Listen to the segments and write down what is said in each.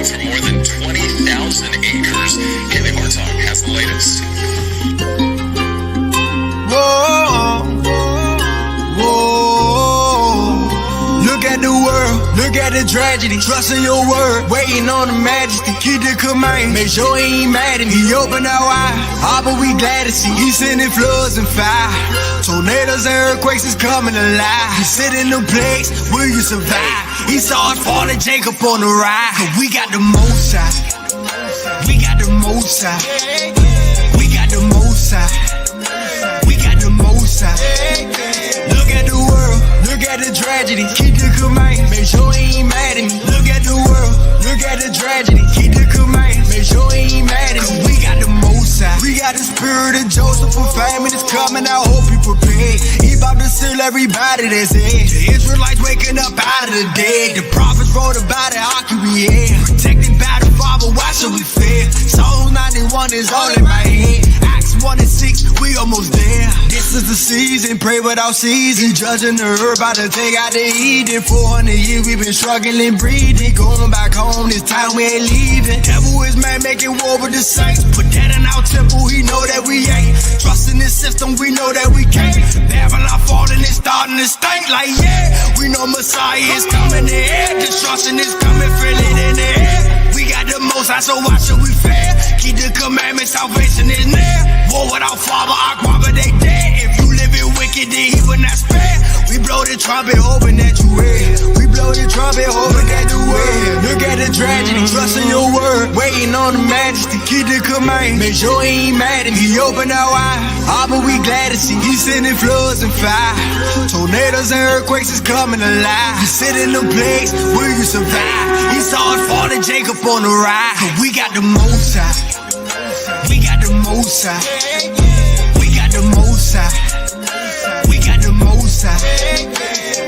stretching for more than 20,000 acres. Haley Martong has the latest. Whoa, whoa. Look at the world, look at the tragedy. Trusting your word, waiting on the majesty. Keep the command, make sure he ain't mad at me. He opened our eyes, all but we glad to see. He sending floods and fire. Tornadoes and earthquakes is coming alive. He sit in the place, will you survive? He saw us falling, Jacob on the ride. Cause we got the most side. We got the most side. We got the most side. We got the most side. Look at the world, look at the tragedy. Keep the command, make sure he ain't mad at me. Look at the world, look at the tragedy. Keep the command, make sure he ain't mad at me. Cause we got the most side. We got the spirit of Joseph for famine is coming. I hope you prepared. He about to seal everybody that's in. The Israelites waking up out of the dead. The prophets wrote about it, how can we hear? Protected by the Father, why should we fear? Psalm 91 is all in my head. Acts 1 and 6, we almost there. This is the season, pray without season. Judging the herb, about to take out the Eden. 400 years we've been struggling, breathing. Going back home, this time we ain't leaving. Devil is man making war with the saints. Put that in our temple, he know that we ain't. Trusting this system, we know that we can't. Babylon falling and starting to stink like yeah. We know Messiah is coming in here. Destruction is coming, feel it in the air. We got the most high, so why should we fear? Keep the commandments, salvation is near. War without Father, Akbar, they dead. If you living wicked, then he will not spare. We blow the trumpet, hoping that you hear. We blow the trumpet, hoping that you hear. Look at the tragedy, trusting your word, waiting on the majesty. Keep the command, make sure he ain't mad at me. He opened our eyes, all but we glad to see. He sending floods and fire. Tornadoes and earthquakes is coming alive. You sit in the place, will you survive? He saw us falling, Jacob on the ride. Cause we got the most side. We got the most side. We got the most side. We got the most side.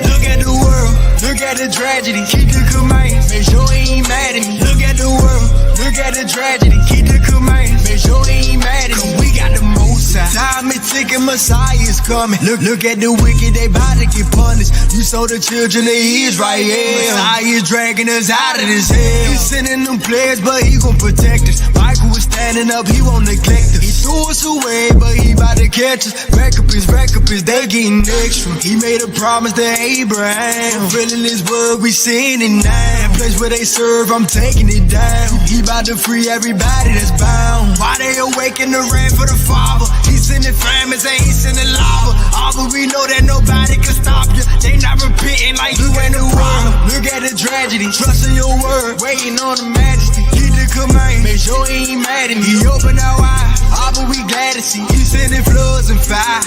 Look at the world, look at the tragedy. Keep the command, make sure he ain't mad at me. Look at the world, look at the tragedy. Keep the command, make sure he ain't mad at me. Cause we got the most side. Time is ticking, Messiah is coming. Look at the wicked, they bout to get punished. You saw the children of Israel. Messiah is dragging us out of this hell. He's sending them players, but he gon' protect us. Michael was standing up, he won't neglect us. He threw us away, but he bout to catch us. Rack up his, they getting extra. He made a promise to Abraham. Feeling his word, we seeing it now. That place where they serve, I'm taking it down. He bout to free everybody that's bound. Why they awaken the rain for the Father? He sending famines and he sending lava. All but we know that nobody can stop you. They not repenting like you ain't the problem. Look at the tragedy, trusting your word, waiting on the majesty. Keep the command, make sure he ain't mad at me. He opened our eyes, all but we glad to see. He sending floods and fire.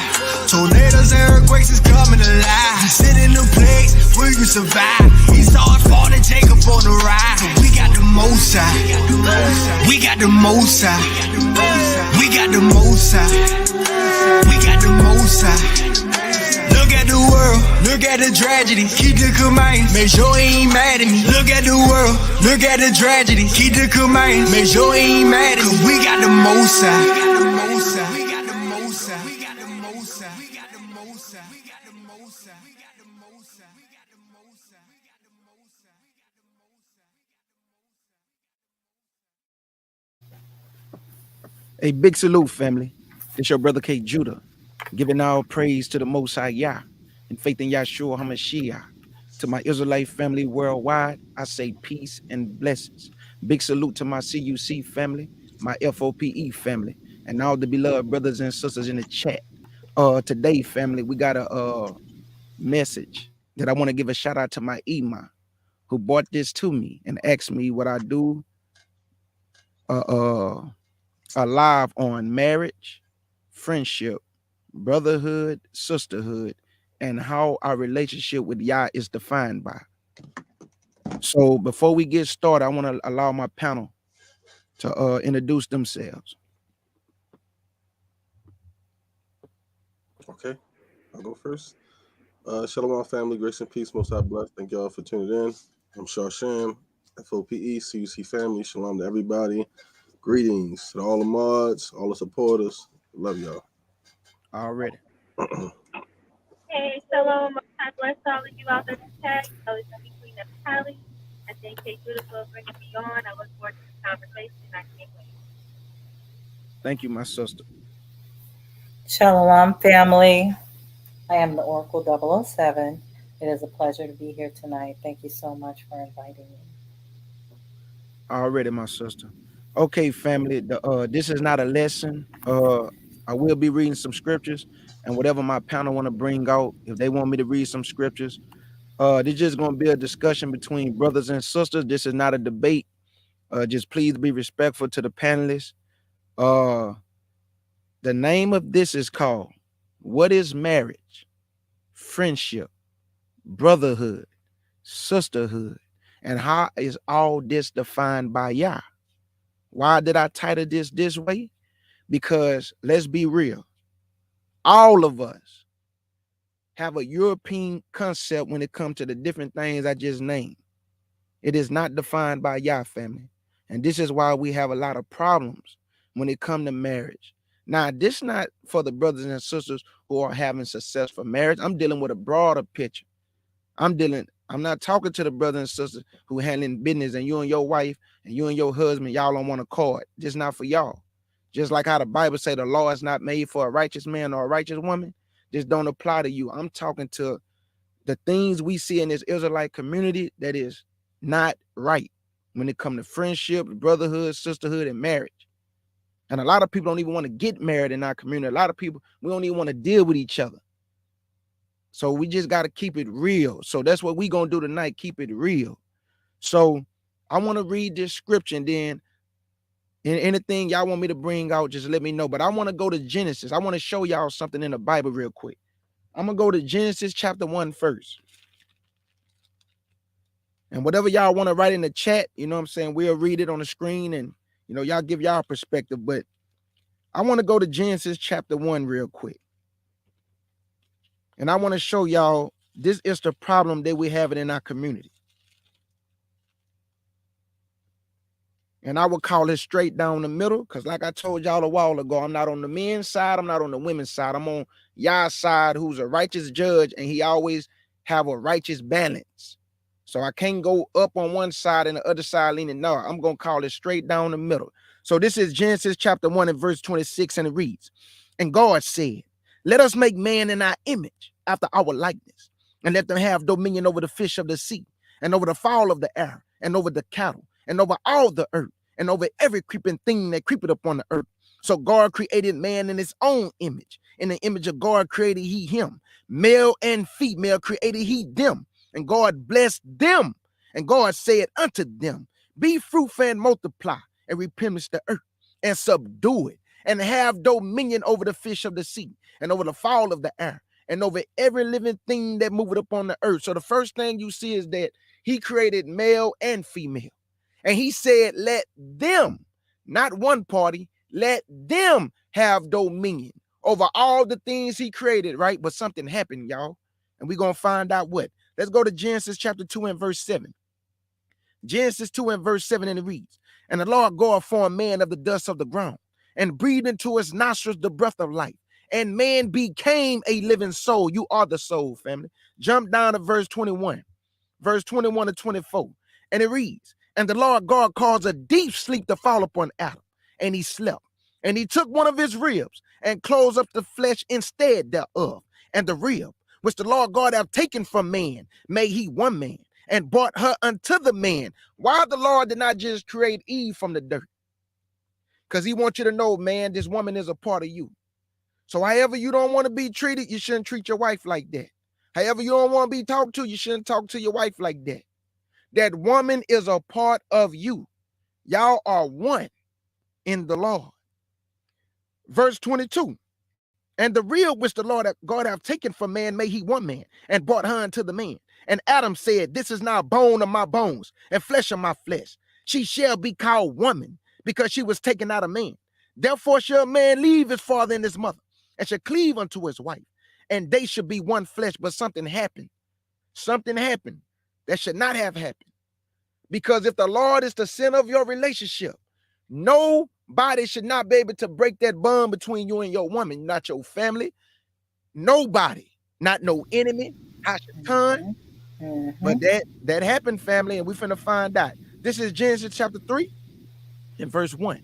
Tornadoes and earthquakes is coming alive. You sit in the place, will you survive? He saw us falling, Jacob on the ride. So we got the most side. We got the most side. We got the most side. We got the most side. Look at the world, look at the tragedy. Keep the command, make sure he ain't mad at me. Look at the world, look at the tragedy. Keep the command, make sure he ain't mad at me. Cause we got the most side. We got the most side. We got the most side. We got the most side. We got the most side. We got the most side. We got the most side. We got the most side. We got the most side. A big salute, family. It's your brother K. Judah, giving all praise to the Most High Yah and faith in Yahshua HaMashiach. To my Israelite family worldwide, I say peace and blessings. Big salute to my CUC family, my FOPE family, and all the beloved brothers and sisters in the chat. Today, family, we got a message that I want to give a shout out to my Ima, who brought this to me and asked me what I do live on marriage, friendship, brotherhood, sisterhood, and how our relationship with Yah is defined by. So before we get started, I want to allow my panel to introduce themselves. Okay, I'll go first. Shalom, family, grace and peace, most high blessed. Thank y'all for tuning in. I'm Sham, FOPE, CUC family. Shalom to everybody. Greetings to all the mods, all the supporters. Love y'all. Already. Hey, shalom, most high bless all of you out there in the chat. You know it's gonna be Queen Natalie. I thank Kate Judah for bringing me on. I look forward to this conversation, and I can't wait. Thank you, my sister. Shalom, family. I am the Oracle 007. It is a pleasure to be here tonight. Thank you so much for inviting me. Already, my sister. Okay, family. This is not a lesson. I will be reading some scriptures, and whatever my panel want to bring out, if they want me to read some scriptures, this is just gonna be a discussion between brothers and sisters. This is not a debate. Just please be respectful to the panelists. Uh, the name of this is called "What is Marriage, Friendship, Brotherhood, Sisterhood, and how is all this defined by Yah?" Why did I title this way? Because let's be real, all of us have a European concept when it comes to the different things I just named. It is not defined by Yah, family. And this is why we have a lot of problems when it comes to marriage. Now, this not for the brothers and sisters who are having successful marriage. I'm dealing with a broader picture. I'm not talking to the brothers and sisters who handling business and you and your wife and you and your husband, y'all don't want to call it. Just not for y'all. Just like how the Bible say the law is not made for a righteous man or a righteous woman. This don't apply to you. I'm talking to the things we see in this Israelite community that is not right when it comes to friendship, brotherhood, sisterhood, and marriage. And a lot of people don't even want to get married in our community. A lot of people, we don't even want to deal with each other. So we just got to keep it real. So that's what we going to do tonight, keep it real. So I want to read this scripture, and then anything y'all want me to bring out, just let me know. But I want to go to Genesis. I want to show y'all something in the Bible real quick. I'm going to go to Genesis chapter 1 first. And whatever y'all want to write in the chat, you know what I'm saying, we'll read it on the screen and, you know, y'all give y'all perspective. But I want to go to Genesis chapter 1 real quick. And I want to show y'all this is the problem that we have in our community. And I would call it straight down the middle, because like I told y'all a while ago, I'm not on the men's side, I'm not on the women's side. I'm on Yah's side, who's a righteous judge, and he always have a righteous balance. So I can't go up on one side and the other side leaning. No, I'm going to call it straight down the middle. So this is Genesis chapter 1 and verse 26, and it reads, "And God said, let us make man in our image, after our likeness, and let them have dominion over the fish of the sea, and over the fowl of the air, and over the cattle, and over all the earth, and over every creeping thing that creepeth upon the earth. So God created man in his own image. In the image of God created he him. Male and female created he them. And God blessed them. And God said unto them, be fruitful and multiply, and replenish the earth, and subdue it, and have dominion over the fish of the sea, and over the fowl of the air, and over every living thing that moveth upon the earth." So the first thing you see is that he created male and female. And he said, let them, not one party, let them have dominion over all the things he created, right? But something happened, y'all. And we're going to find out what. Let's go to Genesis chapter 2 and verse 7. Genesis 2 and verse 7, and it reads, "And the Lord God formed man of the dust of the ground, and breathed into his nostrils the breath of life. And man became a living soul." You are the soul, family. Jump down to verse 21. Verse 21 to 24. And it reads, "And the Lord God caused a deep sleep to fall upon Adam, and he slept. And he took one of his ribs, and closed up the flesh instead thereof. And the rib, which the Lord God hath taken from man, made he one man, and brought her unto the man." Why the Lord did not just create Eve from the dirt? Because he wants you to know, man, this woman is a part of you. So however you don't want to be treated, you shouldn't treat your wife like that. However you don't want to be talked to, you shouldn't talk to your wife like that. That woman is a part of you. Y'all are one in the Lord. Verse 22. "And the rib which the Lord God hath taken from man made he one man, and brought her unto the man. And Adam said, this is now bone of my bones, and flesh of my flesh. She shall be called woman, because she was taken out of man. Therefore shall man leave his father and his mother, and shall cleave unto his wife, and they should be one flesh." But something happened. Something happened that should not have happened. Because if the Lord is the center of your relationship, nobody should not be able to break that bond between you and your woman, not your family. Nobody, not no enemy, Hashatan, But Mm-hmm. that happened, family, and we finna find out. This is Genesis chapter 3 and verse 1.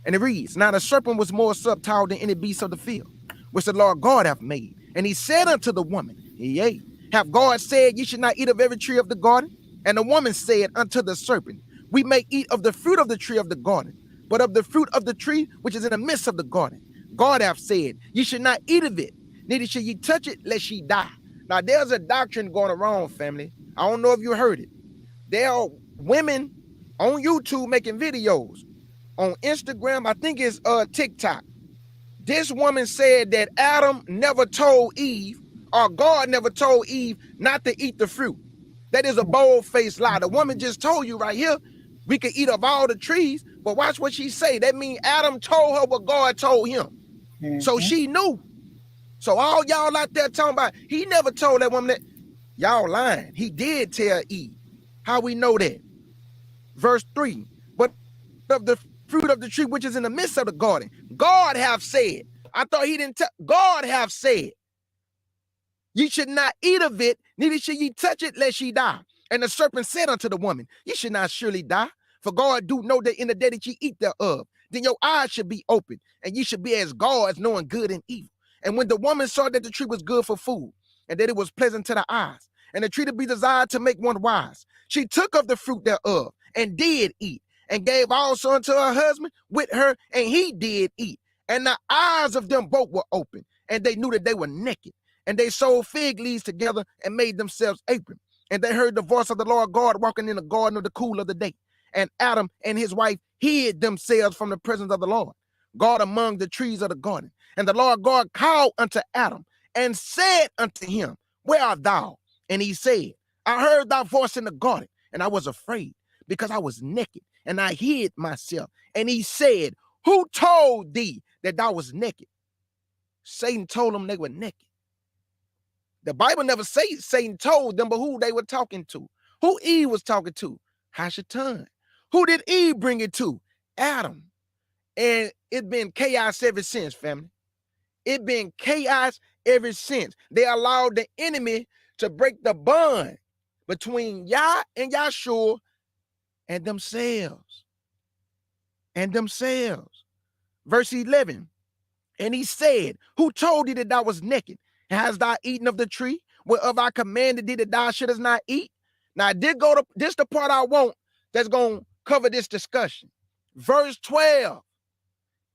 And it reads, Now the serpent was more subtle than any beast of the field, which the Lord God hath made. And he said unto the woman, Yea, have God said, Ye should not eat of every tree of the garden? And the woman said unto the serpent, We may eat of the fruit of the tree of the garden, but of the fruit of the tree which is in the midst of the garden, God hath said, Ye should not eat of it, neither should ye touch it, lest ye die. Now there's a doctrine going around, family. I don't know if you heard it. There are women on YouTube making videos, on Instagram, I think it's TikTok. This woman said that Adam never told Eve, or God never told Eve not to eat the fruit. That is a bold-faced lie. The woman just told you right here, we could eat of all the trees, but watch what she say. That means Adam told her what God told him. So Mm-hmm. she knew. So all y'all out there talking about, he never told that woman that. Y'all lying. He did tell Eve. How we know that? Verse 3, but of the fruit of the tree which is in the midst of the garden, God have said. I thought he didn't tell. God have said, Ye should not eat of it, neither should ye touch it, lest ye die. And the serpent said unto the woman, Ye should not surely die, for God do know that in the day that ye eat thereof, then your eyes should be open, and ye should be as gods, knowing good and evil. And when the woman saw that the tree was good for food, and that it was pleasant to the eyes, and the tree to be desired to make one wise, she took of the fruit thereof, and did eat, and gave also unto her husband with her, and he did eat. And the eyes of them both were open, and they knew that they were naked. And they sewed fig leaves together and made themselves aprons. And they heard the voice of the Lord God walking in the garden of the cool of the day. And Adam and his wife hid themselves from the presence of the Lord God among the trees of the garden. And the Lord God called unto Adam and said unto him, Where art thou? And he said, I heard thy voice in the garden, and I was afraid, because I was naked, and I hid myself. And he said, Who told thee that thou was naked? Satan told them they were naked. The Bible never say Satan told them, but who they were talking to. Who Eve was talking to? Hashatan. Who did Eve bring it to? Adam. And it been chaos ever since, family. It been chaos ever since. They allowed the enemy to break the bond between Yah and Yahshua and themselves. And themselves. Verse 11. And he said, Who told thee that thou was naked? And hast thou eaten of the tree whereof I commanded thee that thou shouldest not eat? Now, this the part I want that's going to cover this discussion. Verse 12.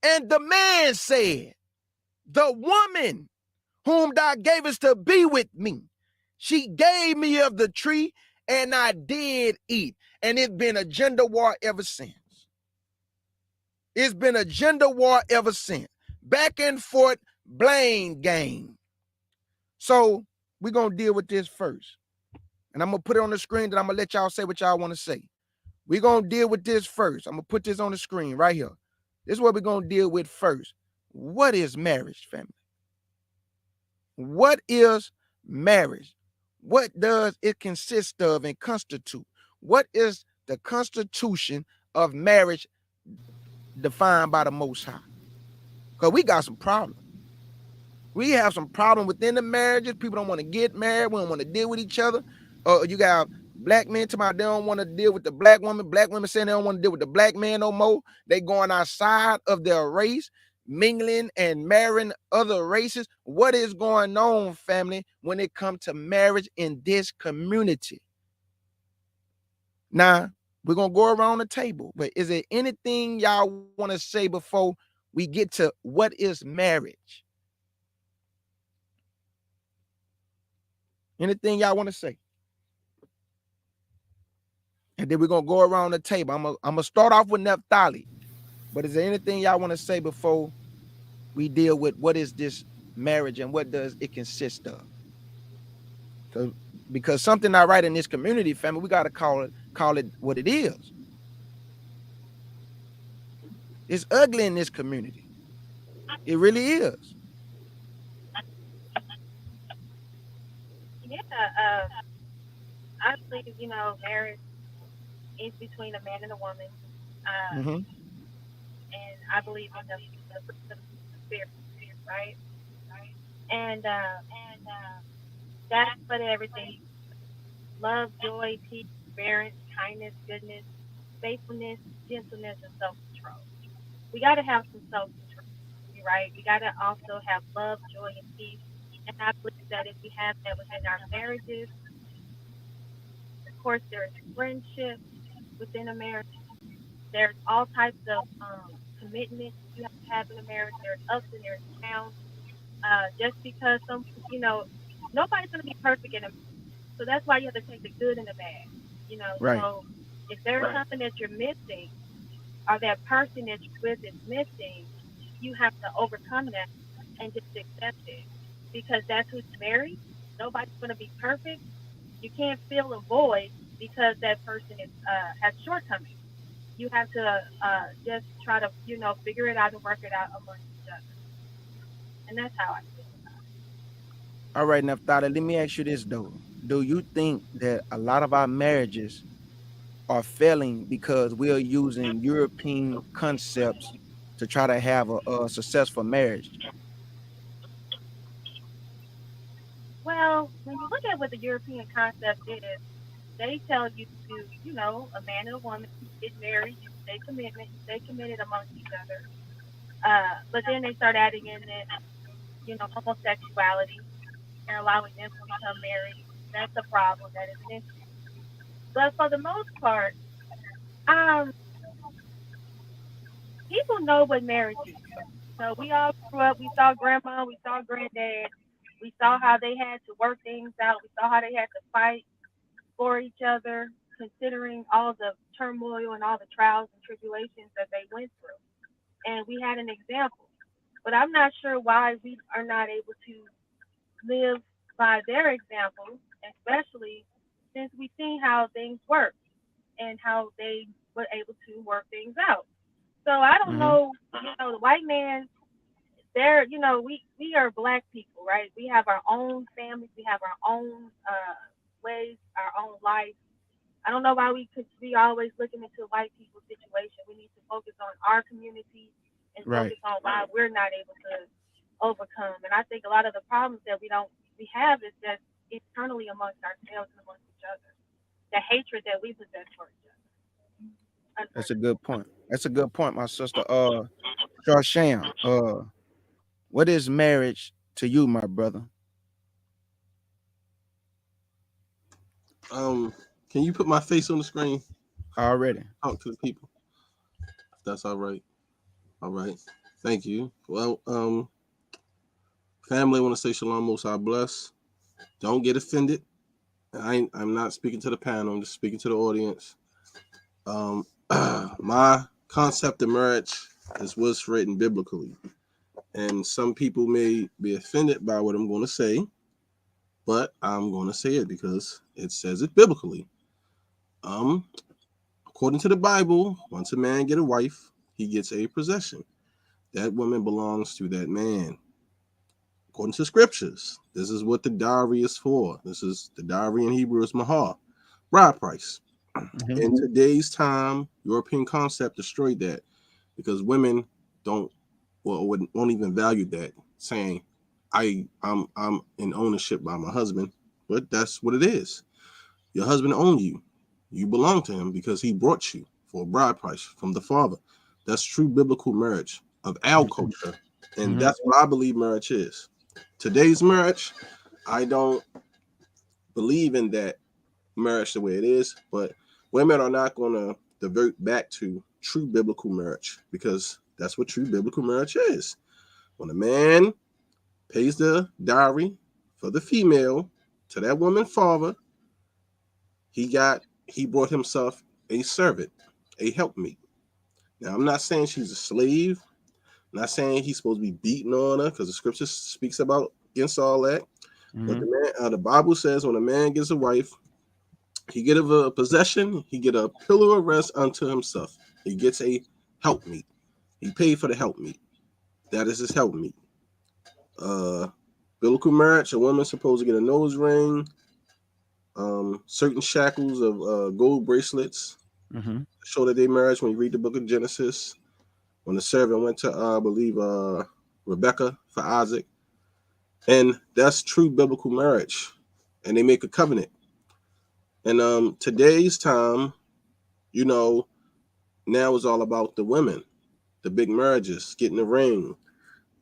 And the man said, The woman whom thou gavest to be with me, she gave me of the tree, and I did eat. And it's been a gender war ever since. It's been a gender war ever since. Back and forth blame game. So we're going to deal with this first. And I'm going to put it on the screen, then I'm going to let y'all say what y'all want to say. We're going to deal with this first. I'm going to put this on the screen right here. This is what we're going to deal with first. What is marriage, family? What is marriage? What does it consist of and constitute? What is the constitution of marriage defined by the Most High? Because we got some problems. We have some problem within the marriages. People don't want to get married. We don't want to deal with each other. You got black men talking about they don't want to deal with the black woman. Black women saying they don't want to deal with the black man no more. They going outside of their race, mingling and marrying other races. What is going on, family, when it comes to marriage in this community? Now, we're going to go around the table, but is there anything y'all want to say before we get to what is marriage? Anything y'all want to say? And then we're going to go around the table. I'm going to start off with Naphtali. But is there anything y'all want to say before we deal with what is this marriage and what does it consist of? Because something not right in this community, family, we got to call it what it is. It's ugly in this community. It really is. Yeah, obviously, marriage is between a man and a woman, Mm-hmm. and I believe in the spirit, right? And that's what everything. love, joy, peace, forbearance, kindness, goodness, faithfulness, gentleness, and self-control. We got to have some self-control, right? We got to also have love, joy, and peace. And I believe that if we have that within our marriages, of course, there's friendship within a marriage. There's all types of commitment you have to have in a marriage. There's ups and there's downs. Just because nobody's going to be perfect in a marriage. So that's why you have to take the good and the bad. Right. So if there's something that you're missing or that person that you're with is missing, you have to overcome that and just accept it because that's who's married. Nobody's going to be perfect. You can't fill a void because that person has shortcomings. You have to just try to figure it out and work it out amongst each other, and that's how I feel about All right, Neftali, let me ask you this though. Do you think that a lot of our marriages are failing because we are using European concepts to try to have a successful marriage? it. Well, when you look at what the European concept is, they tell you to, a man and a woman get married, you stay commitment, you stay committed amongst each other. But then they start adding in this, homosexuality and allowing them to become married. That's a problem. That is an issue. But for the most part, um, people know what marriage is. So we all grew up. We saw grandma. We saw granddad. We saw how they had to work things out. We saw how they had to fight for each other, considering all the turmoil and all the trials and tribulations that they went through. And we had an example. But I'm not sure why we are not able to live by their example, especially since we've seen how things work and how they were able to work things out. So I don't Hmm. know, the white man, we are black people, right? We have our own families, we have our own ways, our own life. I don't know why we could be always looking into white people's situation. We need to focus on our community and Right. focus on why we're not able to overcome. And I think a lot of the problems that we have is just internally amongst ourselves and amongst each other. The hatred that we possess for each other. That's a Unfortunately. good point. That's a good point, my sister. Sham, what is marriage to you, my brother? Can you put my face on the screen? Already. Talk to the people. If that's all right. All right. Thank you. Well, family, I want to say shalom, most I bless. Don't get offended. I'm not speaking to the panel. I'm just speaking to the audience. My concept of marriage is what's written biblically, and some people may be offended by what I'm going to say, but I'm going to say it because it says it biblically. According to the Bible, once a man get a wife, he gets a possession. That woman belongs to that man. According to scriptures, this is what the dowry is for. This is the dowry in Hebrew is mahar, bride price. Hmm. In today's time, European concept destroyed that because women don't won't even value that, saying I'm in ownership by my husband, but that's what it is. Your husband owns you. You belong to him because he brought you for a bride price from the father. That's true biblical marriage of our culture, and Hmm. that's what I believe marriage is. Today's marriage, I don't believe in that marriage the way it is, but women are not going to divert back to true biblical marriage because that's what true biblical marriage is. When a man pays the dowry for the female to that woman's father, he brought himself a servant, a helpmeet. Now I'm not saying she's a slave. I'm not saying he's supposed to be beating on her because the scripture speaks about against all that. But Hmm. the Bible says when a man gets a wife, he get a possession, he get a pillar of rest unto himself. He gets a helpmeet. He paid for the helpmeet. That is his helpmeet. Uh, biblical marriage, a woman's supposed to get a nose ring, certain shackles of gold bracelets, Hmm. show that they married when you read the book of Genesis. When the servant went to, I believe, Rebecca for Isaac. And that's true biblical marriage. And they make a covenant. And today's time, you know, now it's all about the women, the big marriages, getting the ring,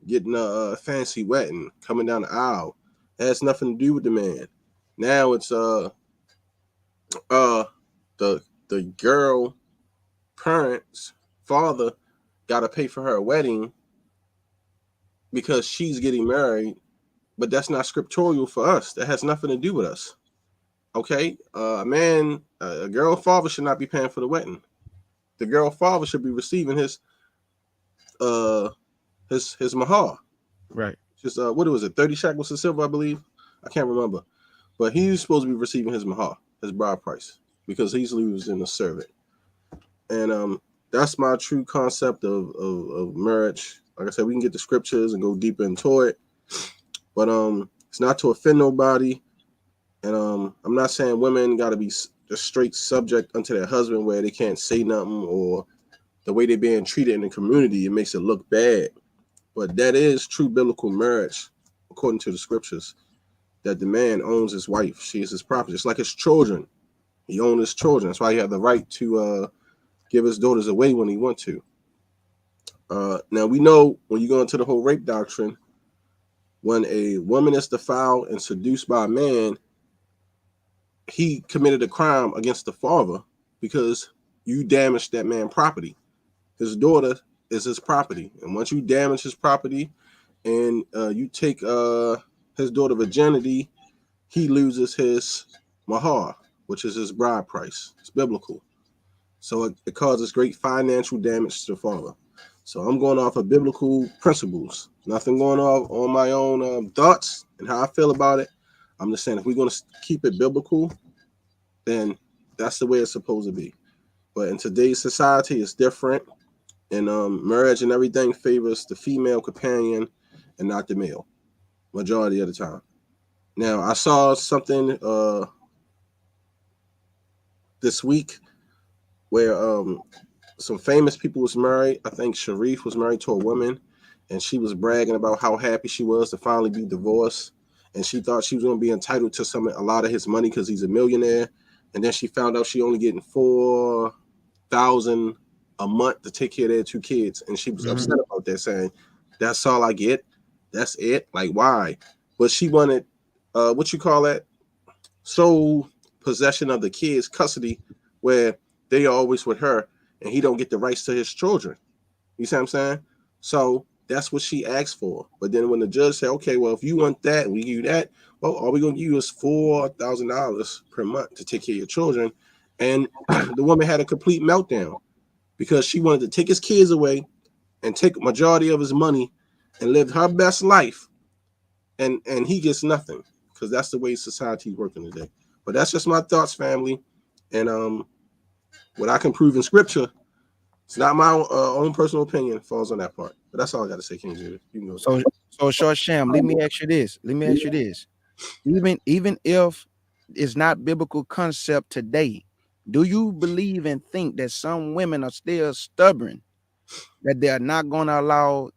getting a fancy wedding, coming down the aisle. It has nothing to do with the man. Now it's uh the girl parents father got to pay for her wedding because she's getting married, but that's not scriptural for us. That has nothing to do with us. Okay, a girl father should not be paying for the wedding. The girl father should be receiving uh his mahar. Right. Just what was it, 30 shekels of silver, I believe. I can't remember, but he's supposed to be receiving his mahar, his bride price, because he's losing a servant. And that's my true concept of marriage. Like I said, we can get the scriptures and go deeper into it, but it's not to offend nobody. And I'm not saying women got to be just straight subject unto their husband where they can't say nothing, or the way they're being treated in the community, it makes it look bad. But that is true biblical marriage, according to the scriptures, that the man owns his wife. She is his property. It's like his children. He owns his children. That's why he had the right to give his daughters away when he want to. Now, we know when you go into the whole rape doctrine, when a woman is defiled and seduced by a man, he committed a crime against the father because you damaged that man's property. His daughter is his property. And once you damage his property and you take his daughter virginity, he loses his mahar, which is his bride price. It's biblical. So it causes great financial damage to the father. So I'm going off of biblical principles. Nothing going off on my own thoughts and how I feel about it. I'm just saying, if we're going to keep it biblical, then that's the way it's supposed to be. But in today's society, it's different. And marriage and everything favors the female companion and not the male, majority of the time. Now, I saw something this week where some famous people was married. I think Sharif was married to a woman, and she was bragging about how happy she was to finally be divorced. And she thought she was going to be entitled to a lot of his money because he's a millionaire. And then she found out she only getting $4,000 a month to take care of their 2 kids. And she was upset about that, saying, that's all I get. That's it. Like, why? But she wanted, what you call that? Sole possession of the kids, custody, where they are always with her and he don't get the rights to his children. You see what I'm saying? So that's what she asked for. But then when the judge said, okay, well, if you want that, we give you that. Well, all we're going to give you is $4,000 per month to take care of your children. And the woman had a complete meltdown because she wanted to take his kids away and take a majority of his money and live her best life. And he gets nothing because that's the way society is working today. But that's just my thoughts, family. And what I can prove in scripture, it's not my own personal opinion, falls on that part. But that's all I got to say, King Judah. You can go. So Short Sham, let me ask you this. Even if it's not biblical concept today, do you believe and think that some women are still stubborn, that they are not going to allow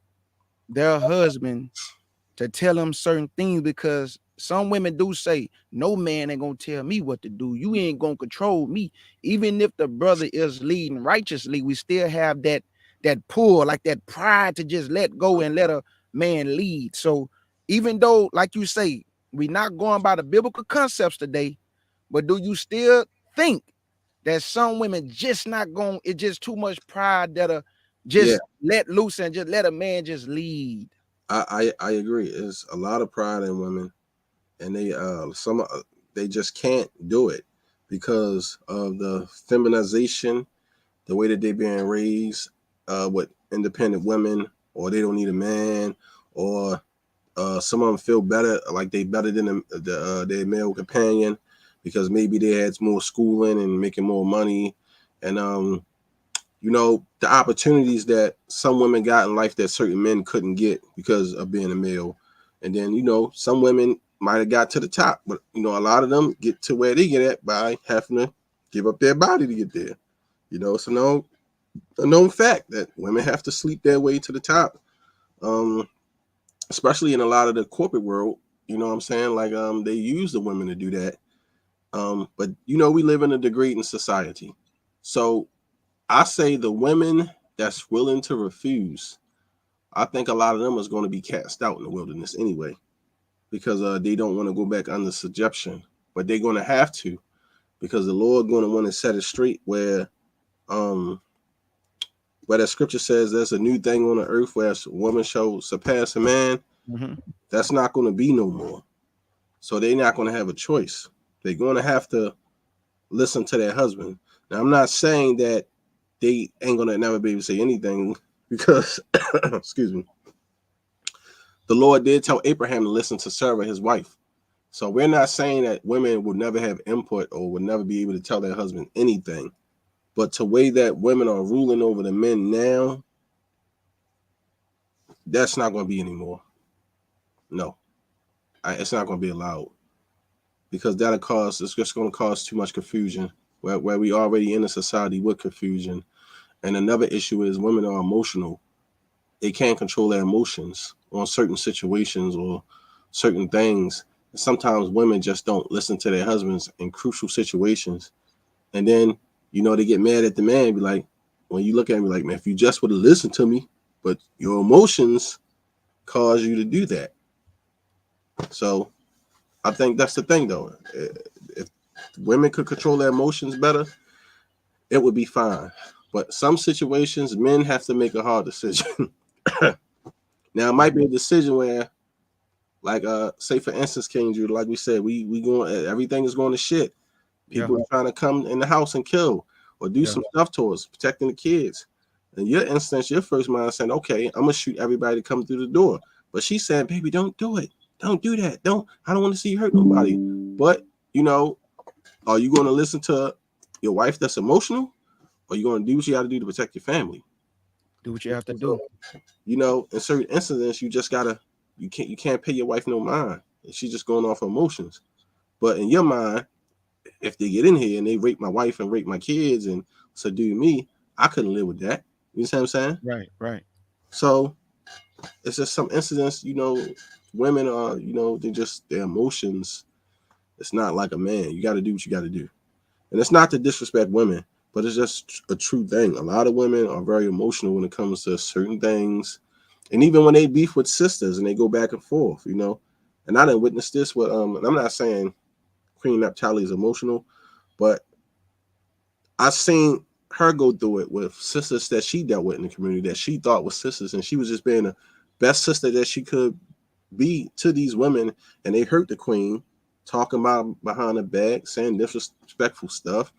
their husband to tell them certain things? Because some women do say, no man ain't gonna tell me what to do. You ain't gonna control me. Even if the brother is leading righteously, we still have that pull, like that pride to just let go and let a man lead. So even though, like you say, we're not going by the biblical concepts today, but do you still think that some women just not going, it's just too much pride that just let loose and just let a man just lead? I agree. There's a lot of pride in women, and they just can't do it because of the feminization, the way that they're being raised with independent women, or they don't need a man, or some of them feel better, like they better than their male companion because maybe they had more schooling and making more money. And the opportunities that some women got in life that certain men couldn't get because of being a male. And then, some women might have got to the top, but, a lot of them get to where they get at by having to give up their body to get there. It's a known fact that women have to sleep their way to the top, especially in a lot of the corporate world. You know what I'm saying? Like, they use the women to do that. But we live in a degrading society. So I say the women that's willing to refuse, I think a lot of them is going to be cast out in the wilderness anyway, because they don't want to go back under subjection. But they're going to have to, because the Lord going to want to set it straight where that scripture says there's a new thing on the earth where a woman shall surpass a man. Mm-hmm. That's not going to be no more. So they're not going to have a choice. They're going to have to listen to their husband. Now, I'm not saying that they ain't going to never be able to say anything because, excuse me, the Lord did tell Abraham to listen to Sarah, his wife. So we're not saying that women will never have input or will never be able to tell their husband anything. But the way that women are ruling over the men now, that's not going to be anymore. No, it's not going to be allowed, because it's just going to cause too much confusion where we already in a society with confusion. And another issue is women are emotional. They can't control their emotions on certain situations or certain things. Sometimes women just don't listen to their husbands in crucial situations. And then, they get mad at the man and be like, when you look at me like, man, if you just would have listened to me, but your emotions cause you to do that. So I think that's the thing, though. If women could control their emotions better, it would be fine. But some situations, men have to make a hard decision. Now, it might be a decision where, like, say for instance, King Judah, like we said, we going, everything is going to shit. People are trying to come in the house and kill or do some stuff to us, protecting the kids. In your instance, your first mind saying, okay, I'm gonna shoot everybody to come through the door. But she said, baby, don't do it. Don't do that. I don't want to see you hurt nobody. But, are you going to listen to your wife that's emotional? Or are you going to do what you got to do to protect your family? Do what you have to do. In certain incidents, you can't pay your wife no mind. She's just going off emotions. But in your mind, if they get in here and they rape my wife and rape my kids and subdue me, I couldn't live with that. You see what I'm saying? Right. So it's just some incidents, women are, their emotions. It's not like a man. You got to do what you got to do. And it's not to disrespect women, but it's just a true thing. A lot of women are very emotional when it comes to certain things. And even when they beef with sisters and they go back and forth, And I didn't witness this with, and I'm not saying Queen Naphtali is emotional, but I've seen her go through it with sisters that she dealt with in the community that she thought was sisters, and she was just being the best sister that she could be to these women, and they hurt the queen, talking about behind her back, saying disrespectful stuff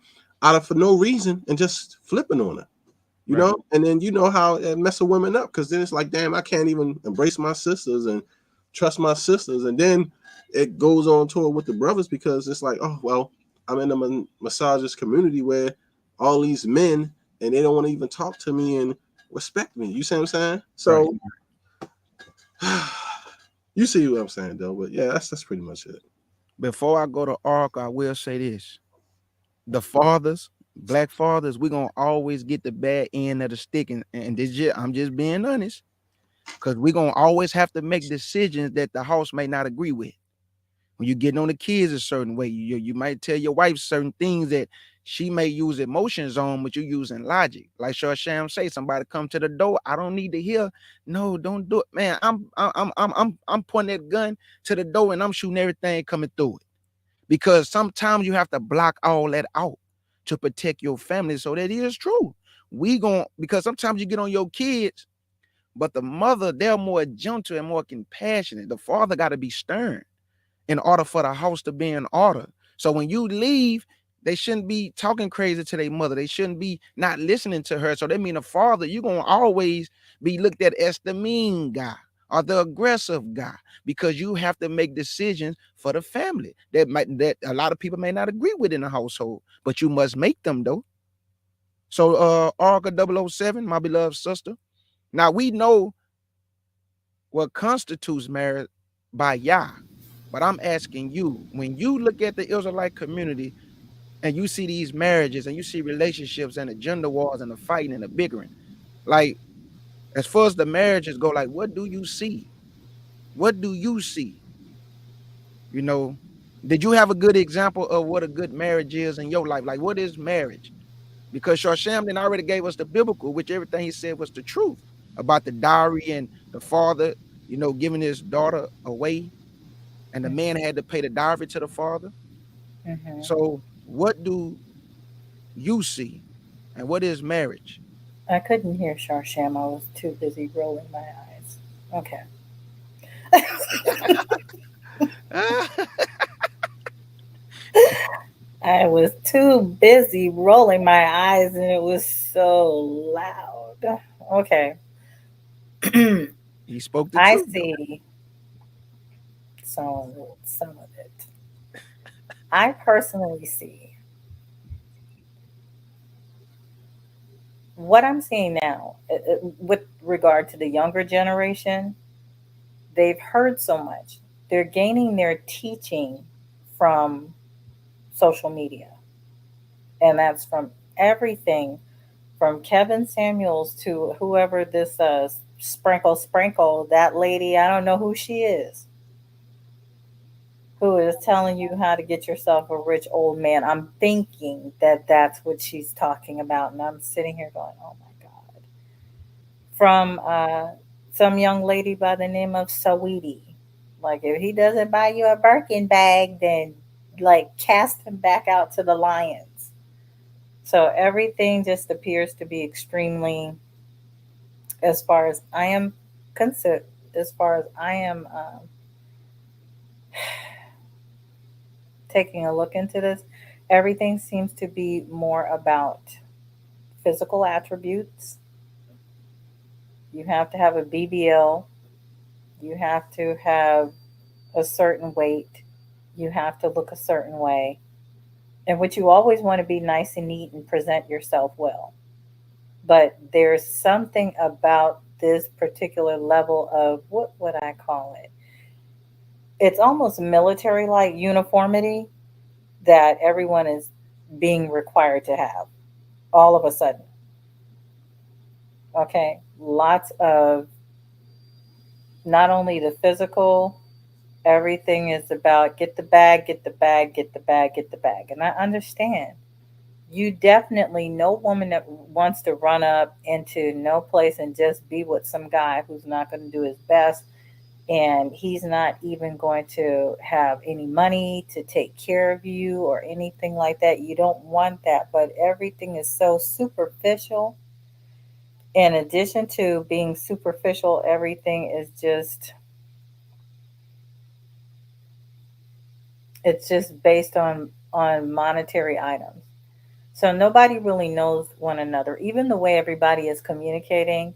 for no reason, and just flipping on her, and then how it messes women up, because then it's like, damn, I can't even embrace my sisters and trust my sisters, and then it goes on tour with the brothers, because it's like, oh well, I'm in a misogynist community where all these men, and they don't want to even talk to me and respect me. You see what I'm saying? So you see what I'm saying, though. But yeah, that's pretty much it. Before I go to Ark, I will say this: the fathers, black fathers, we're gonna always get the bad end of the stick, and I'm just being honest, because we're gonna always have to make decisions that the house may not agree with. When you're getting on the kids a certain way, you might tell your wife certain things that she may use emotions on, but you're using logic. Like Sham say, somebody come to the door, I don't need to hear. No, don't do it, man. I'm pointing that gun to the door and I'm shooting everything coming through it. Because sometimes you have to block all that out to protect your family. So that is true. Because sometimes you get on your kids, but the mother, they're more gentle and more compassionate. The father got to be stern in order for the house to be in order. So when you leave, they shouldn't be talking crazy to their mother. They shouldn't be not listening to her. So that means the father, you're going to always be looked at as the mean guy or the aggressive guy, because you have to make decisions for the family that a lot of people may not agree with in the household, but you must make them though. So Arca 007, my beloved sister. Now we know what constitutes marriage by Yah. But I'm asking you, when you look at the Israelite community and you see these marriages and you see relationships and the gender wars and the fighting and the bickering, like as far as the marriages go, like what do you see? What do you see? Did you have a good example of what a good marriage is in your life? Like, what is marriage? Because Sharshamden already gave us the biblical, which everything he said was the truth about the dowry and the father, giving his daughter away, and the man had to pay the dowry to the father. Mm-hmm. So, what do you see, and what is marriage? I couldn't hear Sharsham. I was too busy rolling my eyes. Okay. I was too busy rolling my eyes and it was so loud. Okay. He spoke the I truth, though. see some some of it. I personally see what I'm seeing now with regard to the younger generation. They've heard so much. They're gaining their teaching from social media, and that's from everything from Kevin Samuels to whoever this Sprinkle, that lady, I don't know who she is, who is telling you how to get yourself a rich old man. I'm thinking that that's what she's talking about, and I'm sitting here going, oh my God. From some young lady by the name of Saweetie. Like, if he doesn't buy you a Birkin bag, then like cast him back out to the lions. So everything just appears to be extremely, as far as I am concerned, as far as I am taking a look into this, everything seems to be more about physical attributes. You have to have a BBL, you have to have a certain weight, you have to look a certain way, and what you always want to be nice and neat and present yourself well. But there's something about this particular level of, what would I call it? It's almost military like uniformity that everyone is being required to have all of a sudden. Okay. Lots of, not only the physical, everything is about get the bag, get the bag, get the bag, get the bag. And I understand. You definitely, no woman that wants to run up into no place and just be with some guy who's not going to do his best, and he's not even going to have any money to take care of you or anything like that. You don't want that, but everything is so superficial. In addition to being superficial, everything is just, it's just based on monetary items. So nobody really knows one another. Even the way everybody is communicating,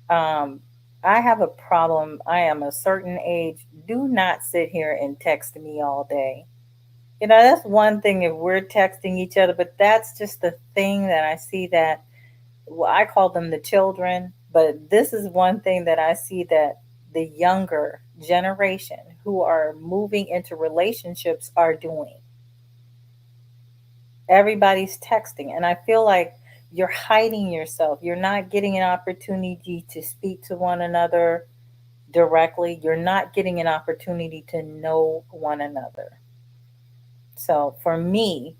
um, I have a problem. I am a certain age. Do not sit here and text me all day. That's one thing if we're texting each other, but that's just the thing that I see that, well, I call them the children, but this is one thing that I see that the younger generation who are moving into relationships are doing. Everybody's texting, and I feel like you're hiding yourself. You're not getting an opportunity to speak to one another directly. You're not getting an opportunity to know one another. So for me,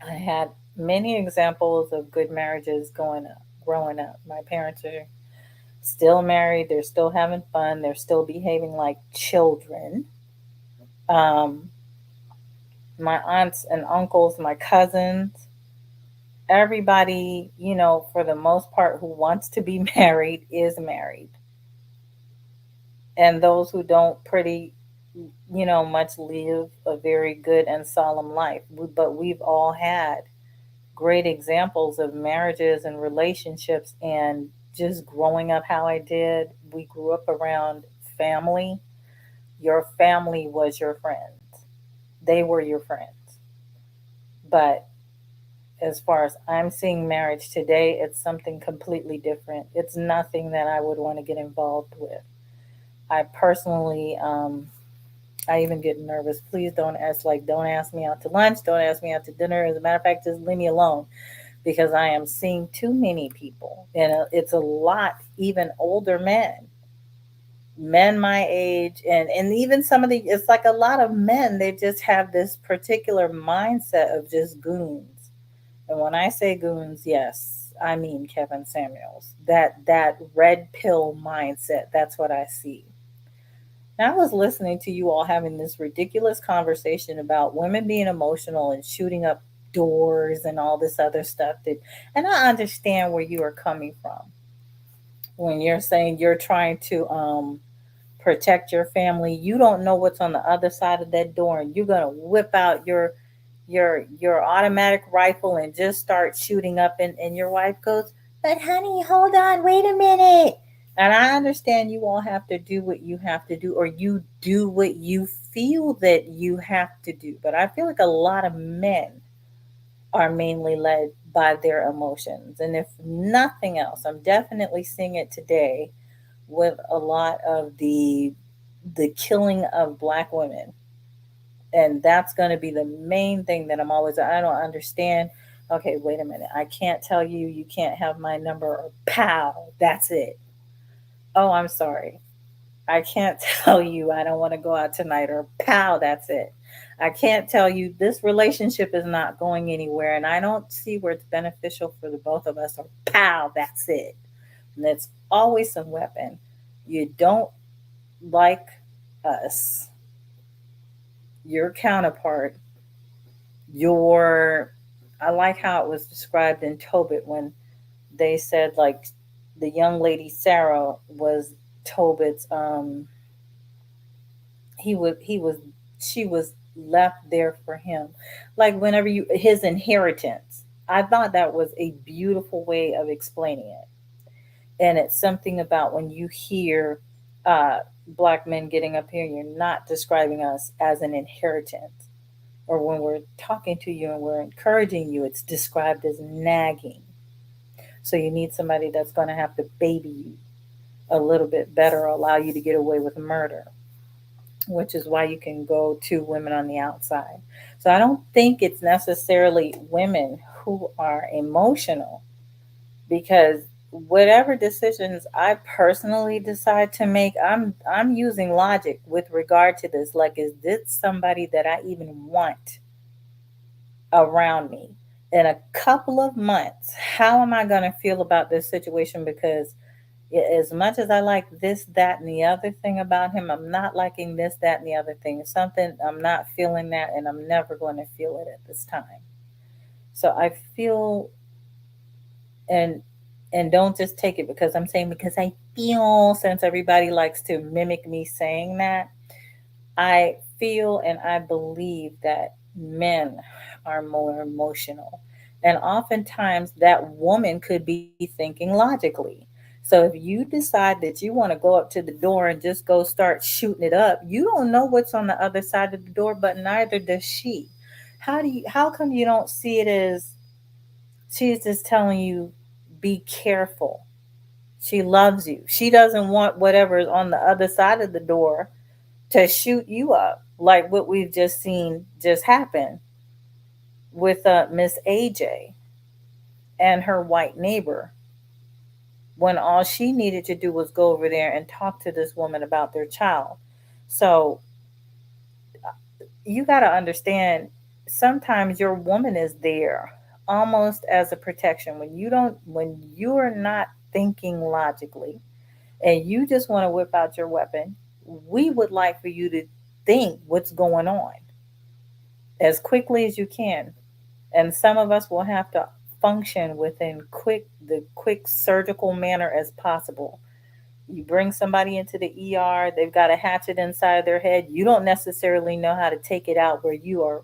I had many examples of good marriages going up, growing up. My parents are still married. They're still having fun. They're still behaving like children. Um, my aunts and uncles, my cousins, everybody, for the most part, who wants to be married is married. And those who don't, pretty, much live a very good and solemn life. But we've all had great examples of marriages and relationships, and just growing up how I did. We grew up around family. Your family was your friends, they were your friends. But as far as I'm seeing marriage today, it's something completely different. It's nothing that I would want to get involved with. I personally, I even get nervous. Please don't ask me out to lunch, don't ask me out to dinner. As a matter of fact, just leave me alone, because I am seeing too many people, and it's a lot, even older men men my age, and even some of the, it's like a lot of men, they just have this particular mindset of just goons. And when I say goons, yes, I mean Kevin Samuels. That red pill mindset, that's what I see. Now, I was listening to you all having this ridiculous conversation about women being emotional and shooting up doors and all this other stuff that, and I understand where you are coming from when you're saying you're trying to protect your family. You don't know what's on the other side of that door, and you're gonna whip out your automatic rifle and just start shooting up, and your wife goes, "But honey, hold on, wait a minute." And I understand you all have to do what you have to do, or you do what you feel that you have to do. But I feel like a lot of men are mainly led by their emotions. And if nothing else, I'm definitely seeing it today with a lot of the killing of black women. And that's going to be the main thing that I'm always, I don't understand. Okay, wait a minute. I can't tell you you can't have my number, or pow, that's it. Oh, I'm sorry. I can't tell you I don't want to go out tonight, or pow, that's it. I can't tell you this relationship is not going anywhere and I don't see where it's beneficial for the both of us, or pow, that's it. And it's always some weapon. You don't like us, your counterpart, your, I like how it was described in Tobit when they said like the young lady Sarah was Tobit's he was she was left there for him, like whenever you, his inheritance. I thought that was a beautiful way of explaining it. And it's something about when you hear uh black men getting up here, you're not describing us as an inheritance. Or when we're talking to you and we're encouraging you, it's described as nagging. So you need somebody that's going to have to baby you a little bit better, allow you to get away with murder, which is why you can go to women on the outside. So I don't think it's necessarily women who are emotional, because whatever decisions I personally decide to make, I'm using logic with regard to this. Like, is this somebody that I even want around me in a couple of months? How am I going to feel about this situation? Because as much as I like this, that, and the other thing about him, I'm not liking this, that, and the other thing. It's something I'm not feeling that, and I'm never going to feel it at this time. So I feel, and don't just take it because I'm saying, because I feel, since everybody likes to mimic me saying that, I feel and I believe that men are more emotional. And oftentimes that woman could be thinking logically. So if you decide that you want to go up to the door and just go start shooting it up, you don't know what's on the other side of the door, but neither does she. How come you don't see it as she's just telling you be careful? She loves you. She doesn't want whatever is on the other side of the door to shoot you up, like what we've just seen just happen with Miss AJ and her white neighbor, when all she needed to do was go over there and talk to this woman about their child. So you got to understand, sometimes your woman is there almost as a protection when you don't, when you are not thinking logically and you just want to whip out your weapon. We would like for you to think what's going on as quickly as you can. And some of us will have to function within the quick surgical manner as possible. You bring somebody into the ER, they've got a hatchet inside their head. You don't necessarily know how to take it out where you are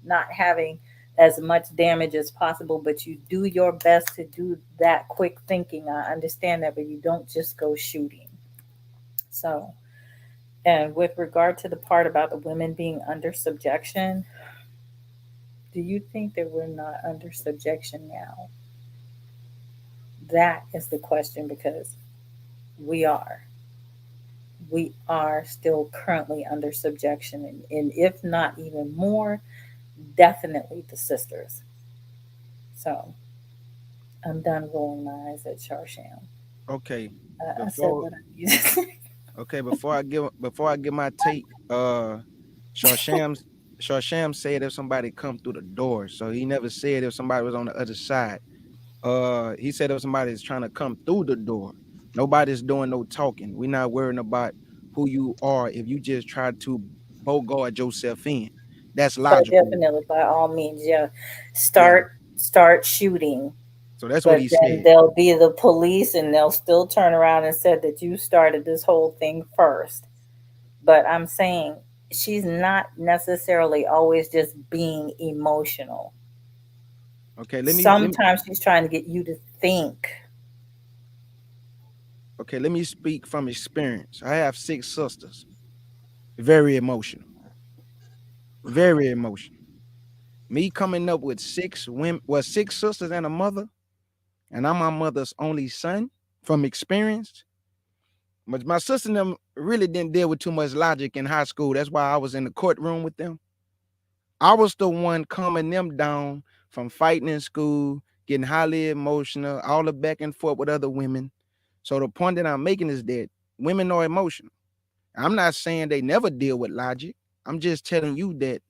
not having as much damage as possible, but you do your best to do that quick thinking. I understand that, but you don't just go shooting. So, and with regard to the part about the women being under subjection, do you think that we're not under subjection now? That is the question, because we are. We are still currently under subjection, and if not even more, definitely the sisters. So I'm done rolling my eyes at Sharsham. Okay. I The said floor what I needed. Okay, before I give my take, Shawsham Shawsham said if somebody come through the door, so he never said if somebody was on the other side. He said if somebody's trying to come through the door, nobody's doing no talking. We're not worrying about who you are. If you just try to bogart yourself in, that's So logical. definitely, by all means, yeah, Yeah. start shooting. So that's what But he then said. there'll be the police, and they'll still turn around and said that you started this whole thing first. But I'm saying she's not necessarily always just being emotional. Okay, let me Sometimes she's trying to get you to think. okay, let me speak from experience. I have 6 sisters, very emotional, very emotional. Me coming up with 6 women, well, 6 sisters and a mother, and I'm my mother's only son from experience. But my sister and them really didn't deal with too much logic in high school. That's why I was in the courtroom with them. I was the one calming them down from fighting in school, getting highly emotional, all the back and forth with other women. So the point that I'm making is that women are emotional. I'm not saying they never deal with logic. I'm just telling you that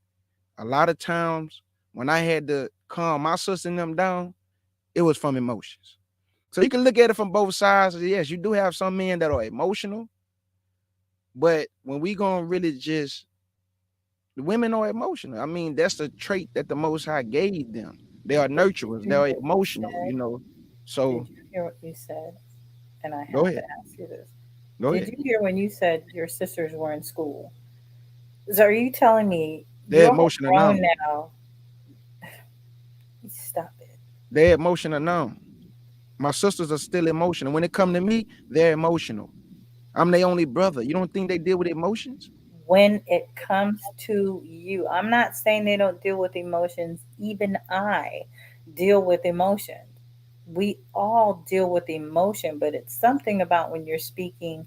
a lot of times when I had to calm my sister and them down, it was from emotions. So you can look at it from both sides. Yes, you do have some men that are emotional, but when we gonna really just the women are emotional. I mean, that's the trait that the Most High gave them. They are Did you nurturers. They hear are what you emotional. said? So Did you hear what you said? And I go have to ahead, ask you this. go Did ahead. you hear when you said your sisters were in school? So are you telling me They're you're emotional now. grown now? Stop it. They're emotional now. My sisters are still emotional. When it come to me, they're emotional. I'm their only brother. You don't think they deal with emotions? When it comes to you, I'm not saying they don't deal with emotions. Even I deal with emotions. We all deal with emotion, but it's something about when you're speaking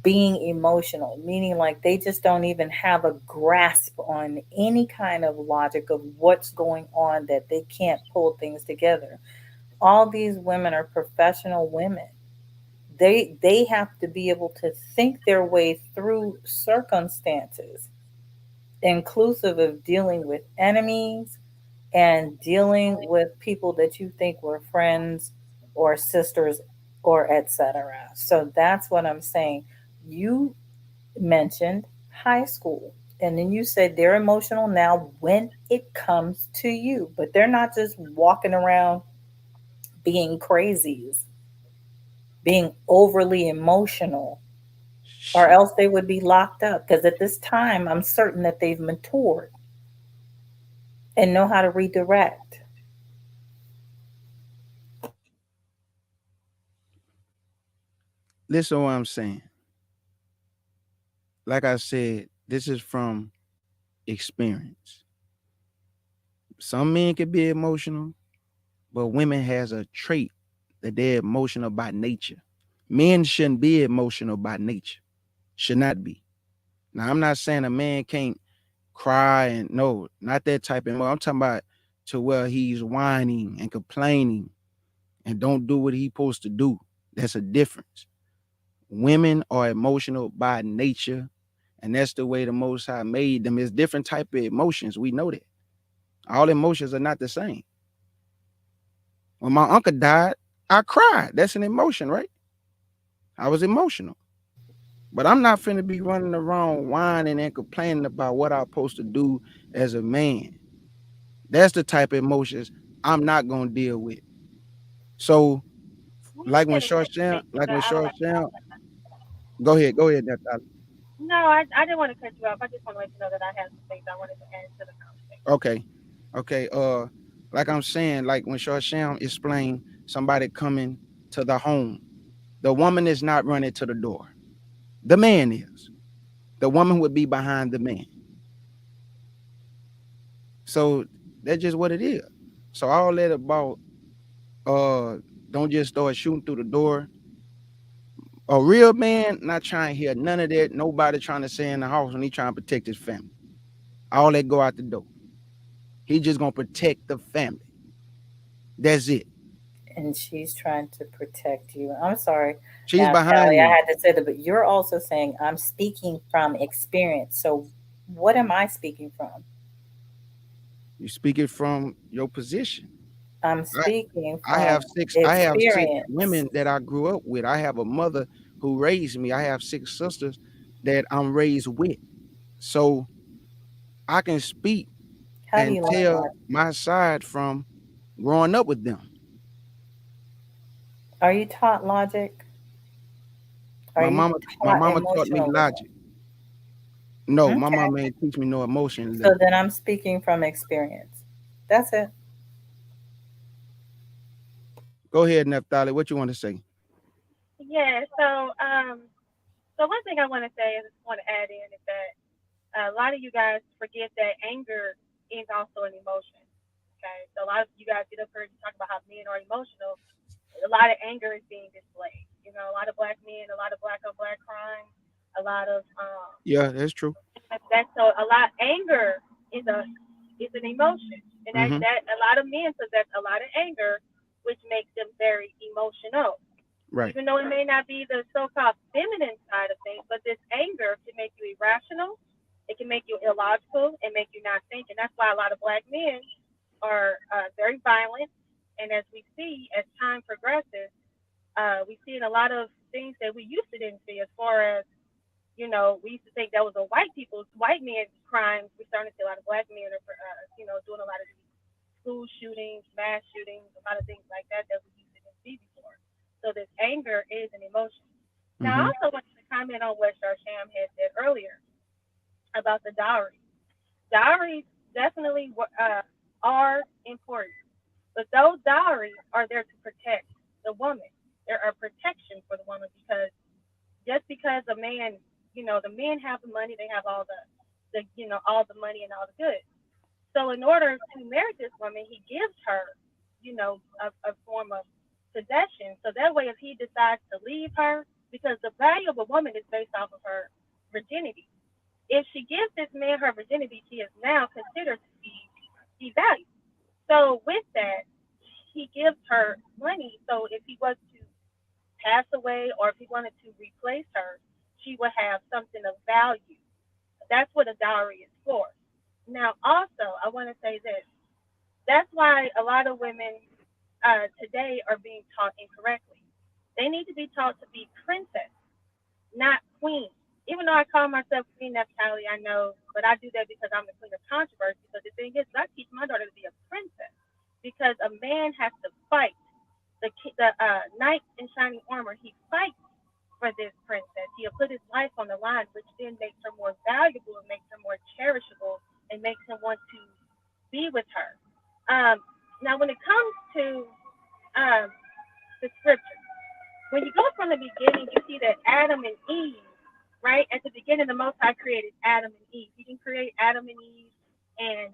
being emotional, meaning like they just don't even have a grasp on any kind of logic of what's going on, that they can't pull things together. All these women are professional women. They have to be able to think their way through circumstances, inclusive of dealing with enemies and dealing with people that you think were friends or sisters or etc. So that's what I'm saying. You mentioned high school, and then you said they're emotional now when it comes to you, but they're not just walking around being crazies, being overly emotional, or Shit. else they would be locked up, because at this time I'm certain that they've matured and know how to redirect. Listen to what I'm saying. Like I said, this is from experience. Some men can be emotional, but women has a trait that they're emotional by nature. Men shouldn't be emotional by nature. Should not be. Now I'm not saying a man can't cry and no, not that type of emotion. I'm talking about to where he's whining and complaining and don't do what he's supposed to do. That's a difference. Women are emotional by nature, and that's the way the Most High made them. It's different type of emotions. We know that. All emotions are not the same. When my uncle died, I cried. That's an emotion, right? I was emotional. But I'm not finna be running around whining and complaining about what I'm supposed to do as a man. That's the type of emotions I'm not gonna deal with. So, Well, you like when didn't short cut down, me, like but when I don't short like to talk down, like that. go ahead, that. No, I didn't want to cut you off. I just want to let you know that I have some things I wanted to add to the conversation. Okay, okay. Like I'm saying, like when short Sham explained somebody coming to the home, the woman is not running to the door. The man is. The woman would be behind the man. So that's just what it is. So all that about uh don't just start shooting through the door. A real man not trying to hear none of that. Nobody trying to stay in the house when he trying to protect his family. All that go out the door. He just gonna protect the family. That's it. And she's trying to protect you. I'm sorry, She's behind Naphtali, I me. had to say that, but you're also saying I'm speaking from experience. So, what am I speaking from? You speak it from your position. I'm I, speaking I have from six. I have six experience. women that I grew up with. I have a mother who raised me. I have six sisters that I'm raised with. So I can speak How do and you learn tell logic? my side from growing up with them. Are you taught logic? Are My you mama, my taught mama taught me emotionalism? logic. No, my Okay. mama ain't teach me no So emotionalism. then I'm speaking from experience. That's it. Go ahead, Naphtali. What you want to say? Yeah. So one thing I want to say, I just want to add in is that a lot of you guys forget that anger is also an emotion. Okay. So a lot of you guys get up here and talk about how men are emotional. A lot of anger is being displayed. You know, a lot of black men, a lot of black on black crime, a lot of Yeah, that's true. that's so a lot anger is a is an emotion, and Mm-hmm. that a lot of men possess a lot of anger, which makes them very emotional. Right. Even though it may not be the so-called feminine side of things, but this anger can make you irrational. It can make you illogical and make you not think, and that's why a lot of black men are very violent. And as we see, as time progresses, we see in a lot of things that we used to didn't see, as far as we used to think that was a white men's crimes. We're starting to see a lot of black men are, doing a lot of these school shootings, mass shootings, a lot of things like that that we used to didn't see before. So this anger is an emotion. Now, I Mm-hmm. also want to comment on what Sham had said earlier about the dowry. Dowries definitely are important, but those dowries are there to protect the woman. There are protection for the woman because just because a man, the men have the money, they have all all the money and all the goods. So in order to marry this woman, he gives her, a form of possession. So that way, if he decides to leave her, because the value of a woman is based off of her virginity. If she gives this man her virginity, she is now considered to be devalued. So with that, he gives her money. So if he was to pass away or if he wanted to replace her, she would have something of value. That's what a dowry is for. Now, also, I want to say this. That's why a lot of women today are being taught incorrectly. They need to be taught to be princess, not queen. Even though I call myself Queen Naphtali, I know, but I do that because I'm the queen of controversy. But the thing is, I teach my daughter to be a princess because a man has to fight. The knight in shining armor, he fights for this princess. He'll put his life on the line, which then makes her more valuable and makes her more cherishable and makes him want to be with her. Now, when it comes to um, the scripture, when you go from the beginning, you see that Adam and Eve, right? At the beginning, the Most High created Adam and Eve. He didn't create Adam and Eve and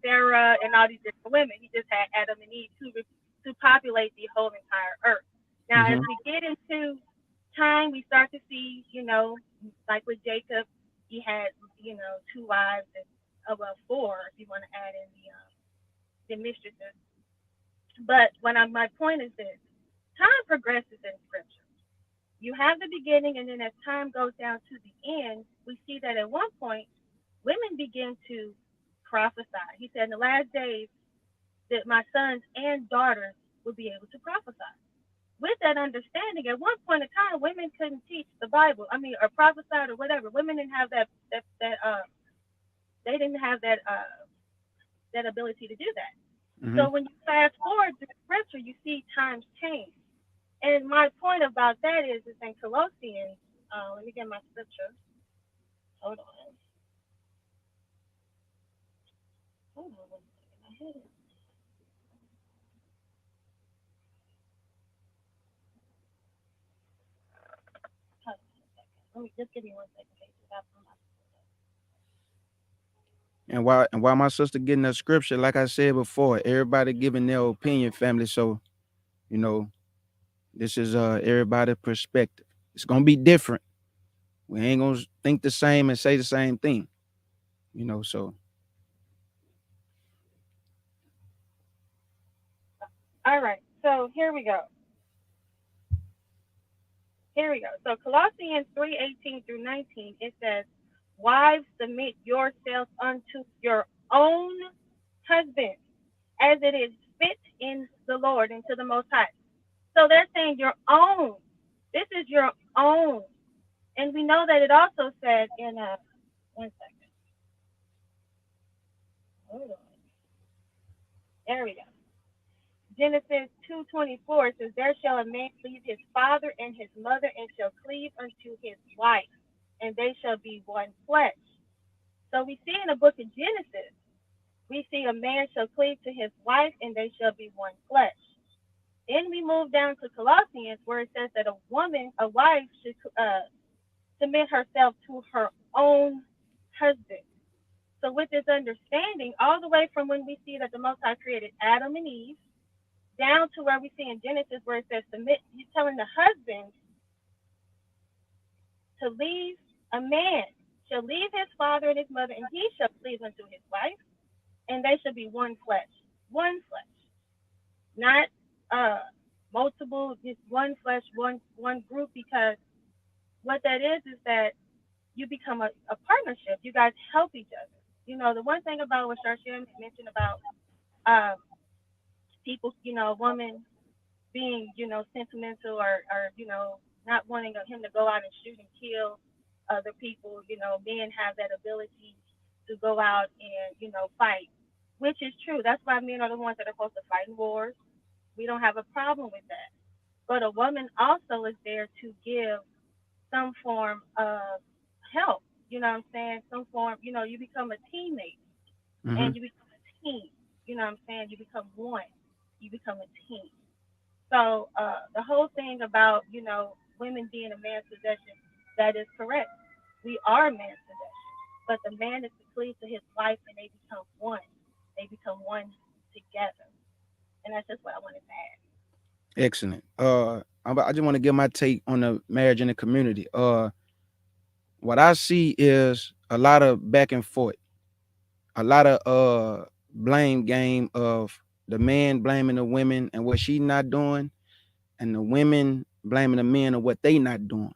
Sarah and all these different women. He just had Adam and Eve to populate the whole entire earth. Now, as Mm-hmm. we get into time, we start to see, like with Jacob, he had, two wives and well, four if you want to add in the mistresses. But my point is this: time progresses in scripture. You have the beginning, and then as time goes down to the end, we see that at one point, women begin to prophesy. He said, in the last days, that my sons and daughters will be able to prophesy. With that understanding, at one point in time, women couldn't teach the Bible. I mean, or prophesy or whatever. Women didn't have that they didn't have that ability to do that. Mm-hmm. So when you fast forward through scripture, you see times change. And my point about that is in Colossians. Let me get my scripture. Hold on. Hold on one second. I had it. Hold on a second. Let me just give me one second, okay? And while my sister getting that scripture, like I said before, everybody giving their opinion, family. So you know, this is everybody's perspective. It's gonna be different. We ain't gonna think the same and say the same thing. So All right. So here we go. Here we go. So Colossians 3:18 through 19, it says, "Wives, submit yourselves unto your own husbands, as it is fit in the Lord and to the Most High." So they're saying your own. This is your own. And we know that it also said in 1 second. Hold on. There we go. Genesis 2:24 says, "There shall a man leave his father and his mother, and shall cleave unto his wife, and they shall be one flesh." So we see in the book of Genesis, we see a man shall cleave to his wife, and they shall be one flesh. Then we move down to Colossians, where it says that a wife should submit herself to her own husband. So with this understanding, all the way from when we see that the Most High created Adam and Eve, down to where we see in Genesis where it says submit, he's telling the husband to leave. A man shall leave his father and his mother, and he shall cleave unto his wife, and they shall be one flesh. One flesh. Not multiple, just one flesh, one group, because what that is that you become a partnership. You guys help each other. You know, the one thing about what Sharshan mentioned about people, a woman being, sentimental or not wanting him to go out and shoot and kill other people. Men have that ability to go out and, fight, which is true. That's why men are the ones that are supposed to fight in wars. We don't have a problem with that. But a woman also is there to give some form of help. You know what I'm saying? Some form, you become a teammate and you become a team. You know what I'm saying? You become one. You become a team. So the whole thing about, women being a man's possession, that is correct. We are a man's possession. But the man is to cleave to his wife and they become one. They become one together. And that's just what I wanted to add. Excellent. I just want to give my take on the marriage in the community. What I see is a lot of back and forth, a lot of blame game of the man blaming the women and what she not doing, and the women blaming the men and what they not doing.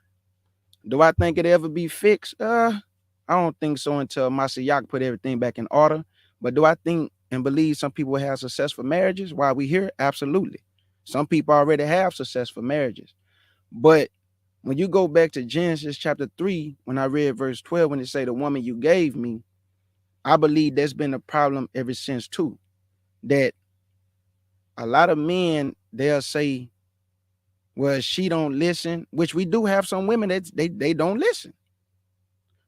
Do I think it ever be fixed? I don't think so until Mashiach put everything back in order. But do I think and believe some people have successful marriages while we here? Absolutely. Some people already have successful marriages. But when you go back to Genesis chapter 3, when I read verse 12, when it say the woman you gave me, I believe there's been a problem ever since too. That a lot of men, they'll say, well, she don't listen, which we do have some women that they don't listen.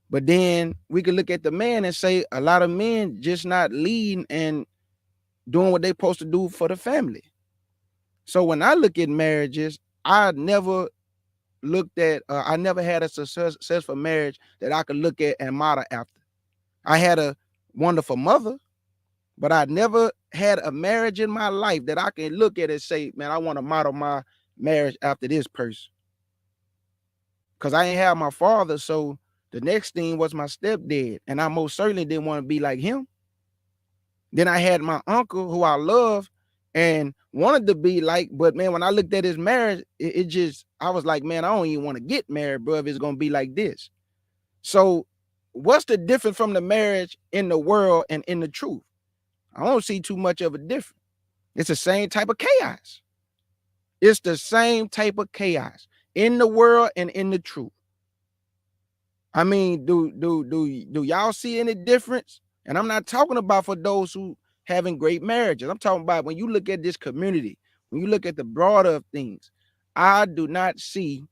But then we could look at the man and say a lot of men just not leading and doing what they're supposed to do for the family. So when I look at marriages, I never I never had a successful marriage that I could look at and model after. I had a wonderful mother, but I never had a marriage in my life that I can look at and say, man, I want to model my marriage after this person. Because I ain't have my father, so the next thing was my stepdad, and I most certainly didn't want to be like him. Then I had my uncle, who I love and wanted to be like, but man, when I looked at his marriage, it just, I was like, man, I don't even want to get married, bro, if it's going to be like this. So what's the difference from the marriage in the world and in the truth? I don't see too much of a difference. It's the same type of chaos. It's the same type of chaos in the world and in the truth. I mean, do y'all see any difference? And I'm not talking about for those who having great marriages. I'm talking about when you look at this community, when you look at the broader of things, I do not see,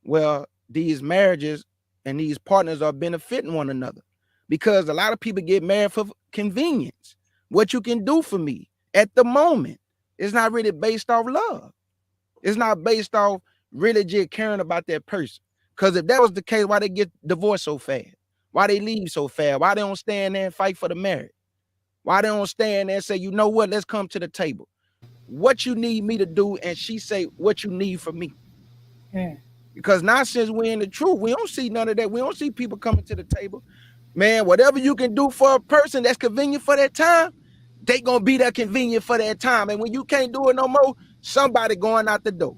well, these marriages and these partners are benefiting one another, because a lot of people get married for convenience. What you can do for me at the moment is not really based off love. It's not based off really just caring about that person. Because if that was the case, why they get divorced so fast? Why they leave so fast? Why they don't stand there and fight for the marriage? Why they don't stand there and say, you know what, let's come to the table. What you need me to do, and she say what you need from me. Because now since we're in the truth, we don't see none of that. We don't see people coming to the table. Man, whatever you can do for a person that's convenient for that time, they gonna be there convenient for that time. And when you can't do it no more, somebody going out the door.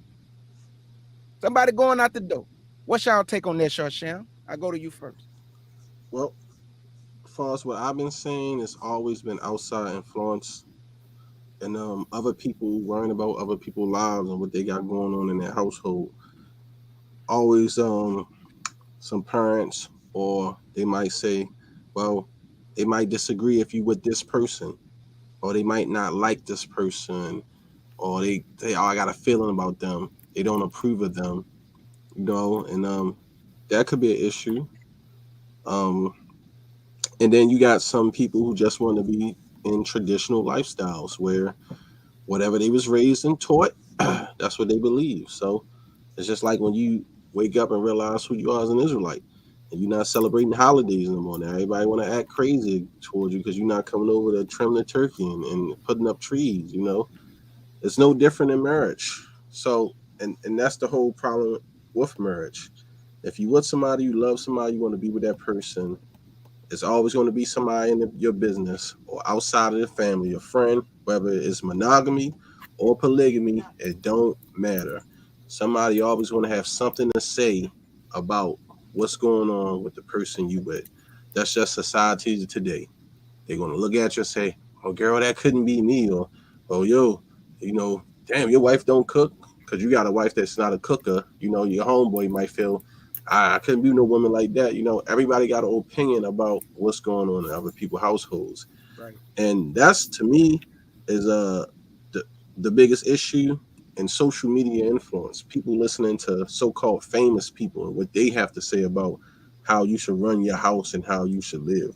Somebody going out the door. What's y'all take on that, Sham? I go to you first. Well, as far as what I've been saying, it's always been outside influence and other people worrying about other people's lives and what they got going on in their household. Always some parents, or they might say, well, they might disagree if you with this person, or they might not like this person, or they oh, I got a feeling about them. They don't approve of them, and that could be an issue. Um, and then you got some people who just want to be in traditional lifestyles where whatever they was raised and taught, that's what they believe. So it's just like when you wake up and realize who you are as an Israelite, and you're not celebrating holidays anymore. Now everybody want to act crazy towards you because you're not coming over to trim the turkey and putting up trees. It's no different in marriage. So and that's the whole problem with marriage. If you with somebody, you love somebody, you want to be with that person. It's always going to be somebody in your business or outside of the family, your friend, whether it's monogamy or polygamy, it don't matter. Somebody always going to have something to say about what's going on with the person you with. That's just society today. They're going to look at you and say, "Oh, girl, that couldn't be me," or "Oh, yo, damn, your wife don't cook," because you got a wife that's not a cooker. Your homeboy might feel, I couldn't be no woman like that. Everybody got an opinion about what's going on in other people's households, Right. and that's to me is the the biggest issue in social media influence. People listening to so-called famous people and what they have to say about how you should run your house and how you should live.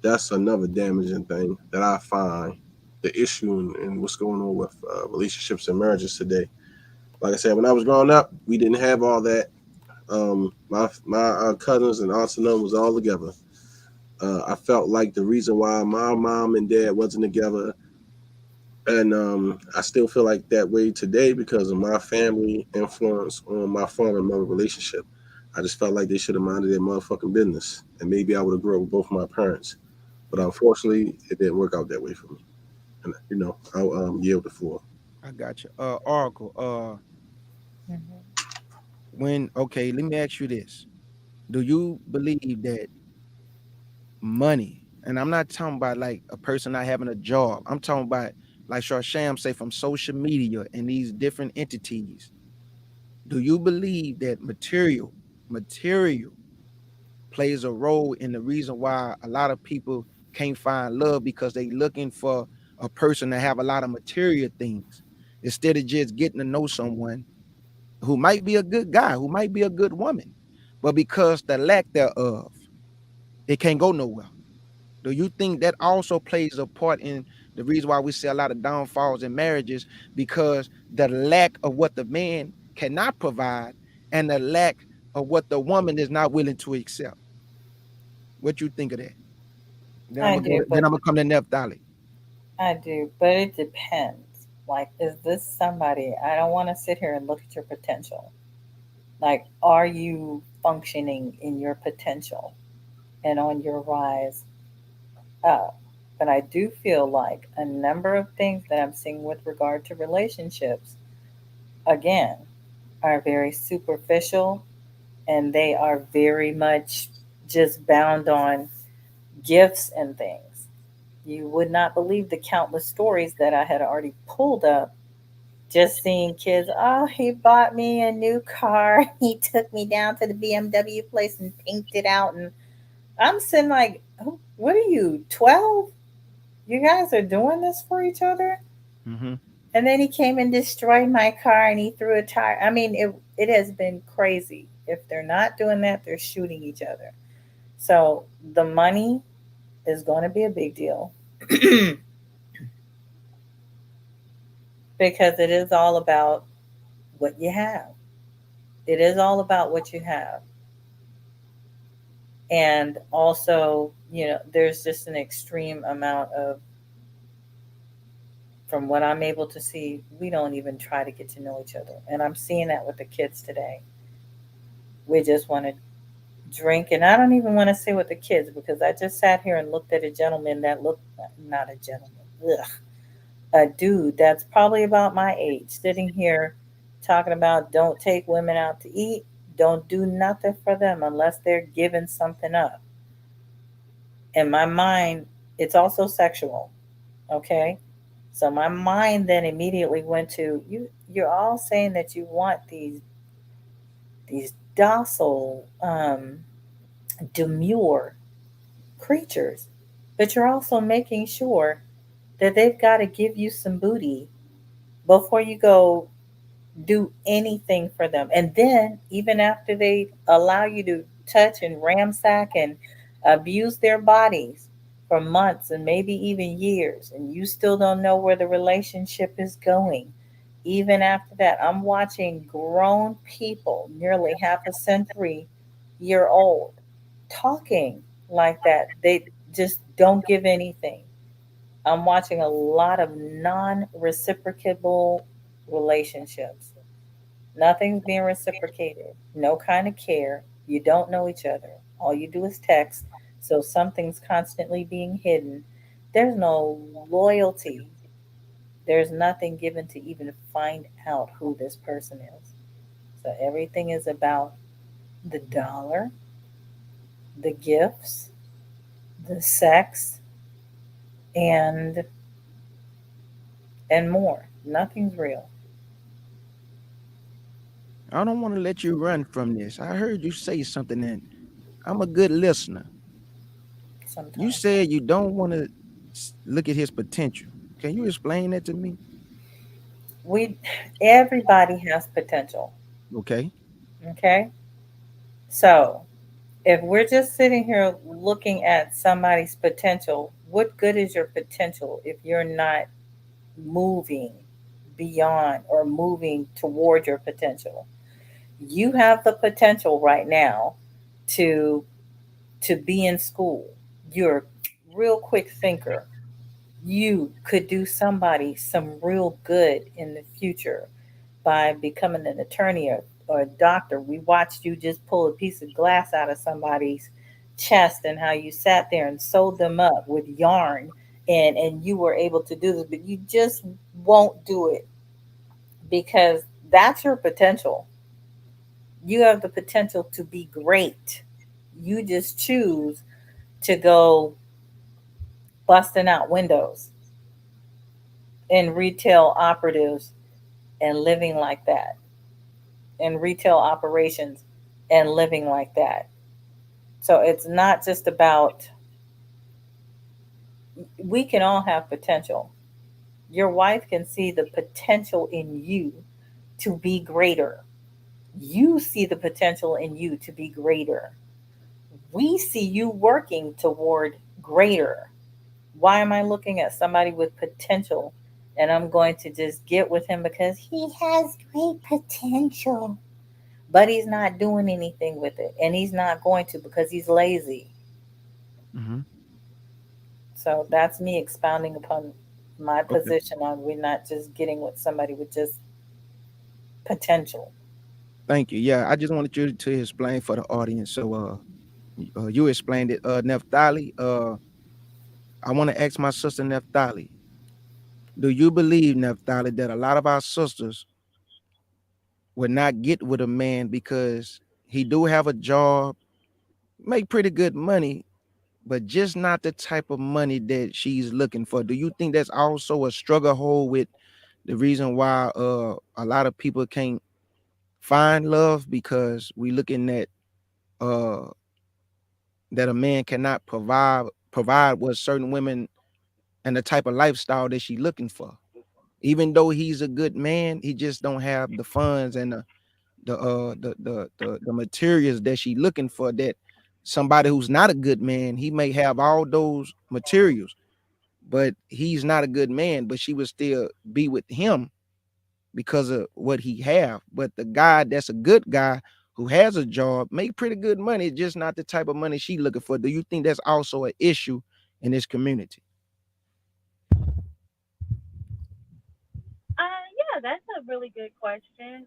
That's another damaging thing that I find the issue in what's going on with relationships and marriages today. Like I said, when I was growing up, we didn't have all that. My cousins and aunts and them was all together. I felt like the reason why my mom and dad wasn't together, and I still feel like that way today because of my family influence on my father and mother relationship. I just felt like they should have minded their motherfucking business, and maybe I would have grew up with both my parents. But unfortunately, it didn't work out that way for me. And I'll yield the floor. I got you. Oracle. Mhm. When okay, let me ask you this: do you believe that money, and I'm not talking about like a person not having a job. I'm talking about like Sham say from social media and these different entities. Do you believe that material plays a role in the reason why a lot of people can't find love because they looking for a person to have a lot of material things instead of just getting to know someone who might be a good guy, who might be a good woman, but because the lack thereof, it can't go nowhere. Do you think that also plays a part in the reason why we see a lot of downfalls in marriages because the lack of what the man cannot provide and the lack of what the woman is not willing to accept? What you think of that? Then I'm I gonna go. do, Then but I'm gonna come to Naphtali. I do, but it depends. Like, is this somebody? I don't want to sit here and look at your potential. Like, are you functioning in your potential and on your rise up? But I do feel like a number of things that I'm seeing with regard to relationships, again, are very superficial and they are very much just bound on gifts and things. You would not believe the countless stories that I had already pulled up just seeing kids. Oh, he bought me a new car. He took me down to the BMW place and pinked it out. And I'm sitting like, oh, what are you, 12? You guys are doing this for each other? Mm-hmm. And then he came and destroyed my car and he threw a tire. I mean, it has been crazy. If they're not doing that, they're shooting each other. So the money is going to be a big deal because it is all about what you have. It is all about what you have. And also, there's just an extreme amount of, from what I'm able to see, we don't even try to get to know each other. And I'm seeing that with the kids today. We just want to drink. And I don't even want to say with the kids because I just sat here and looked at a gentleman that looked not a gentleman. ugh, a dude that's probably about my age sitting here talking about don't take women out to eat, don't do nothing for them unless they're giving something up. In my mind, it's also sexual. Okay. So my mind then immediately went to you. You're all saying that you want these docile, demure creatures, but you're also making sure that they've got to give you some booty before you go do anything for them. And then, even after they allow you to touch and ransack and abuse their bodies for months and maybe even years, and you still don't know where the relationship is going, even after that, I'm watching grown people, nearly half a century year old, talking like that. They just don't give anything. I'm watching a lot of non reciprocable relationships. Nothing's being reciprocated. No kind of care. You don't know each other. All you do is text. So something's constantly being hidden. There's no loyalty. There's nothing given to even find out who this person is. So everything is about the dollar, the gifts, the sex, and more. Nothing's real I don't want to let you run from this. I heard you say something, and I'm a good listener. You sometimes. said you don't want to look at his potential. Can you explain that to me? We Everybody has potential. Okay. Okay? So, if we're just sitting here looking at somebody's potential, what good is your potential if you're not moving beyond or moving toward your potential? You have the potential right now to be in school. You're a real quick thinker. You could do somebody some real good in the future by becoming an attorney or a doctor. We watched you just pull a piece of glass out of somebody's chest and how you sat there and sewed them up with yarn, and you were able to do this, but you just won't do it because that's your potential. You have the potential to be great. You just choose to go busting out windows in retail operatives and living like that, in retail operations and living like that. So it's not just about, we can all have potential. Your wife can see the potential in you to be greater. You see the potential in you to be greater. We see you working toward greater. Why am I looking at somebody with potential and I'm going to just get with him because he has great potential, but he's not doing anything with it and he's not going to because he's lazy? Mm-hmm. So that's me expounding upon my Okay. position on we're not just getting with somebody with just potential. Thank you. Yeah, I just wanted you to explain for the audience. So, you explained it. Neftali. I want to ask my sister Neftali. Do you believe, Neftali, that a lot of our sisters would not get with a man because he do have a job, make pretty good money, but just not the type of money that she's looking for? Do you think that's also a struggle hole with the reason why a lot of people can't find love, because we looking at uh that a man cannot provide what certain women and the type of lifestyle that she looking for? Even though he's a good man, he just don't have the funds and the materials that she looking for. That somebody who's not a good man, he may have all those materials, but he's not a good man, but she would still be with him because of what he have. But the guy that's a good guy who has a job, make pretty good money, just not the type of money she looking for. Do you think that's also an issue in this community? Yeah, that's a really good question.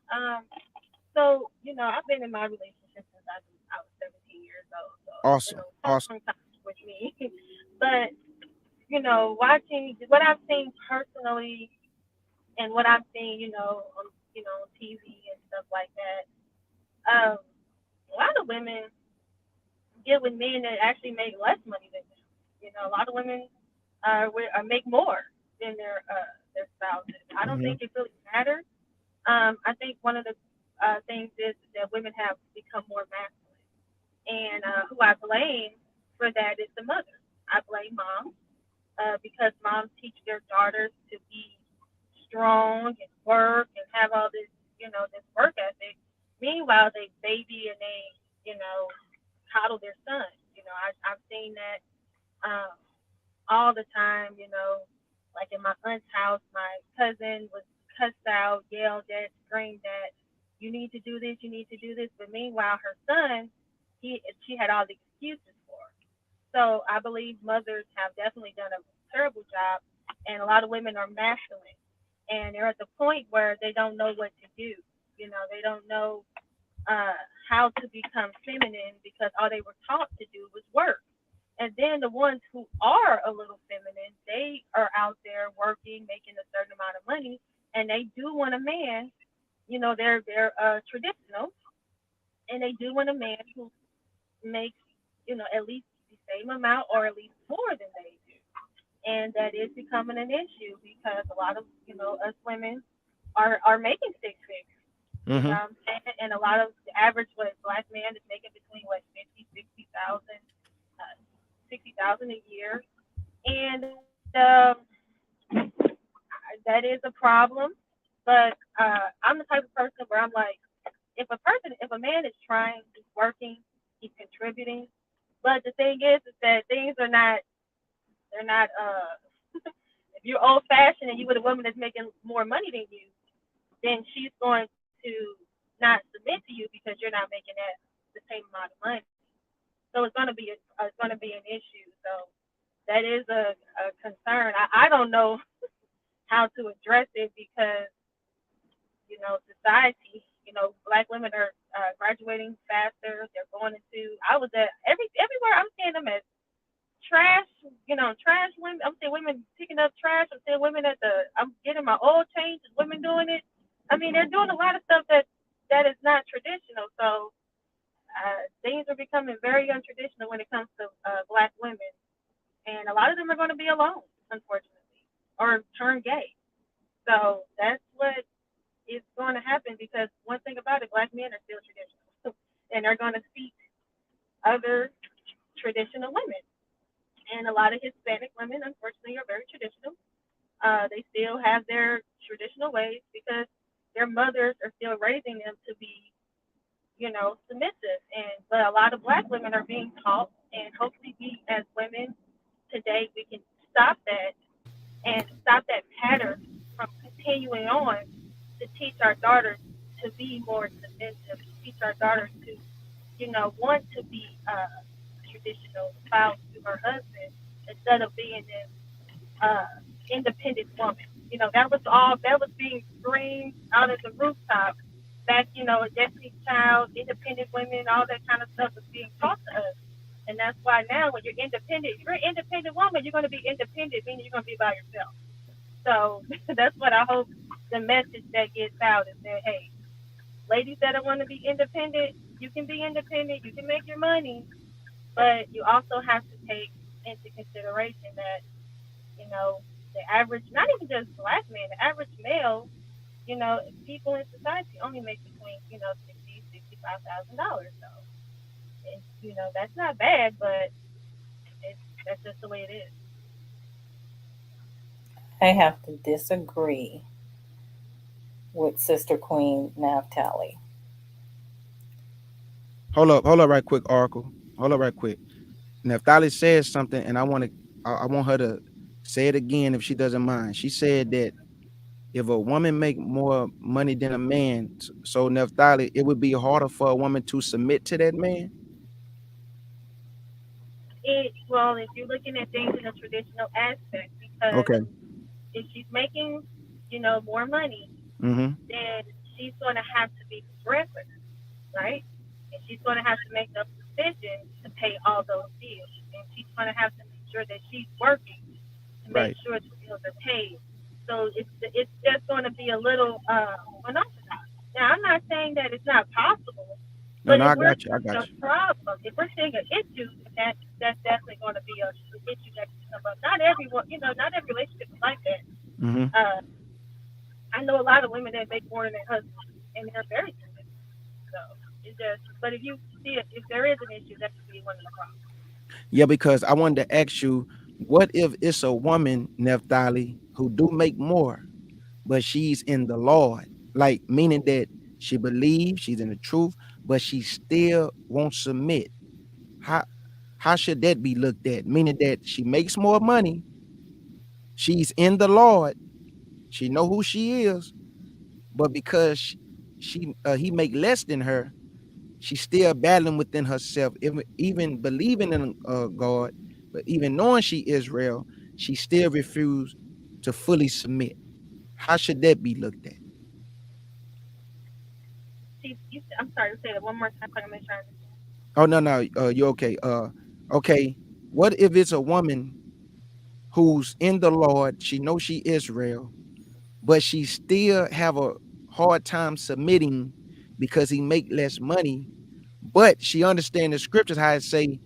So I've been in my relationship since I was 17 years old, so it's been Awesome. a Awesome. long time with me. But watching what I've seen personally and what I've seen, on TV and stuff like that. A lot of women get with men that actually make less money than them. A lot of women make more than their spouses. I don't Mm-hmm. think it really matters. I think one of the things is that women have become more masculine, and who I blame for that is the mothers. I blame moms because moms teach their daughters to be strong and work and have all this, this work ethic. Meanwhile, they baby and they, you know, coddle their sons. I've seen that um, all the time. Like in my aunt's house, my cousin was cussed out, yelled at, screamed at. You need to do this. You need to do this. But meanwhile, her son, she had all the excuses for. So I believe mothers have definitely done a terrible job, and a lot of women are masculine, and they're at the point where they don't know what to do. They don't know uh, how to become feminine because all they were taught to do was work. And then the ones who are a little feminine, they are out there working, making a certain amount of money, and they do want a man. They're traditional, and they do want a man who makes at least the same amount or at least more than they do. And that is becoming an issue because a lot of us women are making six figures. You Mm-hmm. know what I'm saying? And a lot of the average black man is making between 50, 60,000, 60,000 a year, and that is a problem. But I'm the type of person where I'm like, if a man is trying, he's working, he's contributing. But the thing is that things are not, they're not. If you're old fashioned and you with a woman that's making more money than you, then she's going to not submit to you because you're not making that the same amount of money. So it's going to be an issue. So that is a concern. I don't know how to address it because society, black women are graduating faster. They're going into. I was at everywhere. I'm seeing them as trash, trash women. I'm seeing women picking up trash. I'm seeing women I'm getting my oil changed. Women doing it. I mean, they're doing a lot of stuff that is not traditional. So things are becoming very untraditional when it comes to black women, and a lot of them are going to be alone, unfortunately, or turn gay. So that's what is going to happen because one thing about it, black men are still traditional, and they're going to seek other traditional women. And a lot of Hispanic women, unfortunately, are very traditional. They still have their traditional ways because their mothers are still raising them to be, submissive. But a lot of black women are being taught, and hopefully, we as women today we can stop that and stop that pattern from continuing on to teach our daughters to be more submissive, to teach our daughters to, want to be traditional spouse to her husband instead of being this uh, independent woman. That was being screamed out of the rooftop back, Destiny's Child, independent women, all that kind of stuff was being taught to us. And that's why now when you're independent, if you're an independent woman, you're going to be independent, meaning you're going to be by yourself. So that's what I hope the message that gets out is that, hey, ladies that want to be independent, you can be independent, you can make your money, but you also have to take into consideration that, the average, not even just black men, the average male, people in society only make between, $60,000 to $65,000. So, that's not bad, but that's just the way it is. I have to disagree with Sister Queen Naphtali. Hold up, right quick, Oracle. Hold up, right quick. Naphtali says something, and I want her to say it again if she doesn't mind. She said that if a woman make more money than a man, so Naphtali, it would be harder for a woman to submit to that man. Well, if you're looking at things in a traditional aspect, because Okay. if she's making, more money, Mm-hmm. then she's going to have to be the breadwinner, right? And she's going to have to make the decision to pay all those bills, and she's going to have to make sure that she's working. make Right. sure the bills are paid. So it's just going to be a little unorthodox. Now, I'm not saying that it's not possible, No, but no, if I we're got you. I seeing got a you. problem, if we're seeing an issue, then that's definitely going to be a issue that can come up. Not everyone, not every relationship is like that. Hmm. Uh, I know a lot of women that make more than their husband, and they're very good. So it's just, but if you see it, if there is an issue, that could be one of the problems. Yeah, because I wanted to ask you, what if it's a woman, Naphtali, who do make more, but she's in the Lord, like meaning that she believes she's in the truth, but she still won't submit. How how should that be looked at? Meaning that she makes more money, she's in the Lord, she know who she is, but because he make less than her, she's still battling within herself, even believing in God, but even knowing she Israel, she still refused to fully submit. How should that be looked at? See, I'm sorry to say that one more time. So I can make sure I understand. Oh no, no, you okay? Okay. What if it's a woman who's in the Lord? She knows she Israel, but she still have a hard time submitting because he make less money. But she understand the scriptures how it say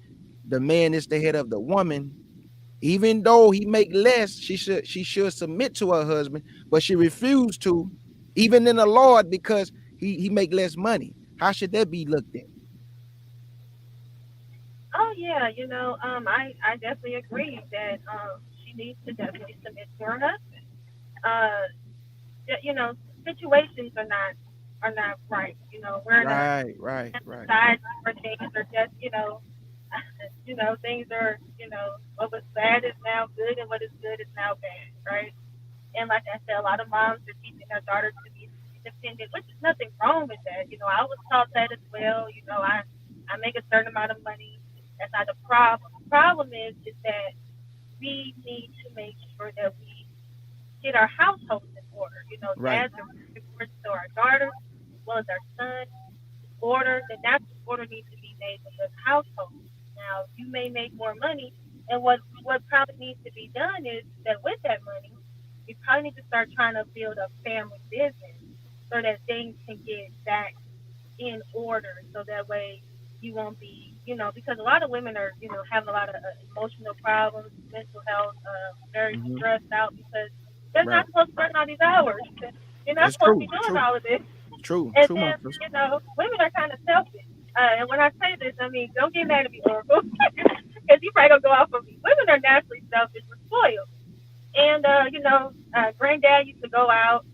the man is the head of the woman. Even though he make less, she should submit to her husband, but she refused to, even in the Lord, because he make less money. How should that be looked at? Oh yeah, I definitely agree that she needs to definitely submit to her husband. Uh, you know, situations are not right. We're in a Right, right, right. society where things are just things are what was bad is now good and what is good is now bad, right? And like I said, a lot of moms are teaching their daughters to be independent, which is nothing wrong with that. I was taught that as well. I make a certain amount of money. That's not the problem. The problem is that we need to make sure that we get our households in order. Right. Dads are important to our daughters as well as our sons. Order, the natural order needs to be made with the household. Now, you may make more money, and what probably needs to be done is that with that money, you probably need to start trying to build a family business so that things can get back in order. So that way you won't be, because a lot of women are, having a lot of emotional problems, mental health, very Hmm. stressed out because they're not Right. supposed to work all these hours. You're not It's supposed to be true. doing True. all of this. True. And True, my then, sister. women are kind of selfish. And when I say this, I mean, don't get mad at me, Oracle, because you probably gonna go off on me. Women are naturally selfish. We're spoiled. And granddad used to go out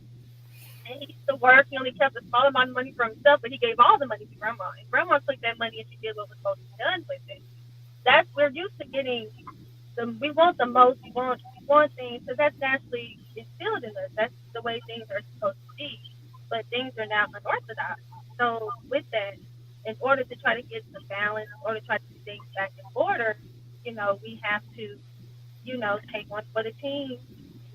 and he used to work. He only kept a small amount of money for himself, but he gave all the money to grandma. And grandma took that money and she did what was supposed to be done with it. That's we're used to getting we want the most. We want things because that's naturally instilled in us. That's the way things are supposed to be. But things are now unorthodox. So with that, in order to try to get some balance, in order to try to get things back in order, we have to, take one for the team,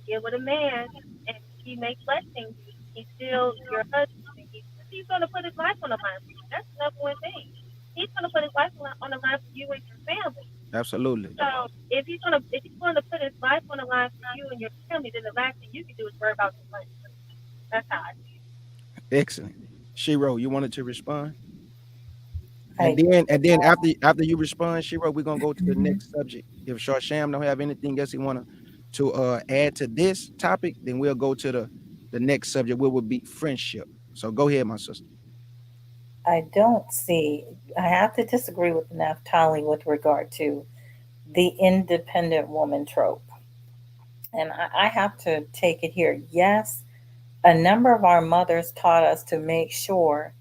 get with a man, and he makes less than you. He's still your husband. And he's going to put his life on the line for you. That's the number one thing. He's going to put his life on the line for you and your family. Absolutely. So if he's gonna put his life on the line for you and your family, then the last thing you can do is worry about the money. That's how I see it. Excellent. Shiro, you wanted to respond? And I then after you respond, Shiro, we're gonna go to the next subject. If Sham don't have anything else he wanna to add to this topic, then we'll go to the next subject, which would be friendship. So go ahead, my sister. I don't see. I have to disagree with Naphtali with regard to the independent woman trope, and I have to take it here. Yes, a number of our mothers taught us to make sure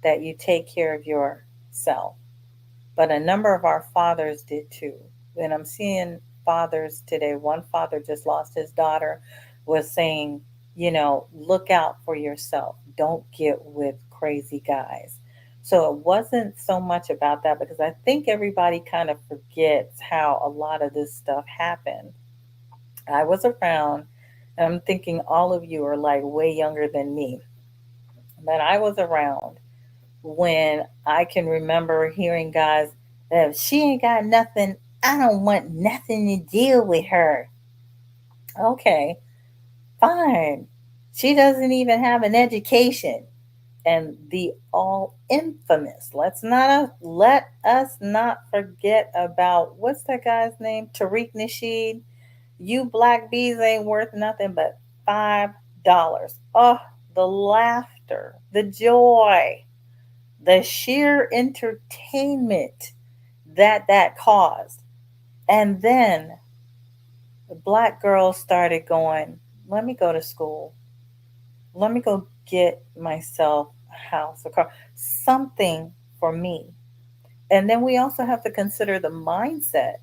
that you take care of yourself, but a number of our fathers did too. And I'm seeing fathers today. One father just lost his daughter, was saying, look out for yourself. Don't get with crazy guys. So it wasn't so much about that because I think everybody kind of forgets how a lot of this stuff happened. I was around, and I'm thinking all of you are like way younger than me, but I was around when I can remember hearing guys that if she ain't got nothing, I don't want nothing to deal with her. Okay, fine. She doesn't even have an education. And the all infamous, let us not forget about what's that guy's name? Tariq Nasheed. You black bees ain't worth nothing but $5. Oh, the laughter, the joy, the sheer entertainment that caused. And then the black girls started going, let me go to school. Let me go get myself a house, a car, something for me. And then we also have to consider the mindset.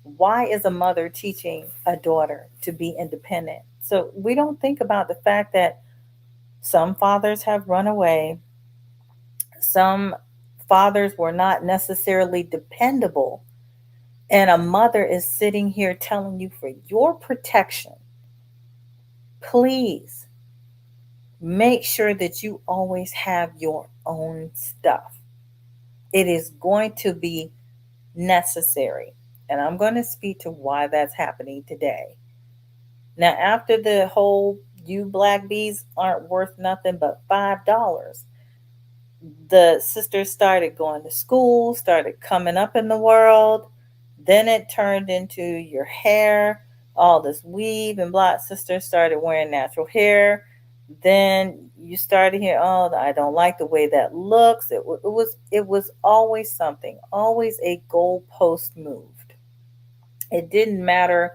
Why is a mother teaching a daughter to be independent? So we don't think about the fact that some fathers have run away, some fathers were not necessarily dependable, and a mother is sitting here telling you for your protection, please make sure that you always have your own stuff. It is going to be necessary. And I'm going to speak to why that's happening today. Now, after the whole you black bees aren't worth nothing but $5, the sisters started going to school, started coming up in the world. Then it turned into your hair, all this weave and blah. Sisters started wearing natural hair. Then you started hearing, oh, I don't like the way that looks. It was always something, always a goalpost moved. It didn't matter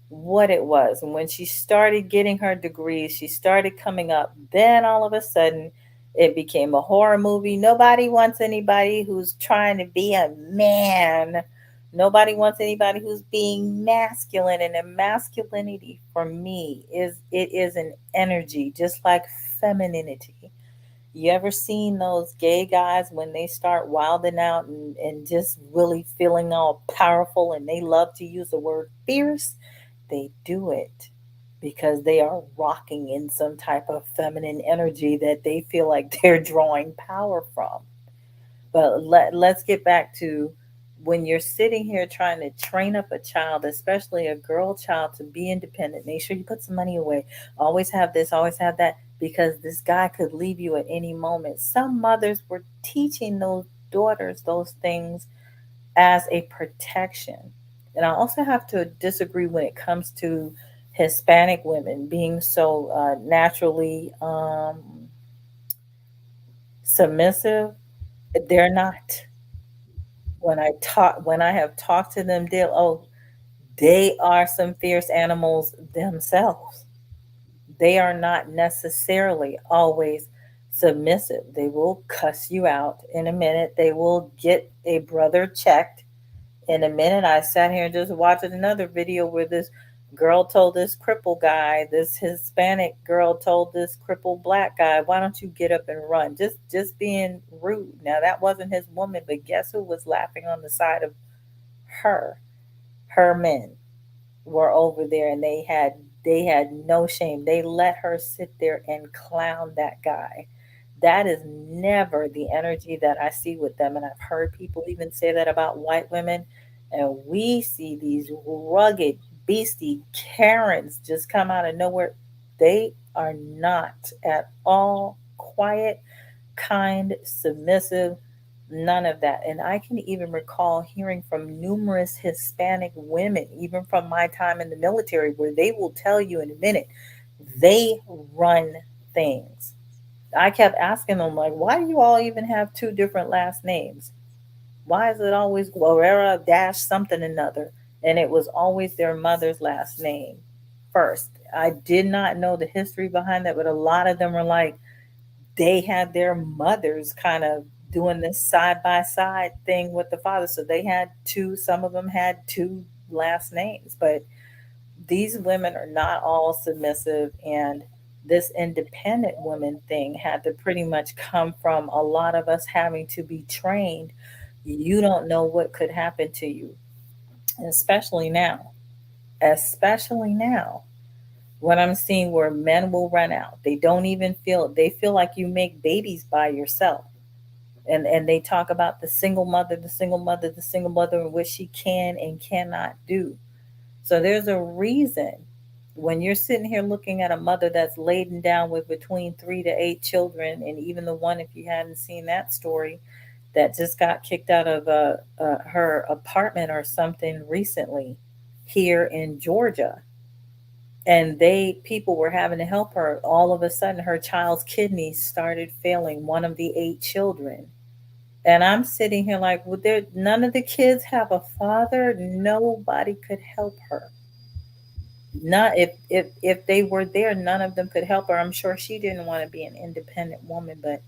what it was. And when she started getting her degrees, she started coming up. Then all of a sudden, it became a horror movie. Nobody wants anybody who's trying to be a man. Nobody wants anybody who's being masculine. And masculinity for me is an energy, just like femininity. You ever seen those gay guys when they start wilding out and just really feeling all powerful and they love to use the word fierce? They do it because they are rocking in some type of feminine energy that they feel like they're drawing power from. But let's get back to when you're sitting here trying to train up a child, especially a girl child, to be independent. Make sure you put some money away. Always have this, always have that, because this guy could leave you at any moment. Some mothers were teaching those daughters those things as a protection. And I also have to disagree when it comes to Hispanic women being so naturally submissive. They're not. When I have talked to them, they are some fierce animals themselves. They are not necessarily always submissive. They will cuss you out in a minute. They will get a brother checked in a minute. I sat here and just watched another video where this girl told this crippled guy, this Hispanic girl told this crippled black guy, "Why don't you get up and run?" Just being rude. Now that wasn't his woman, but guess who was laughing on the side of her? Her men were over there, and they had no shame. They let her sit there and clown that guy. That is never the energy that I see with them. And I've heard people even say that about white women. And we see these rugged, beastie Karens just come out of nowhere. They are not at all quiet, kind, submissive, none of that. And I can even recall hearing from numerous Hispanic women, even from my time in the military, where they will tell you in a minute, they run things. I kept asking them, like, why do you all even have two different last names? Why is it always Guerrera dash something another? And it was always their mother's last name first. I did not know the history behind that, but a lot of them were like, they had their mothers kind of doing this side by side thing with the father. So they had two, some of them had two last names, but these women are not all submissive. And this independent woman thing had to pretty much come from a lot of us having to be trained. You don't know what could happen to you, and especially now when I'm seeing where men will run out. They don't even feel, they feel like you make babies by yourself. And they talk about the single mother, the single mother, the single mother, and what she can and cannot do. So there's a reason When you're sitting here looking at a mother that's laden down with between 3 to 8 children, and even the one, if you hadn't seen that story, that just got kicked out of her apartment or something recently here in Georgia, and they people were having to help her. All of a sudden, her child's kidneys started failing, one of the 8 children. And I'm sitting here like, would there none of the kids have a father? Nobody could help her. Not if they were there, none of them could help her. I'm sure she didn't want to be an independent woman, but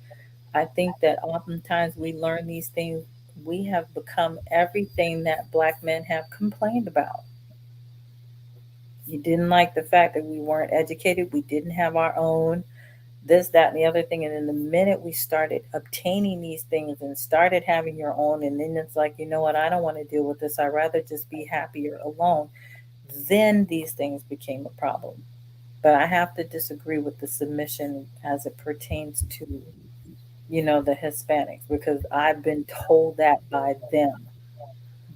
I think that oftentimes we learn these things. We have become everything that black men have complained about. You didn't like the fact that we weren't educated, we didn't have our own, this, that, and the other thing. And then the minute we started obtaining these things and started having your own, and then it's like, you know what, I don't want to deal with this. I'd rather just be happier alone. Then these things became a problem. But I have to disagree with the submission as it pertains to, the Hispanics, because I've been told that by them.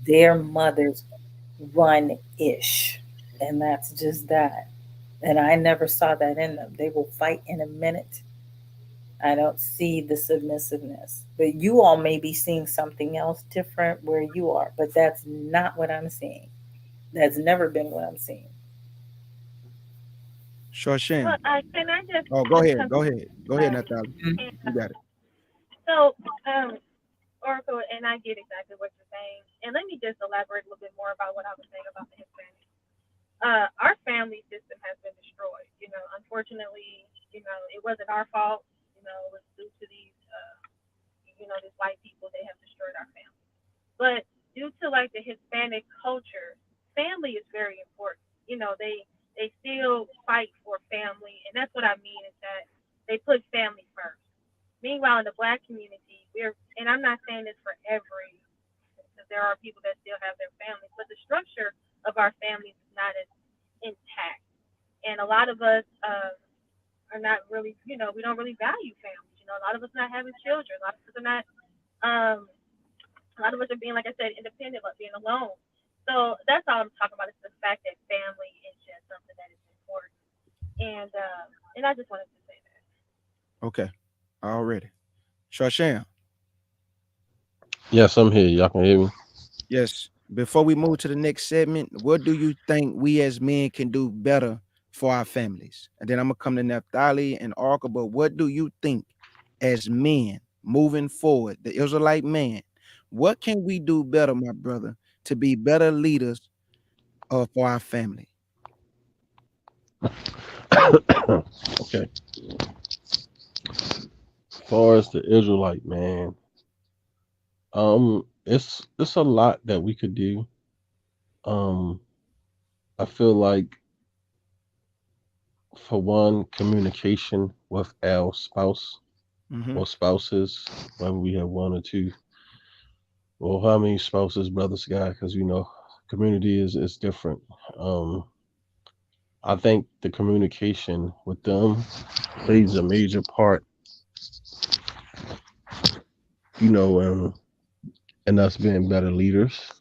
Their mothers run ish. And that's just that. And I never saw that in them. They will fight in a minute. I don't see the submissiveness. But you all may be seeing something else different where you are, but that's not what I'm seeing. That's never been what I'm seeing. Sure, Well, Shan. can I just Oh, go ahead. come Go ahead. Go ahead, uh, Natalie. Mhm. and You got it. so Oracle, and I get exactly what you're saying. And let me just elaborate a little bit more about what I was saying about the Hispanics. Our family system has been destroyed. Unfortunately, it wasn't our fault. It was due to these white people. They have destroyed our family. But due to like the Hispanic culture, family is very important. They still fight for family, and that's what I mean is that they put family first. Meanwhile, in the black community, and I'm not saying this for every, because there are people that still have their families, but the structure of our families is not as intact. And a lot of us are not really, we don't really value families. A lot of us not having children. A lot of us are not, um, a lot of us are being, like I said, independent, but being alone. So that's all I'm talking about is the fact that family is just something that is important. And I just wanted to say that. Okay. Already. Sure, Shan. Yes, I'm here. Y'all can hear me. Yes. Before we move to the next segment, what do you think we as men can do better for our families? And then I'm gonna come to Naphtali and Arka. But what do you think as men moving forward, the Israelite man, what can we do better, my brother, to be better leaders for our family? Okay. As far as the Israelite man, it's a lot that we could do. Um, I feel like for one, communication with our spouse Mm-hmm. or spouses, whether we have one or two, or how many spouses, brothers got, because community is different. Um, I think the communication with them plays a major part, you know, um, in us being better leaders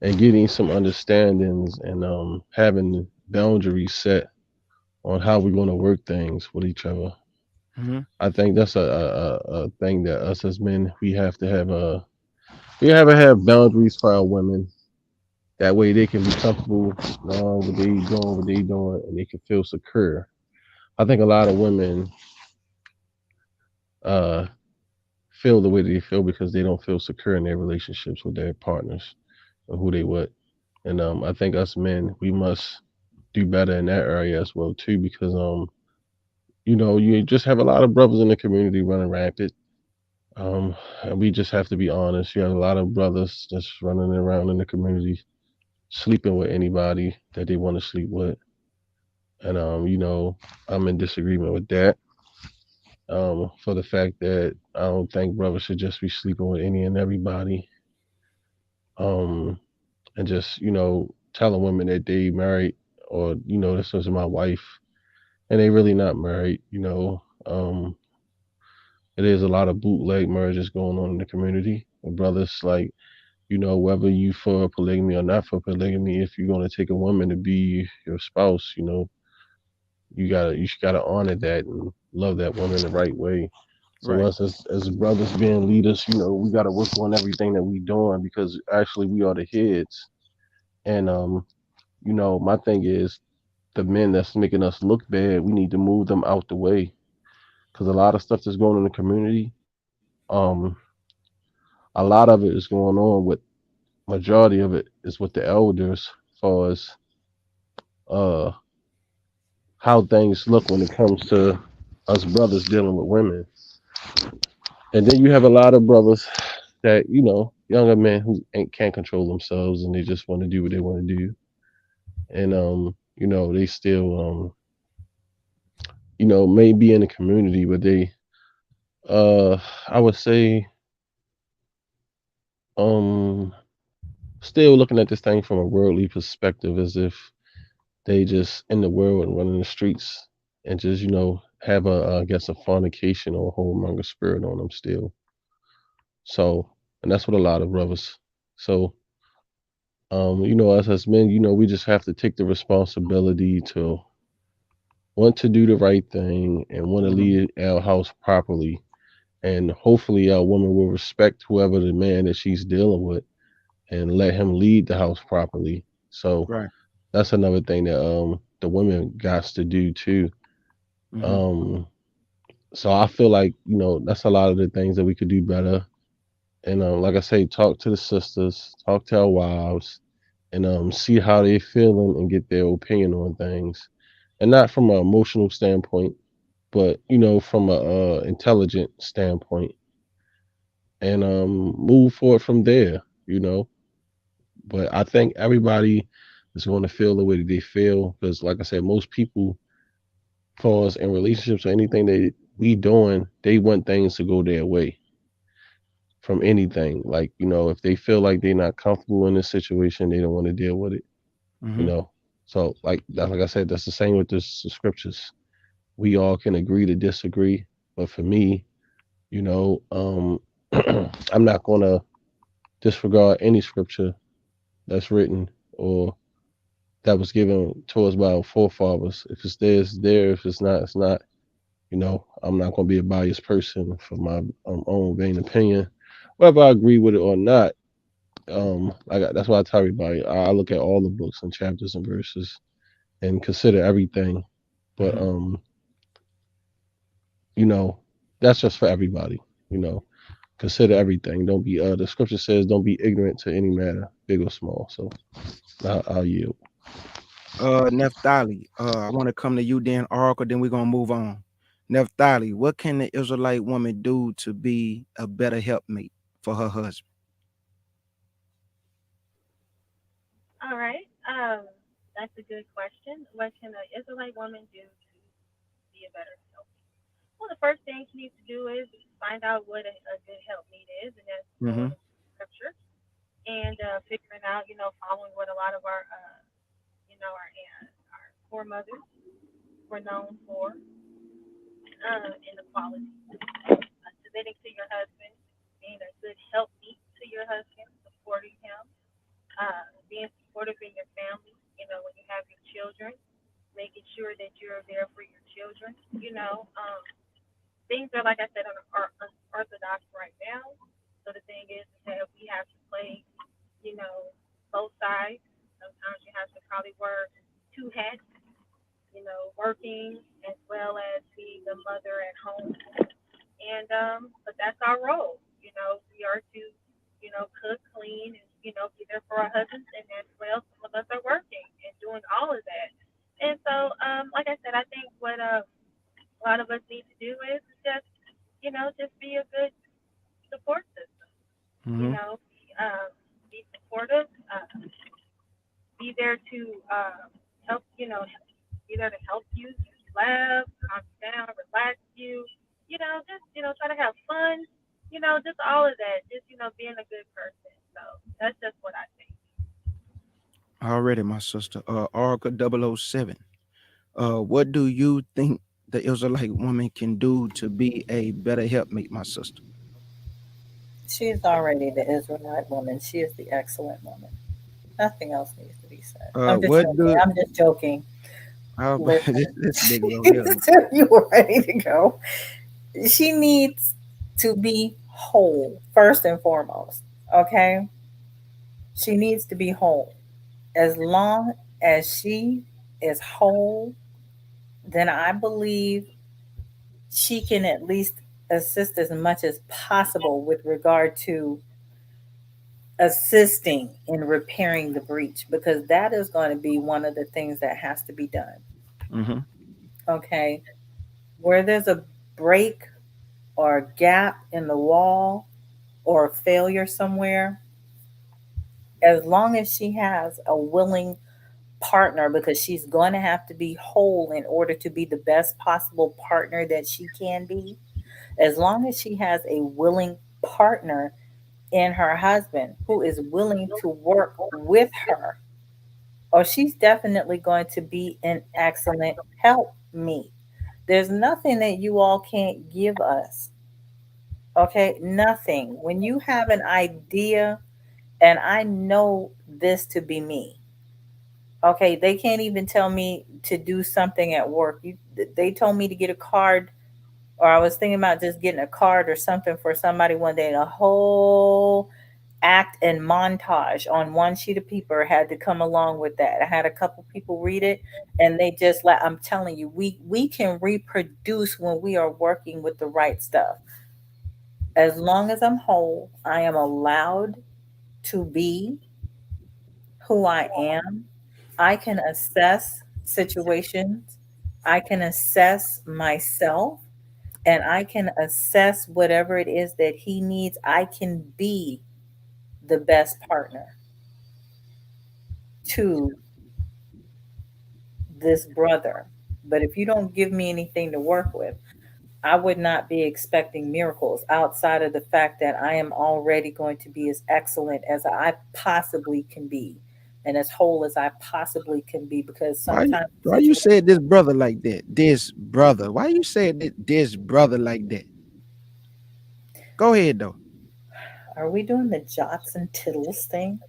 and getting some understandings and having boundaries set on how we're going to work things with each other. Mm-hmm. I think that's a thing that us as men we have to have have boundaries for our women. That way they can be comfortable what they doing, and they can feel secure. I think a lot of women uh, feel the way they feel because they don't feel secure in their relationships with their partners and who they with. And I think us men we must do better in that area as well too because you just have a lot of brothers in the community running rampant. And we just have to be honest. You have a lot of brothers just running around in the community, sleeping with anybody that they want to sleep with. And I'm in disagreement with that. For the fact that I don't think brothers should just be sleeping with any and everybody. Um, and just telling women that they married or this is my wife, and they really not married. It is a lot of bootleg marriages going on in the community. And brothers like whether you for polygamy or not for polygamy, if you're gonna take a woman to be your spouse, you gotta honor that and love that woman the right way. So Right. us as brothers being leaders, we gotta work on everything that we doing because actually we are the heads. And my thing is the men that's making us look bad, we need to move them out the way because a lot of stuff that's going on in the community, um, a lot of it is going on with majority of it is with the elders, as far as uh how things look when it comes to us brothers dealing with women. And then you have a lot of brothers that, younger men who can't control themselves and they just want to do what they want to do. And they still may be in the community, but they I would say um still looking at this thing from a worldly perspective as if they just in the world and running the streets and just, have I guess a fornication or a whoremonger spirit on them still. So, and that's what a lot of brothers. So, us as men, we just have to take the responsibility to want to do the right thing and want to Hmm. lead our house properly. And hopefully, our woman will respect whoever the man that she's dealing with and let him lead the house properly. So Right. that's another thing that the women got to do too. Hmm. Um, so I feel like that's a lot of the things that we could do better. And like I say, talk to the sisters, talk to our wives, and see how they feeling and get their opinion on things, and not from an emotional standpoint, but from a intelligent standpoint, and move forward from there. But I think everybody is going to feel the way that they feel because, like I said, most people, for us in relationships or anything that we doing, they want things to go their way from anything. Like if they feel like they're not comfortable in this situation, they don't want to deal with it. You Hmm. know, so like I said, that's the same with the scriptures. We all can agree to disagree, but for me, I'm not gonna disregard any scripture that's written or that was given to us by our forefathers. If it's there, it's there. If it's not, it's not. I'm not gonna be a biased person for my own vain opinion, whether I agree with it or not. That's why I tell everybody I look at all the books and chapters and verses and consider everything. But Hmm. you know, that's just for everybody. You know, consider everything. Don't be the scripture says don't be ignorant to any matter, big or small. So I'll yield. Naphtali, I want to come to you then, Oracle, then we're gonna move on. Naphtali, what can the Israelite woman do to be a better helpmate for her husband? All right. That's a good question. What can an Israelite woman do to be a better help? Well, the first thing she needs to do is find out what a good helpmeet is, and that's Mm-hmm. going into scripture and figuring out, following what a lot of our, our foremothers were known for in the quality. Submitting to your husband, being a good helpmeet to your husband, supporting him, being supportive in your family, when you have your children, making sure that you're there for your children. Things are, like I said, are unorthodox right now. So the thing is that we have to play, you know, both sides. Sometimes you have to probably wear two hats, working as well as being the mother at home. And but that's our role. We are to, cook, clean, and be there for our husbands. And as well, some of us are working and doing all of that. And so, like I said, I think what a lot of us need to do is just, just be a good support system. You Mm-hmm. know, be supportive, be there to help. Be there to help you, laugh, calm you down, relax you. Just try to have fun. Just all of that. Just being a good person. So that's just what I think. Already, my sister. Oracle 007. What do you think the Israelite woman can do to be a better helpmate, my sister? She is already the Israelite woman. She is the excellent woman. Nothing else needs to be said. I'm just What joking. do I'm just joking. this, Listen, this Negro here? you were ready to go. She needs to be whole, first and foremost. Okay? She needs to be whole. As long as she is whole, then I believe she can at least assist as much as possible with regard to assisting in repairing the breach, because that is going to be one of the things that has to be done. Mm-hmm. Okay? Where there's a break or a gap in the wall or a failure somewhere, as long as she has a willing partner, because she's going to have to be whole in order to be the best possible partner that she can be, as long as she has a willing partner in her husband who is willing to work with her, or she's definitely going to be an excellent help me. There's nothing that you all can't give us. Okay, nothing. When you have an idea, and I know this to be me, okay, they can't even tell me to do something at work. They told me to get a card, or I was thinking about just getting a card or something for somebody one day, and a whole act and montage on one sheet of paper had to come along with that. I had a couple people read it, and they just like, I'm telling you, we can reproduce when we are working with the right stuff. As long as I'm whole, I am allowed to be who I am. I can assess situations, I can assess myself, and I can assess whatever it is that he needs. I can be the best partner to this brother. But if you don't give me anything to work with, I would not be expecting miracles outside of the fact that I am already going to be as excellent as I possibly can be and as whole as I possibly can be, because sometimes Why you said this brother like that? This brother. Why you said this brother like that? Go ahead though. are we doing the jots and tittles thing?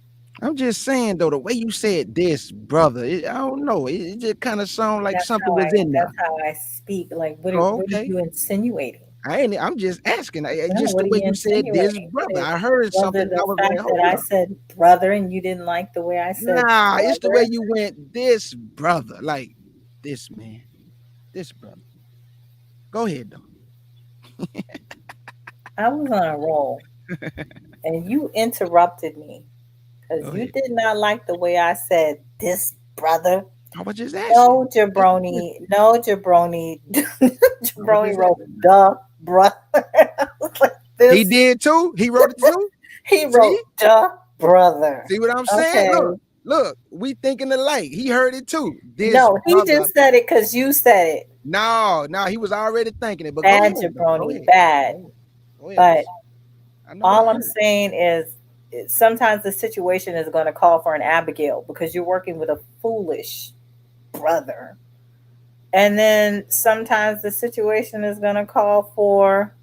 I'm just saying though, the way you said this brother, I don't know. It just kind of sound like something was in there. That's how I speak. Like Oh, what are okay. you insinuating? I'm just asking. No, Just what the are way you you said this insinuating? What brother. is, I heard was something it and I the was like, fact that hold I up. said brother and you didn't like the way I said Nah, it's the way brother? you went this brother. Like this man. This brother. Go ahead though. I was on a roll and you interrupted me Go because you ahead. did not like the way I said this brother. I was just asking. No, jabroni. No, jabroni. I was Jabroni just wrote asking. duh, brother. Like He this. did too. He wrote it too. He See? wrote duh, brother. See what I'm saying? Okay. Look, we thinking alike. He heard it too. This No, he brother. just said it because you said it. No, he was already thinking it. But go Bad ahead though. Go jabroni, ahead. Go bad. ahead. Go ahead. But I know what I all I'm heard. saying is sometimes the situation is going to call for an Abigail because you're working with a foolish brother. And then sometimes the situation is going to call for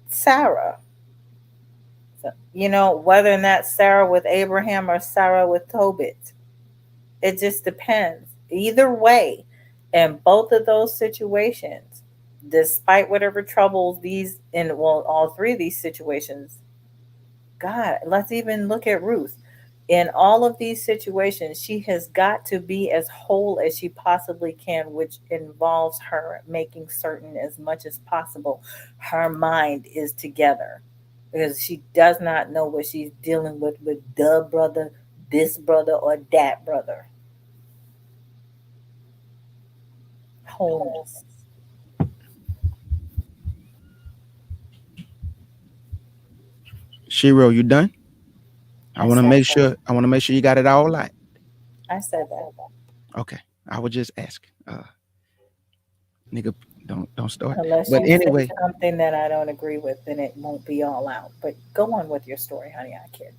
Sarah. So, whether or not Sarah with Abraham or Sarah with Tobit, it just depends. Either way, in both of those situations, despite whatever troubles all three of these situations, God, let's even look at Ruth. In all of these situations, she has got to be as whole as she possibly can, which involves her making certain as much as possible her mind is together, because she does not know what she's dealing with the brother, this brother, or that brother. Wholeness. Shiro, you done? I I want to said make that. sure. I want to make sure you got it all right. I said that. Okay. I was just asking. Nigga, don't start. Unless But you say anyway, something that I don't agree with, then it won't be all out. But go on with your story, honey. I care.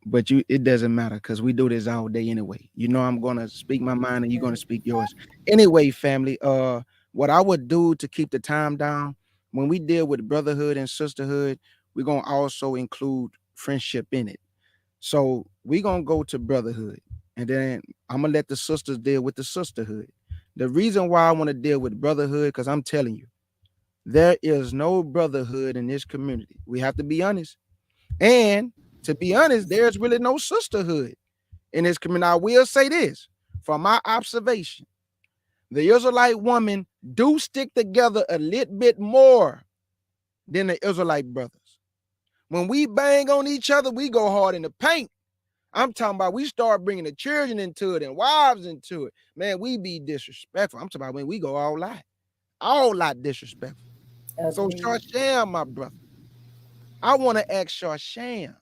but it doesn't matter because we do this all day anyway. You know I'm gonna speak my mind and you're gonna speak yours. Anyway, family, what I would do to keep the time down when we deal with brotherhood and sisterhood, we're gonna also include friendship in it. So we're gonna go to brotherhood, and then I'm gonna let the sisters deal with the sisterhood. The reason why I want to deal with brotherhood, because I'm telling you, there is no brotherhood in this community. We have to be honest. And to be honest, there's really no sisterhood in this community. I will say this from my observation: the Israelite women do stick together a little bit more than the Israelite brothers. When we bang on each other, we go hard in the paint. I'm talking about we start bringing the children into it and wives into it. Man, we be disrespectful. I'm talking about when we go all lot disrespectful. So Agreed. Sham, my brother, I want to ask Sham,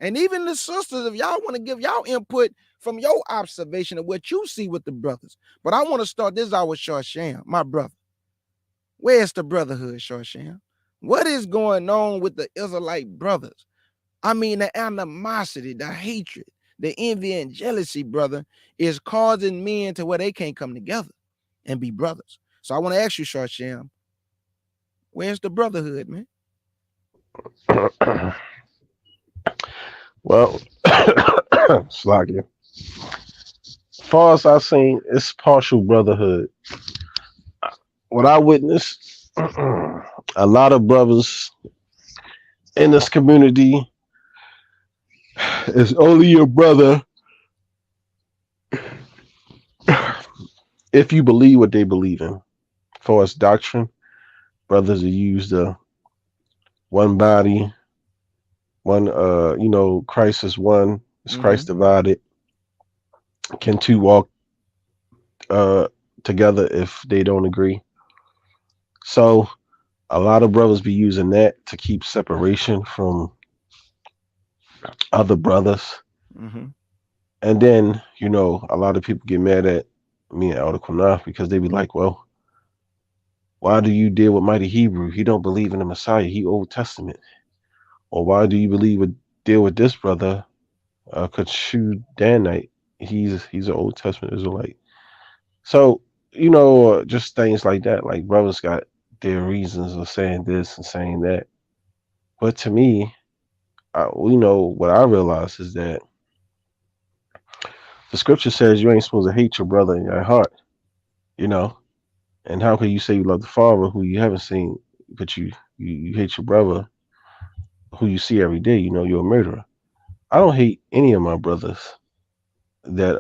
and even the sisters, if y'all want to give y'all input from your observation of what you see with the brothers. But I want to start this out with Sham, my brother. Where's the brotherhood, Sham? What is going on with the Israelite brothers? I mean, the animosity, the hatred, the envy and jealousy, brother, is causing men to where they can't come together and be brothers. So I want to ask you, Sham, where's the brotherhood, man? Well, Slaggy. Far as I've seen, it's partial brotherhood. What I witnessed, a lot of brothers in this community is only your brother if you believe what they believe in. For as doctrine, brothers are used one body, one Christ is one, is Christ divided. Can two walk together if they don't agree? So a lot of brothers be using that to keep separation from other brothers. And then, a lot of people get mad at me and Elder Kunaf because they be like, well, why do you deal with Mighty Hebrew? He don't believe in the Messiah. He Old Testament. Or why do you deal with this brother, Kachu Danite? He's an Old Testament Israelite. So, just things like that. Like brothers got their reasons of saying this and saying that. But to me, what I realize is that the scripture says you ain't supposed to hate your brother in your heart, And how can you say you love the Father who you haven't seen, but you hate your brother who you see every day? You're a murderer. I don't hate any of my brothers that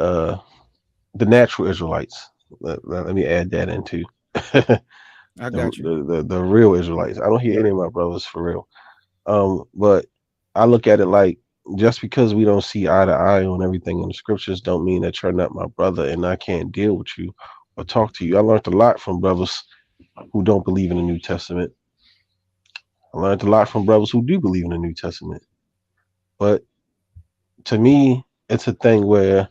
the natural Israelites. Let me add that into I got you. the real Israelites. I don't hate any of my brothers for real. But I look at it like just because we don't see eye to eye on everything in the scriptures don't mean that you're not my brother and I can't deal with you or talk to you. I learned a lot from brothers who don't believe in the New Testament. I learned a lot from brothers who do believe in the New Testament. But to me, it's a thing where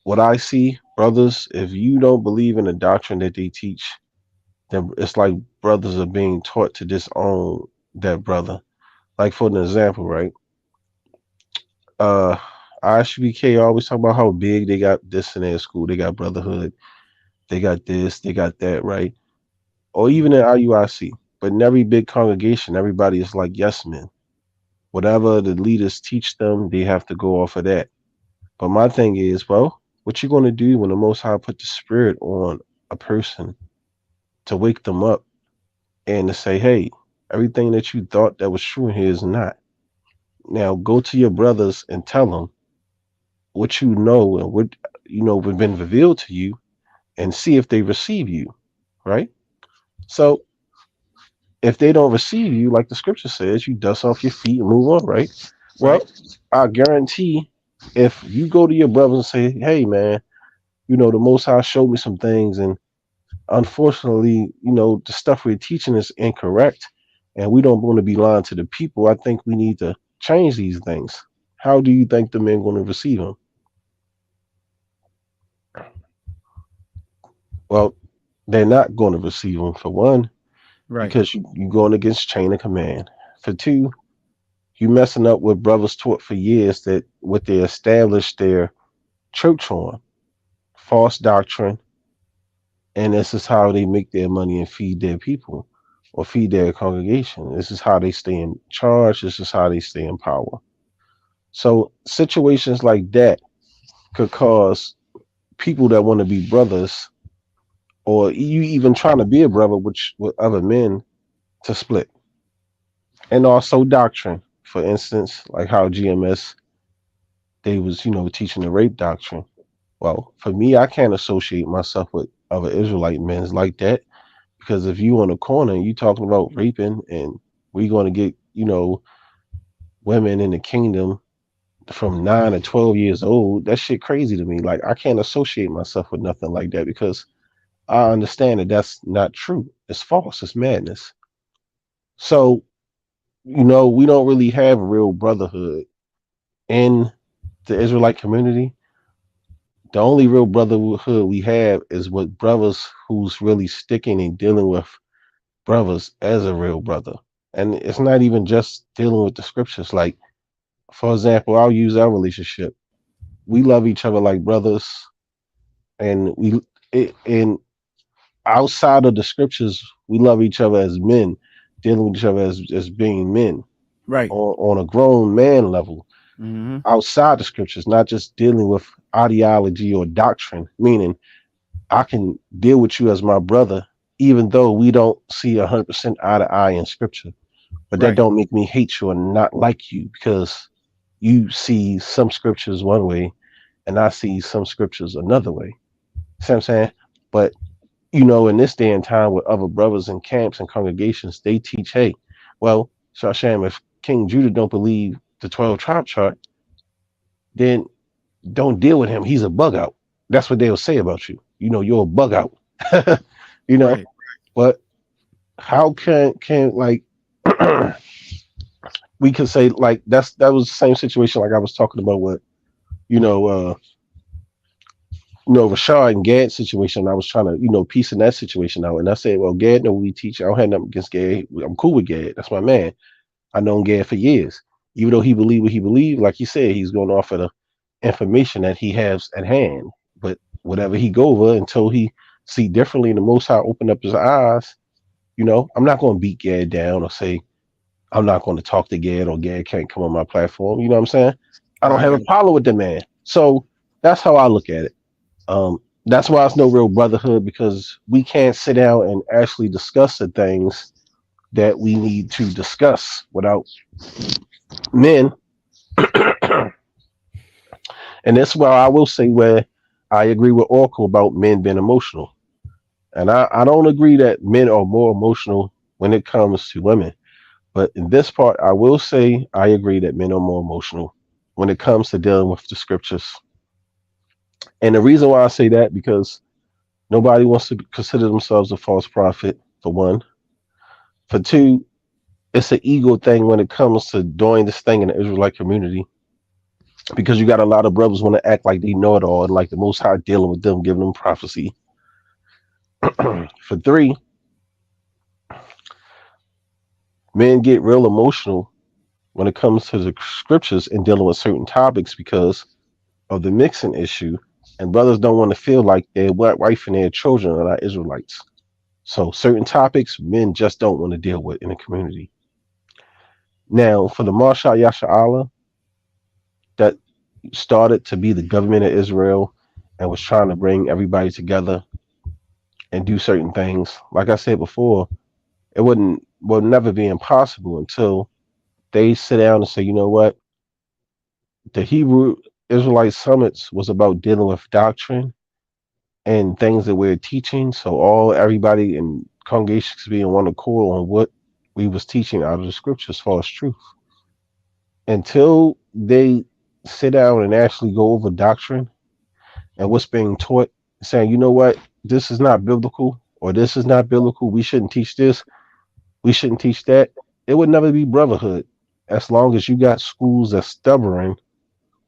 what I see, brothers, if you don't believe in the doctrine that they teach, then it's like brothers are being taught to disown that brother. Like for an example, right? ISBK always talk about how big they got this in their school. They got Brotherhood, they got this, they got that, right? Or even in IUIC. But in every big congregation, everybody is like yes men. Whatever the leaders teach them, they have to go off of that. But my thing is, well, what you going to do when the Most High put the spirit on a person to wake them up and to say, hey, everything that you thought that was true in here is not. Now go to your brothers and tell them what you know and what has been revealed to you and see if they receive you, right? So if they don't receive you, like the scripture says, you dust off your feet and move on, right? Well, I guarantee if you go to your brothers and say, hey man, the Most High showed me some things and unfortunately, the stuff we're teaching is incorrect and we don't want to be lying to the people. I think we need to change these things. How do you think the men going to receive them? Well, they're not going to receive them for one, because you're going against chain of command. For two, you messing up what brothers taught for years that what they established their church on, false doctrine, and this is how they make their money and feed their people. or feed their congregation. This is how they stay in charge. This is how they stay in power. So situations like that could cause people that want to be brothers, or you even trying to be a brother with other men, to split. And also doctrine, for instance, like how GMS, they was, teaching the rape doctrine. Well, for me, I can't associate myself with other Israelite men like that, because if you on the corner and you talking about raping and we going to get, women in the kingdom from 9 to 12 years old, that shit crazy to me. Like, I can't associate myself with nothing like that, because I understand that that's not true. It's false. It's madness. So, we don't really have a real brotherhood in the Israelite community. The only real brotherhood we have is with brothers who's really sticking and dealing with brothers as a real brother. And it's not even just dealing with the scriptures. Like, for example, I'll use our relationship. We love each other like brothers, and and outside of the scriptures, we love each other as men, dealing with each other as being men Right. on a grown man level, Mm-hmm. outside the scriptures, not just dealing with ideology or doctrine, meaning I can deal with you as my brother, even though we don't see 100% eye to eye in scripture. But that Right. don't make me hate you or not like you, because you see some scriptures one way and I see some scriptures another way. See what I'm saying? But in this day and time with other brothers in camps and congregations, they teach, hey, well, Shashem, if King Judah don't believe the 12 tribe chart, then don't deal with him. He's a bug out. That's what they'll say about you. You're a bug out. you know, Right. but how can like we could say, like, that was the same situation like I was talking about with you know uh Rashad and Gad situation. I was trying to piecing that situation out, and I said, well, Gad, no, we teach. I don't have nothing against Gad. I'm cool with Gad. That's my man. I known Gad for years. Even though he believed what he believed, like he said, he's going off of the information that he has at hand. But whatever he go over until he see differently and the Most High open up his eyes, I'm not going to beat Gad down or say I'm not going to talk to Gad, or Gad can't come on my platform. You know what I'm saying? I don't I have got a you. problem with the man. So that's how I look at it. That's why it's no real brotherhood, because we can't sit down and actually discuss the things that we need to discuss without men. And that's why I will say where I agree with Oracle about men being emotional. And I don't agree that men are more emotional when it comes to women. But in this part, I will say I agree that men are more emotional when it comes to dealing with the scriptures. And the reason why I say that, because nobody wants to consider themselves a false prophet, for one. For two, it's an ego thing when it comes to doing this thing in the Israelite community, because you got a lot of brothers want to act like they know it all and like the Most High dealing with them, giving them prophecy. For three, men get real emotional when it comes to the scriptures and dealing with certain topics because of the mixing issue. And brothers don't want to feel like their wife and their children are not Israelites. So certain topics men just don't want to deal with in the community. Now, for the Marshal Yasha Allah that started to be the government of Israel and was trying to bring everybody together and do certain things, like I said before, it wouldn't will never be impossible until they sit down and say, you know what, the Hebrew Israelite summits was about dealing with doctrine and things that we're teaching. So everybody in congregations be in one accord on what we was teaching out of the scriptures as far as truth. Until they sit down and actually go over doctrine and what's being taught, saying, you know what, this is not biblical, or this is not biblical, we shouldn't teach this, we shouldn't teach that, it would never be brotherhood. As long as you got schools that's stubborn,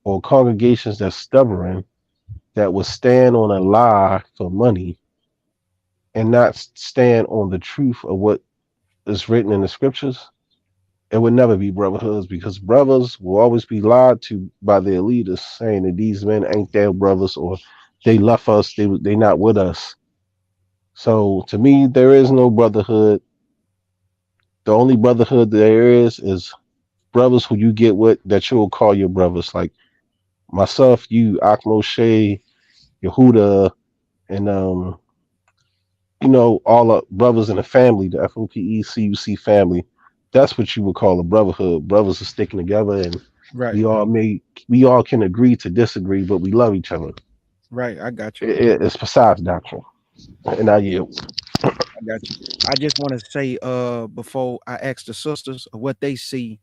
or congregations that's stubborn, that will stand on a lie for money and not stand on the truth of what is written in the scriptures, it would never be brotherhoods, because brothers will always be lied to by their leaders, saying that these men ain't their brothers, or they left us, they not with us. So to me, there is no brotherhood The only brotherhood there is brothers who you get with that you'll call your brothers. Like myself, you, Akmo, Shay, Yehuda, and all the brothers in the family, the FOPE, CUC family. That's what you would call a brotherhood. Brothers are sticking together, and Right, we all can agree to disagree, but we love each other. right. I got you. It's besides doctrine, and I yield. I got you. I just want to say, before I ask the sisters what they see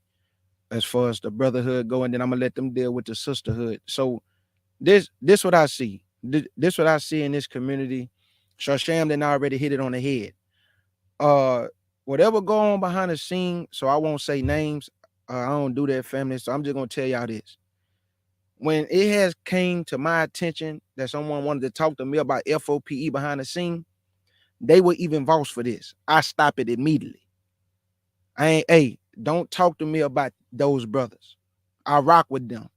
as far as the brotherhood go, and then I'm gonna let them deal with the sisterhood. So this what I see. This what I see in this community. Shasham then already hit it on the head. Uh, whatever go on behind the scene. So I won't say names. I don't do that, family. So I'm just gonna tell y'all this. When it has came to my attention that someone wanted to talk to me about FOPE behind the scene, they were even vouch for this. I stop it immediately. I ain't, hey, don't talk to me about those brothers. I rock with them.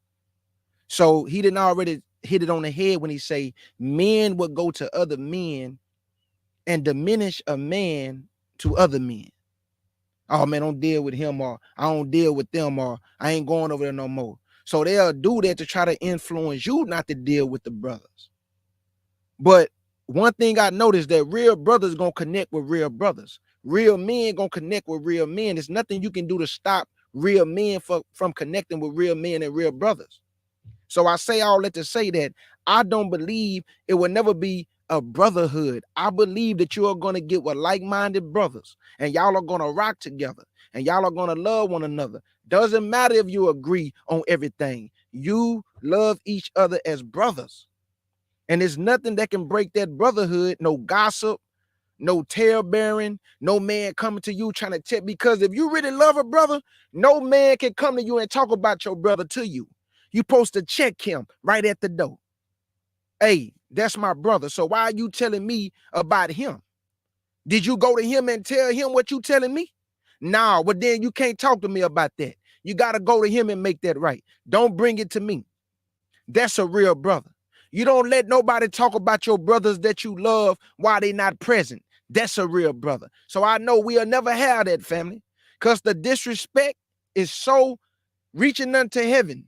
So he didn't already hit it on the head when he say men would go to other men and diminish a man to other men. Oh man, don't deal with him, or I don't deal with them, or I ain't going over there no more. So they'll do that to try to influence you not to deal with the brothers. But one thing I noticed that real brothers gonna connect with real brothers. Real men gonna connect with real men. There's nothing you can do to stop real men from connecting with real men and real brothers. So I say all that to say that I don't believe it will never be a brotherhood. I believe that you are going to get with like-minded brothers and y'all are going to rock together and y'all are going to love one another. Doesn't matter if you agree on everything. You love each other as brothers. And there's nothing that can break that brotherhood. No gossip, no tale bearing, no man coming to you trying to tell. Because if you really love a brother, no man can come to you and talk about your brother to you. You supposed to check him right at the door. Hey, that's my brother. So why are you telling me about him? Did you go to him and tell him what you telling me? No, but then you can't talk to me about that. You got to go to him and make that right. Don't bring it to me. That's a real brother. You don't let nobody talk about your brothers that you love while they not present. That's a real brother. So I know we'll never have that, family, because the disrespect is so reaching unto heaven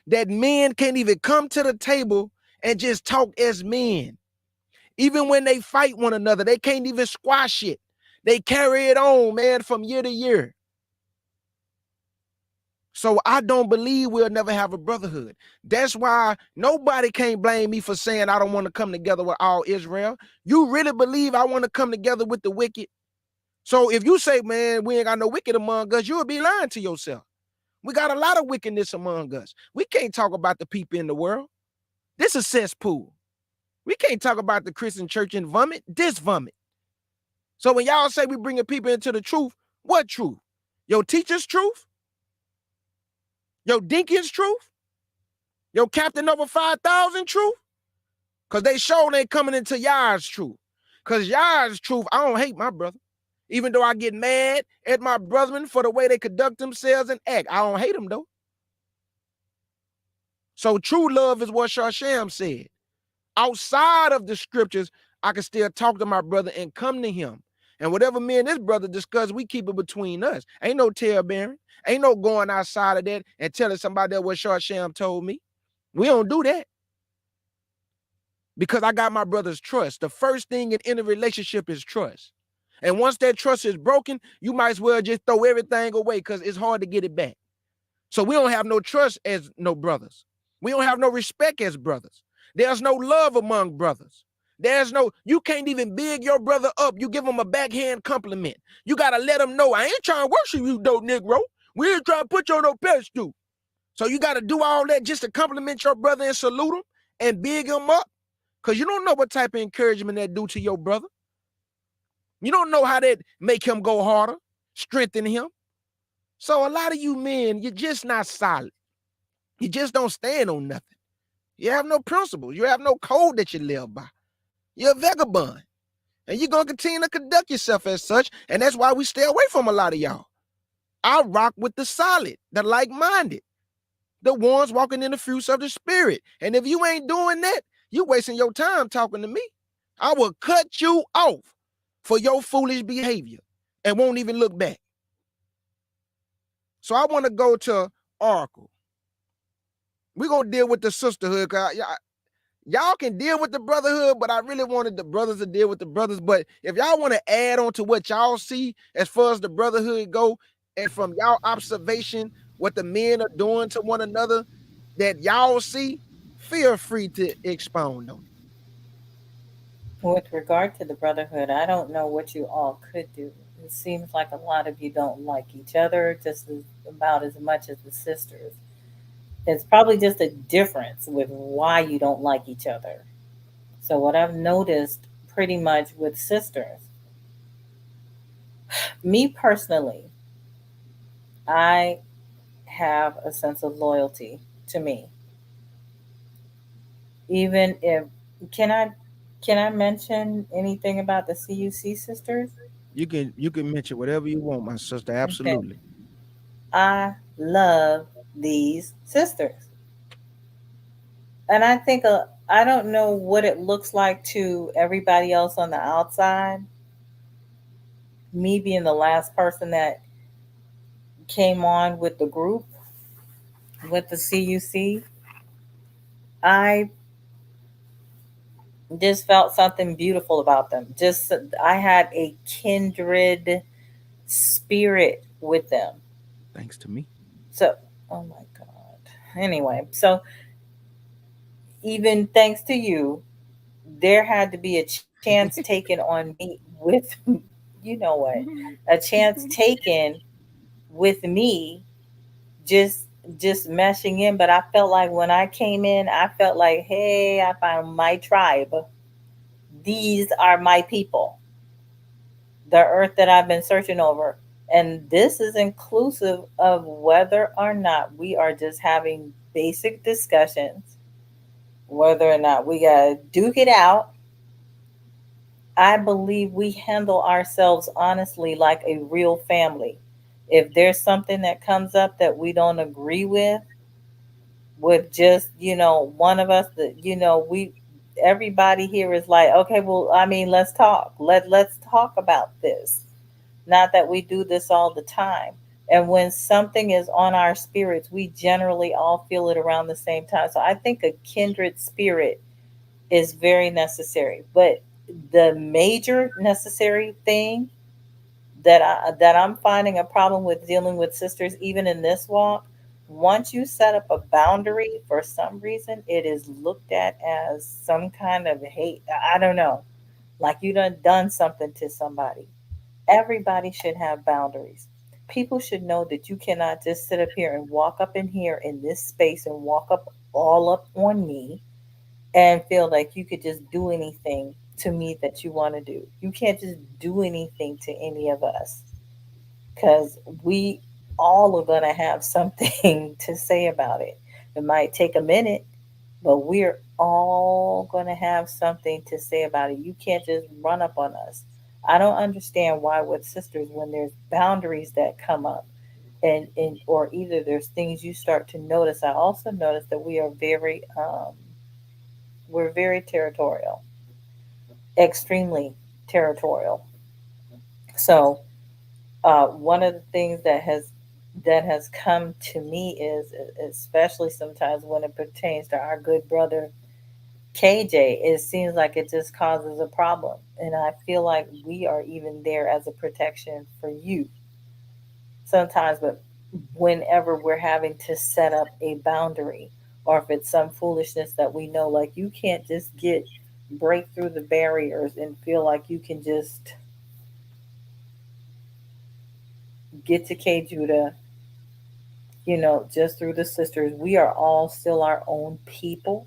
that men can't even come to the table and just talk as men. Even when they fight one another, they can't even squash it. They carry it on, man, from year to year. So I don't believe we'll never have a brotherhood. That's why nobody can't blame me for saying I don't want to come together with all Israel. You really believe I want to come together with the wicked? So if you say, man, we ain't got no wicked among us, you'll be lying to yourself. We got a lot of wickedness among us. We can't talk about the people in the world. This is a cesspool. We can't talk about the Christian church and vomit. This vomit. So when y'all say we bringing people into the truth, what truth? Your teacher's truth? Your deacon's truth? Your captain over 5,000 truth? Because they sure ain't coming into y'all's truth. Because y'all's truth, I don't hate my brother. Even though I get mad at my brethren for the way they conduct themselves and act. I don't hate them though. So true love is what Shasham said. Outside of the scriptures, I can still talk to my brother and come to him. And whatever me and this brother discuss, we keep it between us. Ain't no tale bearing. Ain't no going outside of that and telling somebody that what Shasham told me. We don't do that. Because I got my brother's trust. The first thing in any relationship is trust. And once that trust is broken, you might as well just throw everything away because it's hard to get it back. So we don't have no trust as no brothers. We don't have no respect as brothers. There's no love among brothers. You can't even big your brother up. You give him a backhand compliment. You got to let him know, I ain't trying to worship you, though, Negro. We ain't trying to put you on no pedestal. So you got to do all that just to compliment your brother and salute him and big him up. Because you don't know what type of encouragement that do to your brother. You don't know how that make him go harder, strengthen him. So a lot of you men, you're just not solid. You just don't stand on nothing. You have no principles. You have no code that you live by. You're a vagabond. And you're going to continue to conduct yourself as such. And that's why we stay away from a lot of y'all. I rock with the solid, the like-minded, the ones walking in the fruits of the spirit. And if you ain't doing that, you wasting your time talking to me. I will cut you off for your foolish behavior and won't even look back. So I want to go to Oracle. We're gonna deal with the sisterhood. Y'all can deal with the brotherhood, but I really wanted the brothers to deal with the brothers. But if y'all want to add on to what y'all see as far as the brotherhood go, and from y'all observation, what the men are doing to one another that y'all see, feel free to expound on it. With regard to the brotherhood, I don't know what you all could do. It seems like a lot of you don't like each other just about as much as the sisters. It's probably just a difference with why you don't like each other. So, what I've noticed pretty much with sisters, me personally, I have a sense of loyalty to me. Even if, can I can I mention anything about the CUC sisters? You can mention whatever you want, my sister. Okay. Absolutely. I love these sisters. And I think I don't know what it looks like to everybody else on the outside. Me being the last person that came on with the group, with the CUC, I just felt something beautiful about them. Just I had a kindred spirit with them. Thanks to me. So, oh my God. Anyway, so even thanks to you, there had to be a chance taken on me with, you know what, a chance taken with me just just meshing in. But I felt like when I came in, I felt like, hey, I found my tribe. These are my people, the earth that I've been searching over. And this is inclusive of whether or not we are just having basic discussions, whether or not we got to duke it out. I believe we handle ourselves honestly like a real family. If there's something that comes up that we don't agree with just, one of us, that, we, everybody here is like, okay, well, I mean, let's talk. Let's talk about this. Not that we do this all the time. And when something is on our spirits, we generally all feel it around the same time. So I think a kindred spirit is very necessary. But the major necessary thing that I'm finding a problem with dealing with sisters, even in this walk, once you set up a boundary, for some reason, it is looked at as some kind of hate. I don't know, like you done something to somebody. Everybody should have boundaries. People should know that you cannot just sit up here and walk up in here in this space and walk up all up on me and feel like you could just do anything to me that you want to do. You can't just do anything to any of us because we all are going to have something to say about it. It might take a minute, but we're all going to have something to say about it. You can't just run up on us. I don't understand why with sisters, when there's boundaries that come up, and or either there's things you start to notice. I also notice that we're very territorial, extremely territorial. So one of the things that has come to me is, especially sometimes when it pertains to our good brother KJ, it seems like it just causes a problem, and I feel like we are even there as a protection for you sometimes. But whenever we're having to set up a boundary, or if it's some foolishness that we know, like you can't just break through the barriers and feel like you can just get to K Judah, just through the sisters. We are all still our own people,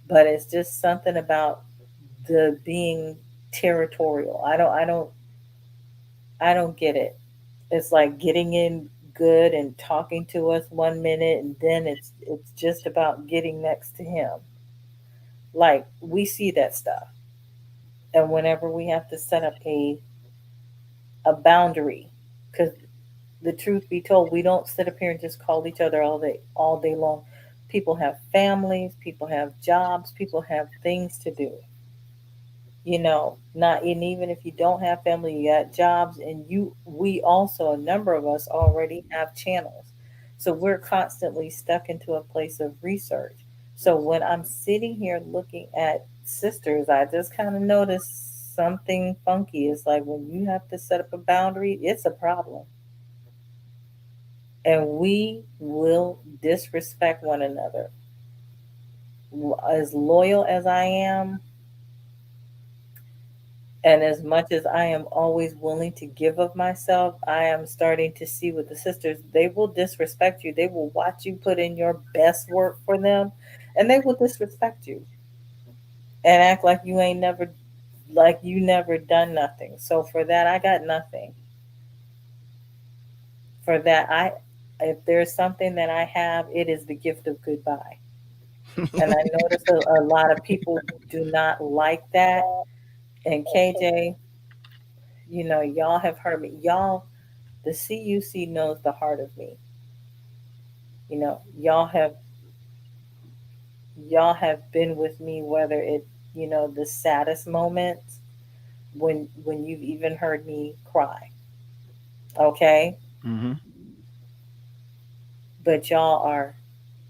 but it's just something about the being territorial. I don't get it. It's like getting in good and talking to us one minute, and then it's just about getting next to him. Like we see that stuff. And whenever we have to set up a boundary, because the truth be told, we don't sit up here and just call each other all day long. People have families, people have jobs, people have things to do. Not, and even if you don't have family, you got jobs, and we also, a number of us already have channels. So we're constantly stuck into a place of research. So when I'm sitting here looking at sisters, I just kind of notice something funky. It's like when you have to set up a boundary, it's a problem. And we will disrespect one another. As loyal as I am, and as much as I am always willing to give of myself, I am starting to see with the sisters, they will disrespect you. They will watch you put in your best work for them, and they will disrespect you and act like you never done nothing. So for that, I got nothing. For that, if there's something that I have, it is the gift of goodbye. And I notice a lot of people do not like that. And KJ, y'all have heard me. The CUC knows the heart of me. You know, y'all have been with me, whether it, the saddest moments, when you've even heard me cry. Okay? Hmm. But y'all are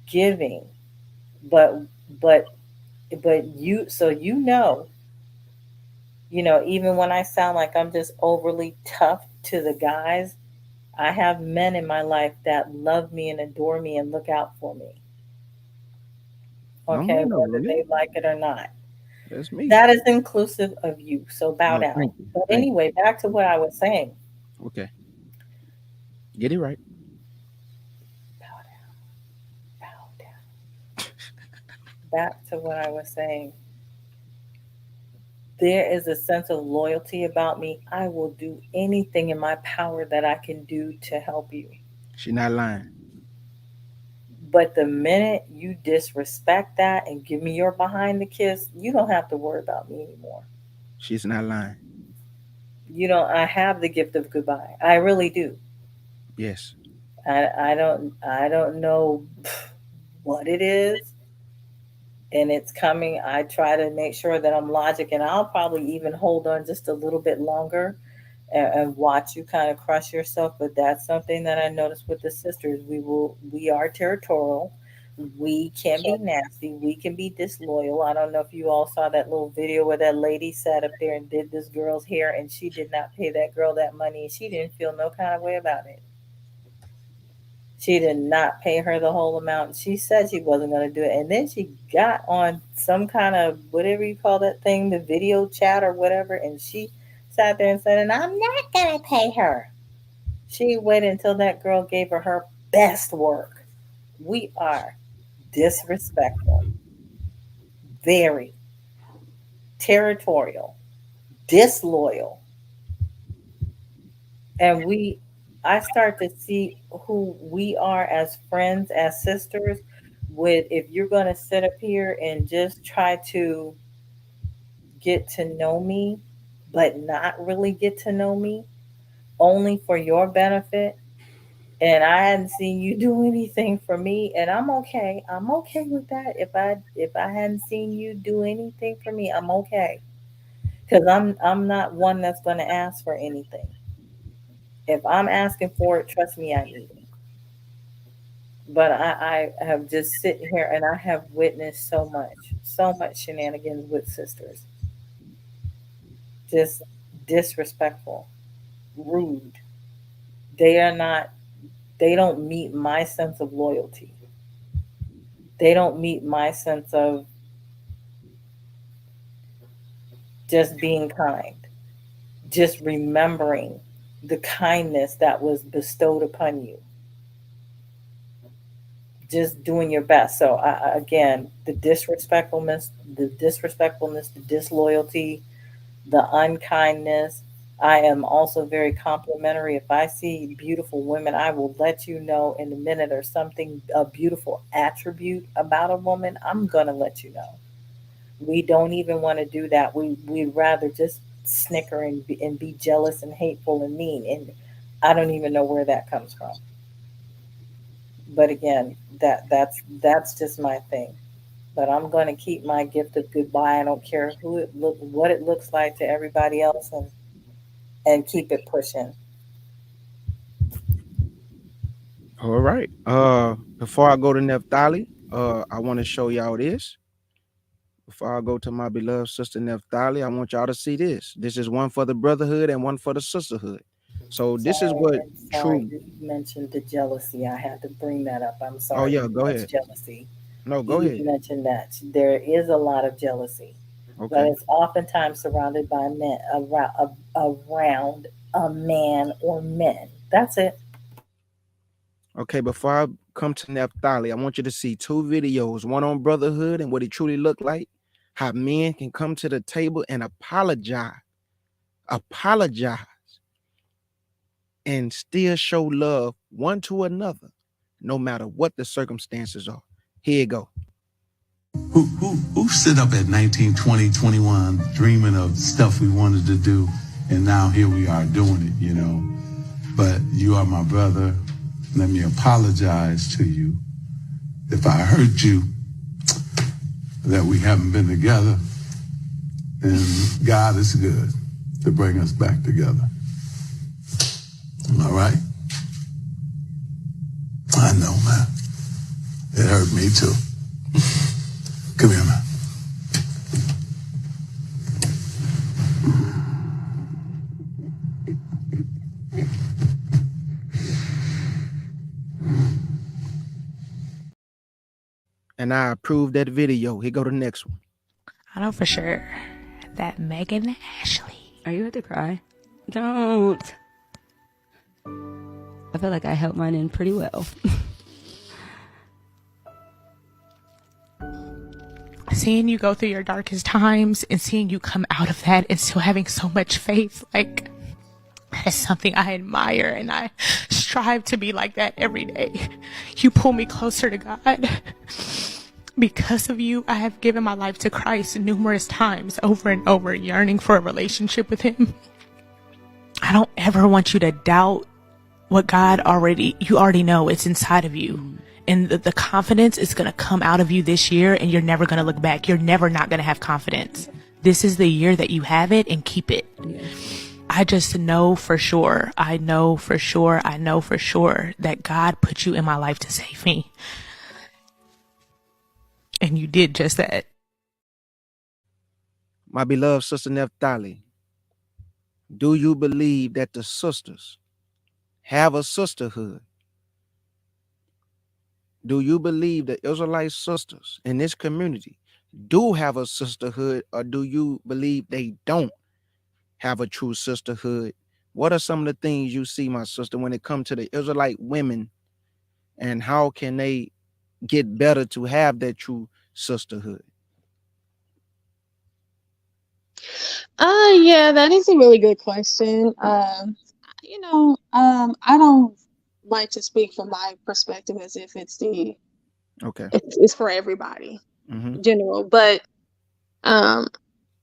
giving. But but but you, so even when I sound like I'm just overly tough to the guys, I have men in my life that love me and adore me and look out for me. No Okay, man over whether me. they like it or not. That's me. That is inclusive of you. So bow No, down. thank you. But Thank you. anyway, back to what I was saying. Okay. Get it right. Bow down, bow down. Back to what I was saying. There is a sense of loyalty about me. I will do anything in my power that I can do to help you. She not lying. But the minute you disrespect that and give me your behind the kiss, you don't have to worry about me anymore. She's not lying. I have the gift of goodbye. I really do. Yes. I don't know what it is, and it's coming. I try to make sure that I'm logic, and I'll probably even hold on just a little bit longer and watch you kind of crush yourself. But that's something that I noticed with the sisters. We are territorial. We can be nasty. We can be disloyal. I don't know if you all saw that little video where that lady sat up there and did this girl's hair, and she did not pay that girl that money, and she didn't feel no kind of way about it. She did not pay her the whole amount. She said she wasn't going to do it. And then she got on some kind of whatever you call that thing, the video chat or whatever. And she sat there and said, and I'm not going to pay her. She waited until that girl gave her best work. We are disrespectful, very territorial, disloyal. And I start to see who we are as friends, as sisters, with if you're going to sit up here and just try to get to know me but not really get to know me only for your benefit, and I hadn't seen you do anything for me, and I'm okay with that. If I hadn't seen you do anything for me, I'm okay, because I'm not one that's going to ask for anything. If I'm asking for it, trust me, I need it. But I have just sitting here and I have witnessed so much shenanigans with sisters. Just disrespectful, rude. They are not, they don't meet my sense of loyalty. They don't meet my sense of just being kind, just remembering the kindness that was bestowed upon you, just doing your best. So again, the disloyalty, the unkindness. I am also very complimentary. If I see beautiful women, I will let you know in a minute, or something, a beautiful attribute about a woman, I'm going to let you know. We don't even want to do that. We'd rather just snicker and be jealous and hateful and mean. And I don't even know where that comes from. But again, that's just my thing. But I'm going to keep my gift of goodbye. I don't care what it looks like to everybody else, and keep it pushing. All right. Before I go to Naphtali, I want to show y'all this. Before I go to my beloved sister Naphtali, I want y'all to see this. This is one for the brotherhood and one for the sisterhood. So this is Sorry, what sorry, true. you mentioned the jealousy. I had to bring that up. I'm Oh sorry, yeah, go that's ahead. jealousy. No, go Eve ahead. mentioned that there is a lot of jealousy, but Okay. it's oftentimes surrounded by men around a man or men. That's it. Okay, before I come to Naphtali, I want you to see two videos, one on brotherhood and what it truly looked like, how men can come to the table and apologize, and still show love one to another, no matter what the circumstances are. Here you go. Who stood up at 19, 20, 21, dreaming of stuff we wanted to do, and now here we are doing it, you know. But you are my brother. Let me apologize to you if I hurt you, that we haven't been together. And God is good to bring us back together. All right? I know, man. It hurt me too. Come here, man. And I approve that video. Here go the next one. I know for sure that Megan Ashley. Are you about to cry? Don't. I feel like I held mine in pretty well. Seeing you go through your darkest times and seeing you come out of that and still having so much faith, like, that is something I admire, and I strive to be like that every day. You pull me closer to God. Because of you, I have given my life to Christ numerous times, over and over, yearning for a relationship with Him. I don't ever want you to doubt what you already know it's inside of you. And the confidence is going to come out of you this year, and you're never going to look back. You're never not going to have confidence. This is the year that you have it, and keep it. I just know for sure. I know for sure that God put you in my life to save me. And you did just that. My beloved sister Naphtali, do you believe that the sisters have a sisterhood? Do you believe the Israelite sisters in this community do have a sisterhood, or do you believe they don't have a true sisterhood? What are some of the things you see, my sister, when it comes to the Israelite women, and how can they get better to have that true sisterhood? Yeah, that is a really good question. I don't like to speak from my perspective as if Okay. it's for everybody Mm-hmm. in general. But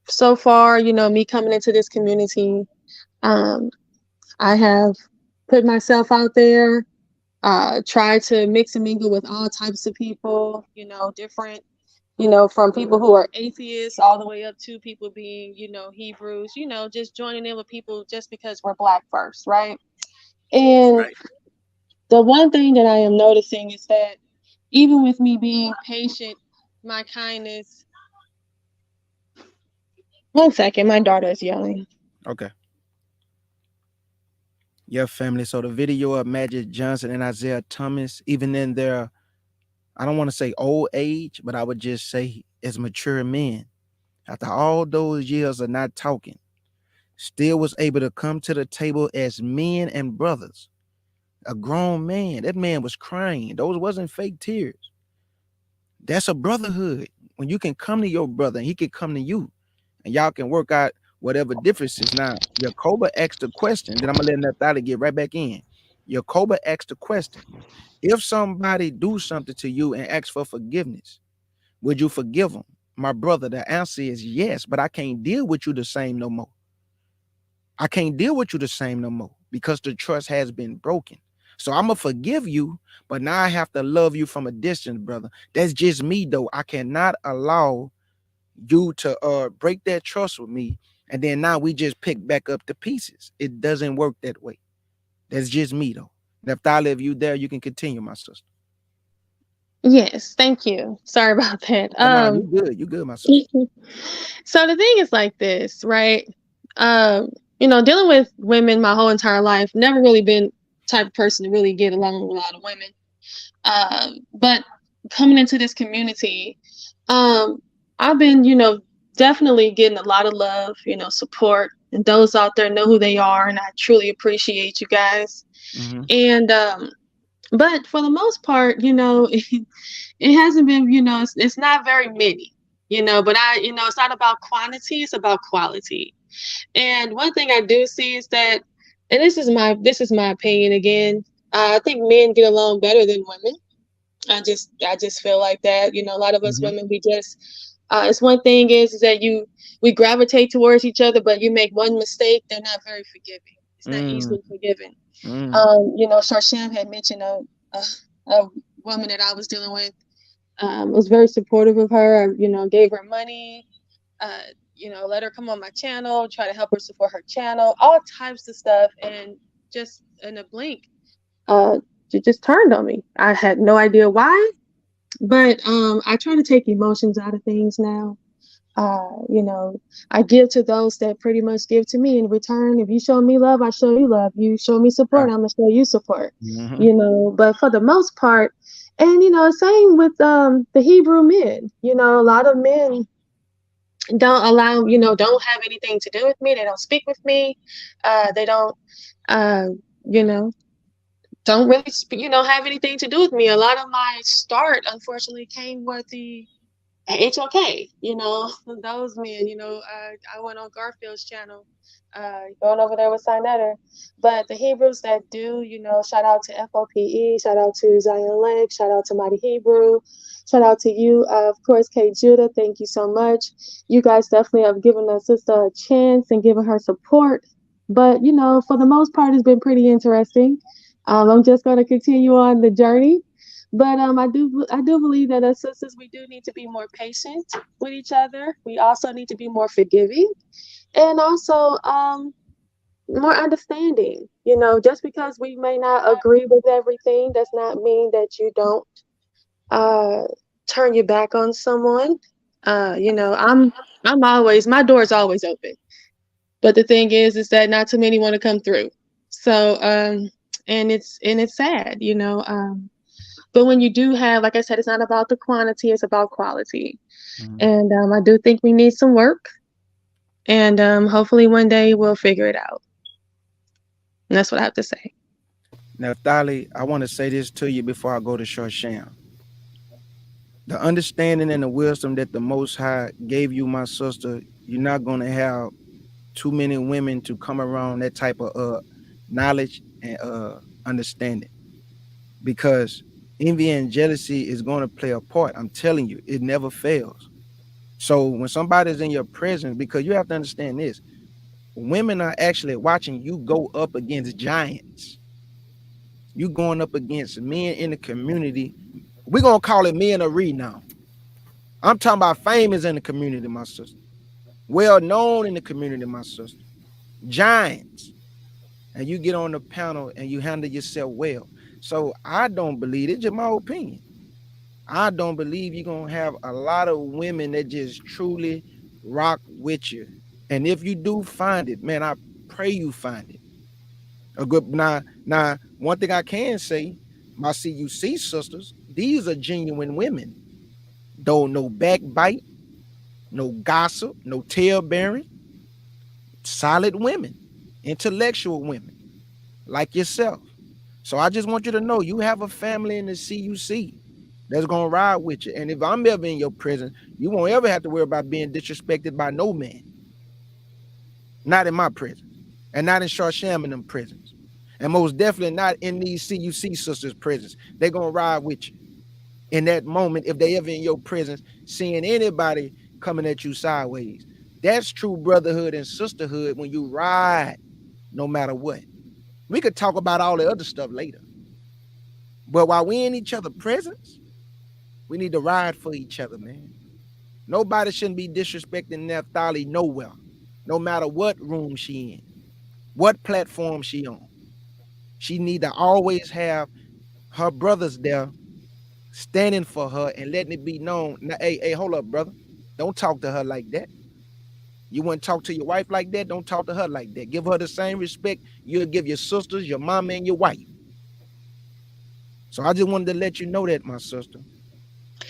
so far, me coming into this community, I have put myself out there, tried to mix and mingle with all types of people, different, from people who are atheists all the way up to people being, Hebrews, just joining in with people just because we're Black first, right? And the one thing that I am noticing is that even with me being patient, my kindness. One second, my daughter is yelling. Okay. Yeah, family. So the video of Magic Johnson and Isaiah Thomas, even in their, I don't want to say old age, but I would just say as mature men, after all those years of not talking, still was able to come to the table as men and brothers. A grown man. That man was crying. Those wasn't fake tears. That's a brotherhood. When you can come to your brother and he can come to you, and y'all can work out whatever differences. Now, Jacoba asked a question, then I'm gonna let Naphtali get right back in. Jacoba asked a question. If somebody do something to you and ask for forgiveness, would you forgive them? My brother, the answer is yes, but I can't deal with you the same no more. I can't deal with you the same no more because the trust has been broken. So I'm gonna forgive you, but now I have to love you from a distance, brother. That's just me though. I cannot allow you to break that trust with me, and then now we just pick back up the pieces. It doesn't work that way. That's just me though. Naphtali, if you there, you can continue, my sister. Yes, thank you. Sorry about that. Oh no, you good. You good, my sister. So the thing is like this, right? Dealing with women my whole entire life, never really been type of person to really get along with a lot of women. But coming into this community, I've been, definitely getting a lot of love, support, and those out there know who they are, and I truly appreciate you guys. Mm-hmm. And but for the most part, it hasn't been, it's not very many, but it's not about quantity, it's about quality. And one thing I do see is that, and this is my opinion again, I think men get along better than women. I just feel like that. A lot of us Mm-hmm. women, we just it's one thing is that we gravitate towards each other, but you make one mistake, they're not very forgiving. It's not Mm, easily forgiven. mm, Sharsham had mentioned a woman that I was dealing with. Was very supportive of her. Gave her money. Uh, let her come on my channel, try to help her support her channel, all types of stuff, and just in a blink, she just turned on me. I had no idea why, but I try to take emotions out of things now. I give to those that pretty much give to me in return. If you show me love, I show you love. You show me support, right. I'm gonna show you support. Mm-hmm. But for the most part, and same with the Hebrew men. A lot of men don't have anything to do with me. They don't speak with me. They uh, you know, don't really, have anything to do with me. A lot of my start, unfortunately, came with the HOK, those men, I went on Garfield's channel, going over there with Sinetter. But the Hebrews that do, shout out to FOPE, shout out to Zion Lake, shout out to Mighty Hebrew, shout out to you, of course, K Judah, thank you so much. You guys definitely have given our sister a chance and given her support. But, for the most part, it's been pretty interesting. I'm just going to continue on the journey. But I do believe that as sisters, we do need to be more patient with each other. We also need to be more forgiving, and also more understanding. Just because we may not agree with everything, does not mean that you don't uh, turn your back on someone. I'm always, my door is always open. But the thing is that not too many want to come through. So and it's sad. But when you do have, like I said, it's not about the quantity, it's about quality. Mm-hmm. And I do think we need some work. And hopefully one day we'll figure it out. And that's what I have to say. Naphtali, I want to say this to you before I go to Shorsham. The understanding and the wisdom that the Most High gave you, my sister, you're not going to have too many women to come around that type of knowledge and understanding, because envy and jealousy is going to play a part. I'm telling you, it never fails. So when somebody's in your presence, because you have to understand this, women are actually watching you go up against giants. You going up against men in the community. We're gonna call it men of renown. I'm talking about famous in the community, my sister. Well known in the community, my sister. Giants. And you get on the panel and you handle yourself well. So I don't believe it's just my opinion. I don't believe you're gonna have a lot of women that just truly rock with you. And if you do find it, man, I pray you find it. A good now, one thing I can say, my CUC sisters, these are genuine women. Don't no backbite, no gossip, no tale bearing, solid women, intellectual women like yourself. So I just want you to know you have a family in the CUC that's gonna ride with you. And if I'm ever in your prison, you won't ever have to worry about being disrespected by no man. Not in my prison, and not in Sharsham in them prisons, and most definitely not in these CUC sisters' prisons. They're gonna ride with you in that moment if they ever in your presence, seeing anybody coming at you sideways. That's true brotherhood and sisterhood when you ride, no matter what. We could talk about all the other stuff later. But while we in each other's presence, we need to ride for each other, man. Nobody shouldn't be disrespecting Naphtali nowhere, no matter what room she in, what platform she on. She need to always have her brothers there standing for her and letting it be known. Now, hey, hold up, brother. Don't talk to her like that. You wouldn't talk to your wife like that. Don't talk to her like that. Give her the same respect you'll give your sisters, your mama, and your wife. So I just wanted to let you know that, my sister,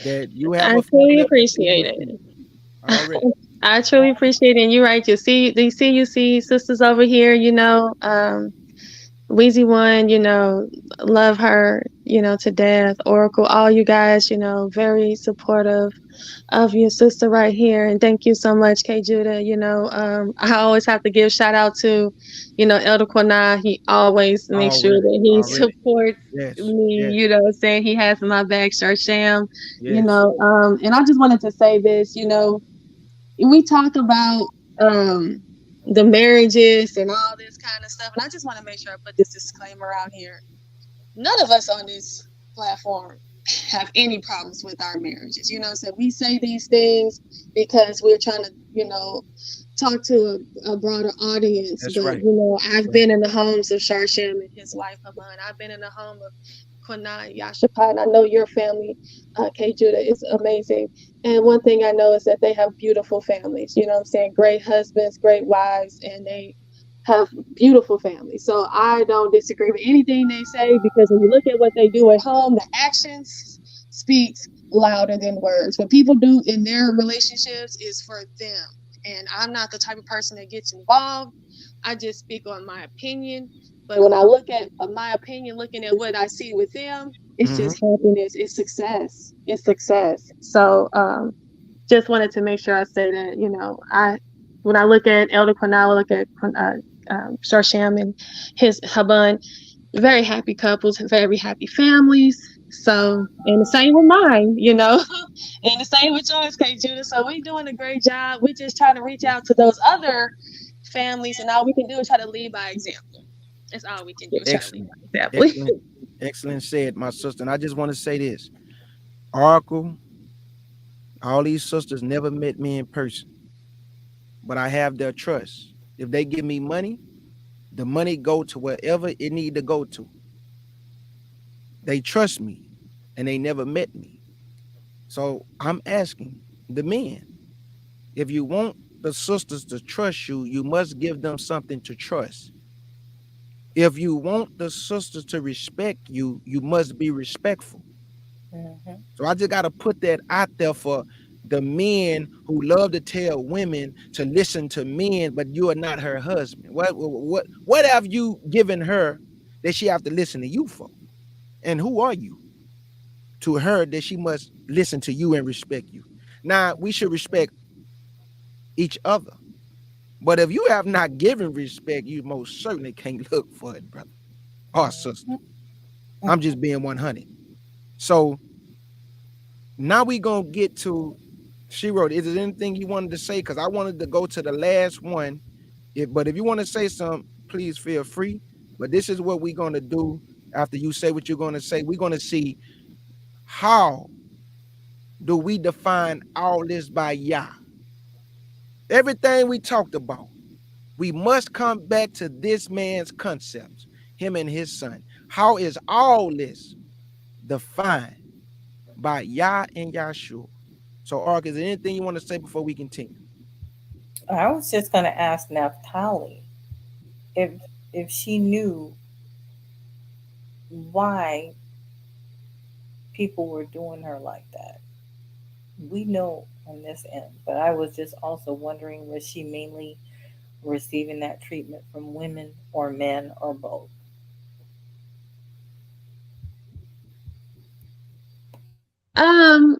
that you have I a truly family up appreciate there it. already. I truly appreciate it. And you're right. You see, the CUC sisters over here, Weezy One, love her, to death. Oracle, all you guys, very supportive of your sister right here. And thank you so much, K Judah. I always have to give shout out to, Elder Kwana. He always makes sure Already, that he already. supports Yes, me, yes, saying he has my back, Sham, yes. and I just wanted to say this, we talk about the marriages and all this kind of stuff, and I just want to make sure I put this disclaimer out here. None of us on this platform have any problems with our marriages. So we say these things because we're trying to, talk to a broader audience. That's But right. I've been in the homes of Sharsham and his wife Haman. I've been in the home of Kwana Yashapa, and I know your family, K Judah, is amazing. And one thing I know is that they have beautiful families. Great husbands, great wives, and they have beautiful families. So I don't disagree with anything they say, because when you look at what they do at home, the actions speaks louder than words. What people do in their relationships is for them. And I'm not the type of person that gets involved. I just speak on my opinion. But when I look at my opinion, looking at what I see with them, it's just happiness. It's success. It's success. So just wanted to make sure I say that, when I look at Elder Kwana, I look at Sharsham and his Haban, very happy couples, very happy families. So, and the same with mine, and the same with yours, K Judah. So we're doing a great job. We're just trying to reach out to those other families, and all we can do is try to lead by example. That's all we can do, is try to lead Excellent. by example. Excellent. Excellent said, my sister. And I just want to say this. Oracle, all these sisters never met me in person, but I have their trust. If they give me money, the money go to wherever it need to go to. They trust me, and they never met me. So I'm asking the men, if you want the sisters to trust you, you must give them something to trust. If you want the sisters to respect you, you must be respectful. So I just got to put that out there for the men who love to tell women to listen to men, but you are not her husband. What have you given her that she have to listen to you for? And who are you to her that she must listen to you and respect you? Now, we should respect each other. But if you have not given respect, you most certainly can't look for it, brother or sister. I'm just being 100. So now we gonna get to, she wrote, is there anything you wanted to say? Because I wanted to go to the last one. But if you want to say something, please feel free. But this is what we're gonna do after you say what you're gonna say. We're gonna see how do we define all this by Yah. Everything we talked about, we must come back to this man's concepts, him and his son. How is all this defined by Yah and Yahshua? So, Ark, is there anything you want to say before we continue? I was just going to ask Naphtali if she knew why people were doing her like that. We know on this end, but I was just also wondering, was she mainly receiving that treatment from women or men or both?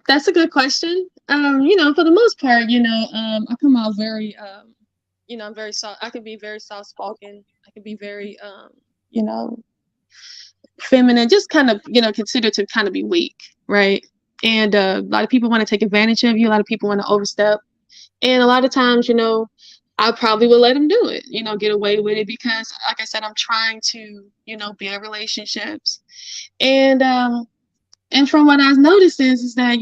That's a good question. For the most part, I come out very, I'm very soft. I can be very soft spoken. I can be very, feminine, just kind of, considered to kind of be weak, right? And a lot of people want to take advantage of you. A lot of people want to overstep. And a lot of times, I probably would let him do it, get away with it because, like I said, I'm trying to, build relationships. And from what I've noticed is that,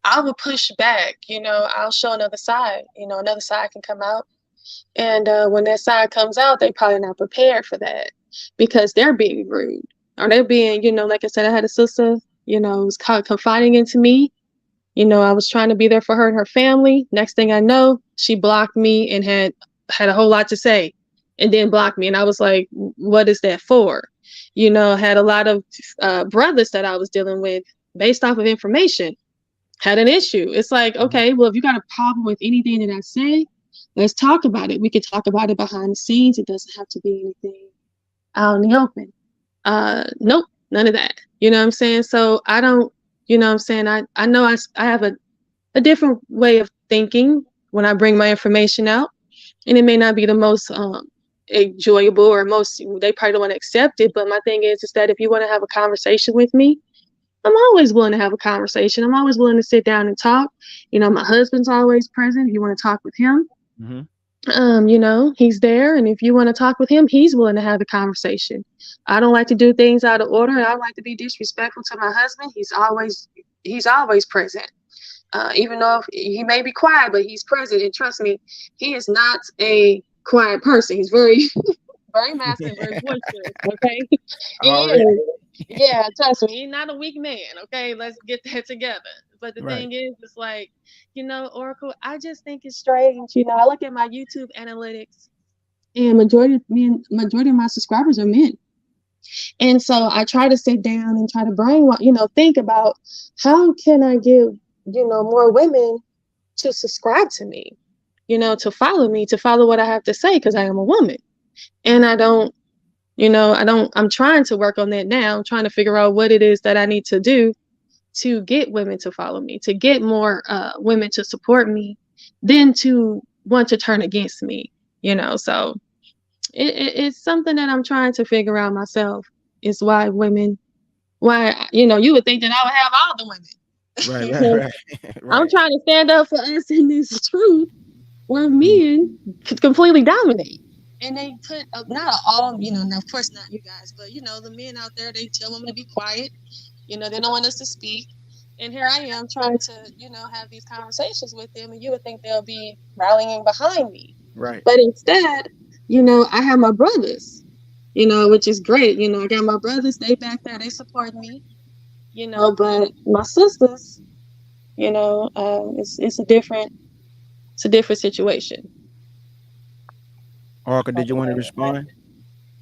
I will push back, I'll show another side, another side can come out. And when that side comes out, they probably not prepared for that because they're being rude or they're being, like I said, I had a sister, was confiding into me. I was trying to be there for her and her family. Next thing I know, she blocked me and had a whole lot to say and then blocked me. And I was like, what is that for? Had a lot of brothers that I was dealing with based off of information, had an issue. It's like, okay, well, if you got a problem with anything that I say, let's talk about it. We could talk about it behind the scenes. It doesn't have to be anything out in the open. Nope, none of that. You know what I'm saying? So I don't, you know what I'm saying? I know I have a different way of thinking when I bring my information out. And it may not be the most enjoyable or most, they probably don't want to accept it. But my thing is that if you want to have a conversation with me, I'm always willing to have a conversation. I'm always willing to sit down and talk. My husband's always present. If you want to talk with him, he's there. And if you want to talk with him, he's willing to have a conversation. I don't like to do things out of order. I don't like to be disrespectful to my husband. He's always present. Even though he may be quiet, but he's present. And trust me, he is not a quiet person. He's very, very masculine, very boisterous. Okay, he is. Yeah, trust me, he's not a weak man. Okay, let's get that together. But the thing is, it's like, Oracle, I just think it's strange. I look at my YouTube analytics, and majority of my subscribers are men. And so I try to sit down and try to think about how can I give, more women to subscribe to me, to follow what I have to say, because I am a woman. And I'm trying to work on that now. I'm trying to figure out what it is that I need to do to get women to follow me, to get more women to support me, than to want to turn against me, so it's something that I'm trying to figure out myself. Is why you would think that I would have all the women. Right. I'm trying to stand up for us in this truth where men could completely dominate. And they put not all, of course not you guys, but the men out there, they tell women to be quiet. They don't want us to speak. And here I am trying to, have these conversations with them, and you would think they'll be rallying behind me. Right. But instead, I have my brothers, which is great. I got my brothers, they back there, they support me, but my sisters, it's a different situation. Orca, did you want to respond?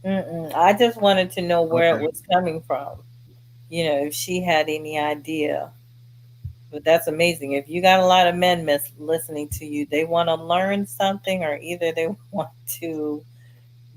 I just wanted to know where it was coming from. If she had any idea. But that's amazing. If you got a lot of men listening to you, they want to learn something, or either they want to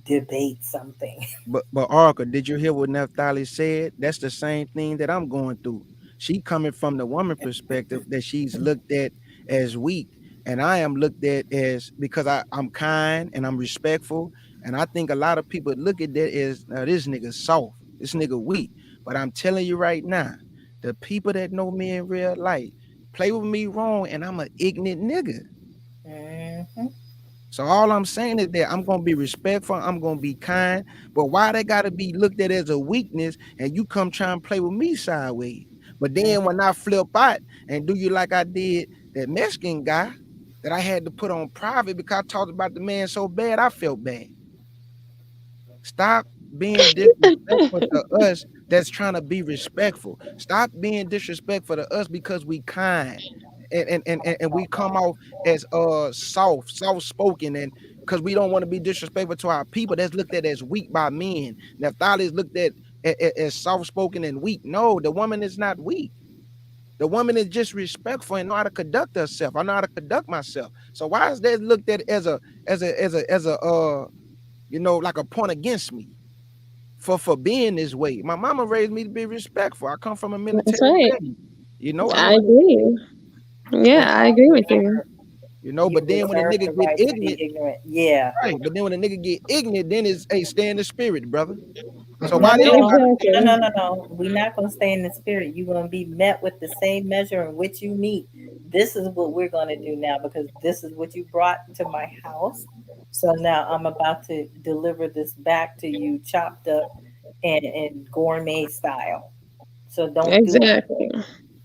debate something. But Orca, did you hear what Naphtali said? That's the same thing that I'm going through. She coming from the woman perspective that she's looked at as weak, and I am looked at as, because I'm kind and I'm respectful, and I think a lot of people look at that as, this nigga soft, this nigga weak. But I'm telling you right now, the people that know me in real life play with me wrong, and I'm an ignorant nigga. So all I'm saying is that I'm gonna be respectful, I'm gonna be kind, but why they gotta be looked at as a weakness and you come try and play with me sideways? But then when I flip out and do you like I did that Mexican guy that I had to put on private because I talked about the man so bad, I felt bad. Stop being disrespectful to us that's trying to be respectful. Stop being disrespectful to us because we kind and we come off as soft spoken, and because we don't want to be disrespectful to our people that's looked at as weak by men. Naphtali is looked at as soft spoken and weak. No, the woman is not weak. The woman is just respectful and know how to conduct herself. I know how to conduct myself. So why is that looked at as a like a point against me for being this way? My mama raised me to be respectful. I come from a military family. I agree. Yeah, I agree with you. But then when a nigga get ignorant, yeah, right. But then when a nigga get ignorant, then it's stay in the spirit, brother. So no, we're not gonna stay in the spirit. You're gonna be met with the same measure in which you meet. this is what we're going to do now because this is what you brought to my house. So now I'm about to deliver this back to you chopped up and gourmet style. So don't do it. Exactly.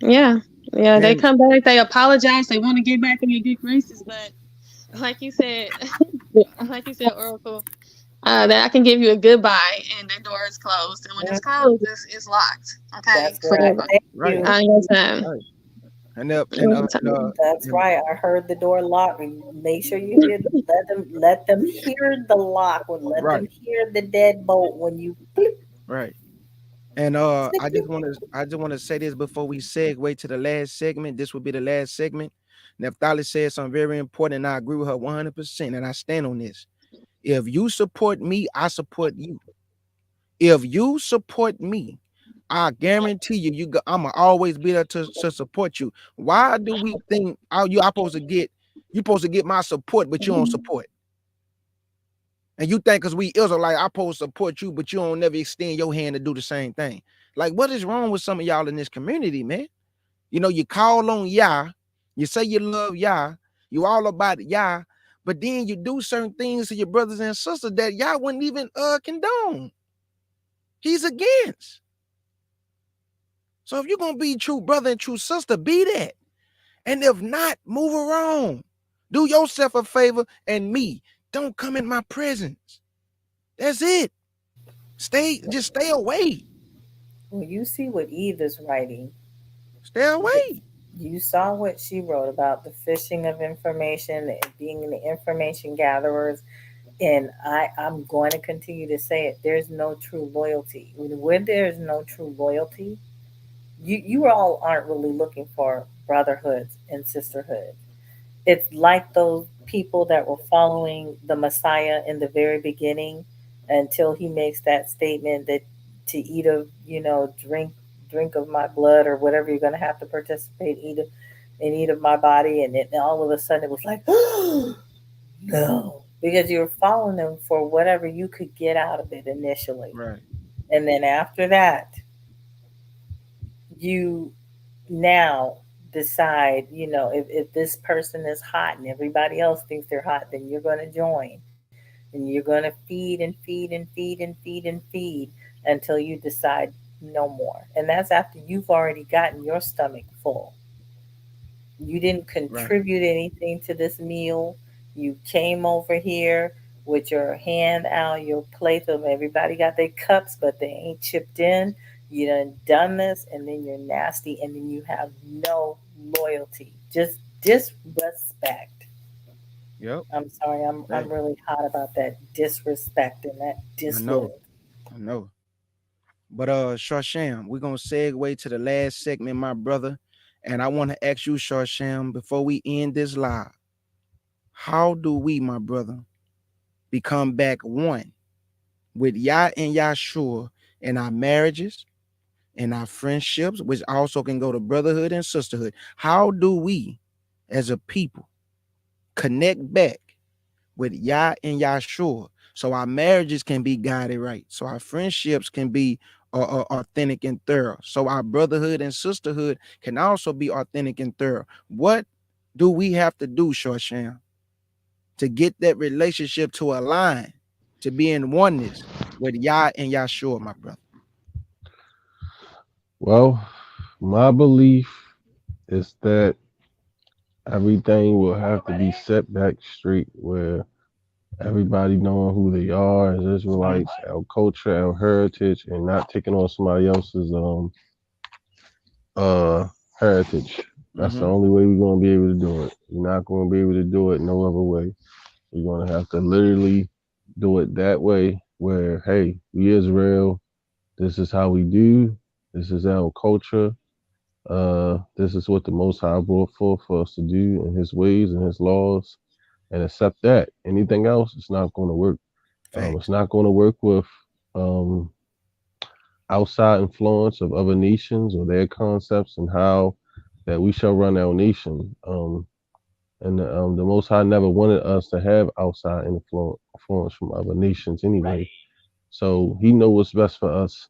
Yeah. Yeah. They And come back, they apologize, they want to get back in your good graces, but like you said, like you said, Oracle, that I can give you a goodbye and the door is closed. And when it's Mhm. closed, it's locked. Okay. That's right. Forever. Thank right, you. On your time. right. And up On your time. That's and right. I heard the door lock. Make sure you hear. Let them hear the lock. Or let them right, hear the deadbolt when you flip, right. And flip, flip. I just want to say this before we segue to the last segment. This will be the last segment. Naphtali said something very important, and I agree with her 100%. And I stand on this. If you support me, I support you. If you support me, I guarantee you, I'ma always be there to support you. Why do we think I supposed to get you supposed to get my support, but you don't support? And you think because we Israelite, I supposed to support you, but you don't never extend your hand to do the same thing. Like, what is wrong with some of y'all in this community, man? You know, you call on Yah, you say you love Yah, you all about Yah, but then you do certain things to your brothers and sisters that Yah wouldn't even condone. He's against. So if you're gonna be true brother and true sister, be that. And if not, move around. Do yourself a favor and me. Don't come in my presence. That's it. Just stay away. Well, you see what Eve is writing. Stay Th- away. You saw what she wrote about the fishing of information, and being the information gatherers. And I'm going to continue to say it. There's no true loyalty. When there's no true loyalty, you all aren't really looking for brotherhoods and sisterhood. It's like those people that were following the Messiah in the very beginning until he makes that statement that to eat of, drink of my blood or whatever you're going to have to participate, eat of my body. And then all of a sudden it was like, no, because you're following them for whatever you could get out of it initially. Right. And then after that, you now decide, if this person is hot and everybody else thinks they're hot, then you're going to join and you're going to feed and feed and feed and feed and feed until you decide no more. And that's after you've already gotten your stomach full. You didn't Right. contribute anything to this meal. You came over here with your hand out, your plate of everybody got their cups, but they ain't chipped in. You done this, and then you're nasty, and then you have no loyalty, just disrespect. Yep. I'm sorry, I'm Hey, really hot about that disrespect and that I know. disloyalty. I know. But Shawsham, we're gonna segue to the last segment, my brother. And I want to ask you, Shawsham, before we end this live, how do we, my brother, become back one with Yah and Yahshua in our marriages, in our friendships, which also can go to brotherhood and sisterhood? How do we, as a people, connect back with Yah and Yahshua so our marriages can be guided right, so our friendships can be authentic and thorough, so our brotherhood and sisterhood can also be authentic and thorough? What do we have to do, Shorsham, to get that relationship to align, to be in oneness with Yah and Yahshua, my brother? Well, my belief is that everything will have to be set back straight where everybody knowing who they are as Israelites, our culture, our heritage, and not taking on somebody else's uh heritage. That's the Mm-hmm. only way we're gonna be able to do it. We're not gonna be able to do it no other way. We're gonna have to literally do it that way where, hey, we Israel, this is how we do, this is our culture, this is what the Most High brought forth for us to do in His ways and His laws, and accept that. Anything else, it's not going to work. It's Facts. not going to work with um, outside influence of other nations or their concepts and how that we shall run our nation. And the Most High never wanted us to have outside influence from other nations anyway. So He knows what's best for us.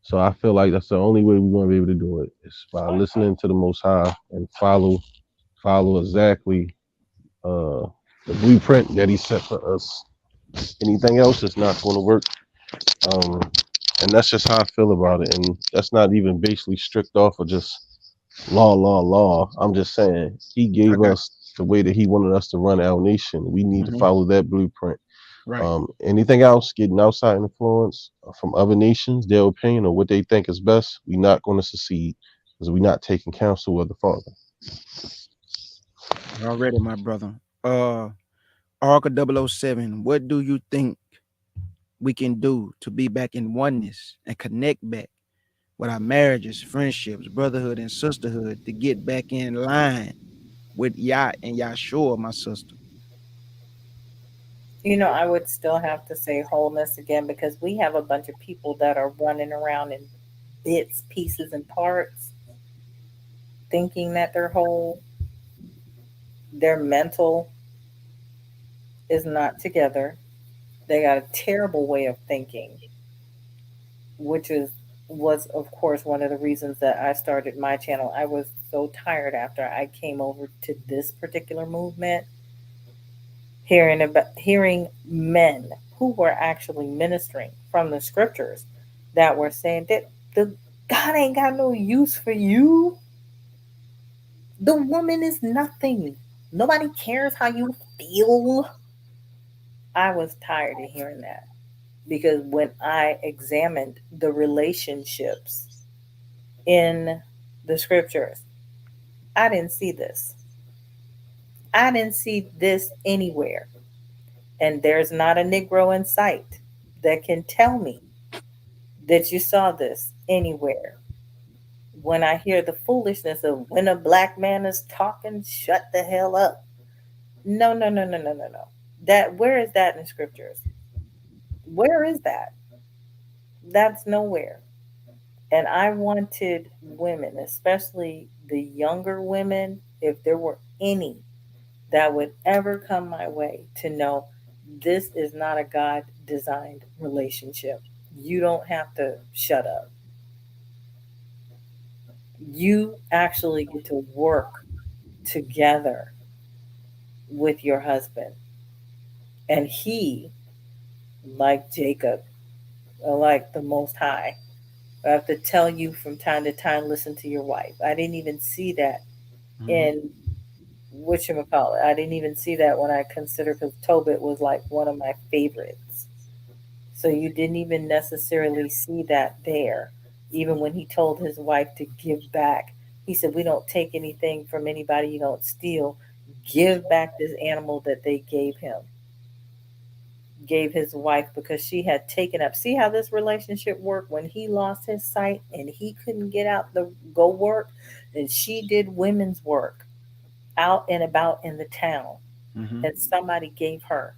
So I feel like that's the only way we're going to be able to do it is by listening to the Most High and follow follow exactly uh, the blueprint that he set for us. Anything else is not going to work. Um, and that's just how I feel about it. And that's not even basically strict off of just law. I'm just saying he I gave got us the way that he wanted us to run our nation. We need you. to follow that blueprint. Right. Anything else, getting outside influence from other nations, their opinion or what they think is best, we're not going to succeed because we're not taking counsel of the Father. Already, my brother. Arca 007, what do you think we can do to be back in oneness and connect back with our marriages, friendships, brotherhood, and sisterhood to get back in line with Yah and Yahshua, my sister? I would still have to say wholeness again because we have a bunch of people that are running around in bits, pieces, and parts, thinking that they're whole. Their mental is not together. They got a terrible way of thinking, which was of course one of the reasons that I started my channel. I was so tired after I came over to this particular movement, hearing men who were actually ministering from the scriptures that were saying that the God ain't got no use for you. The woman is nothing. Nobody cares how you feel. I was tired of hearing that because when I examined the relationships in the scriptures, I didn't see this. I didn't see this anywhere. And there's not a Negro in sight that can tell me that you saw this anywhere. When I hear the foolishness of when a black man is talking, shut the hell up. No, no, no, no, no, no, no. That where is that in scriptures? Where is that? That's nowhere. And I wanted women, especially the younger women, if there were any that would ever come my way, to know this is not a God designed relationship. You don't have to shut up. You actually get to work together with your husband. And he, like Jacob, like the Most High, I have to tell you from time to time, listen to your wife. I didn't even see that Mm-hmm. in whatchamacallit. I didn't even see that when I consider, because Tobit was like one of my favorites. So you didn't even necessarily see that there. Even when he told his wife to give back, he said, we don't take anything from anybody, you don't steal. Give back this animal that they gave his wife because she had taken up. See how this relationship worked when he lost his sight and he couldn't get out the go work, and she did women's work out and about in the town, Mm-hmm. and somebody gave her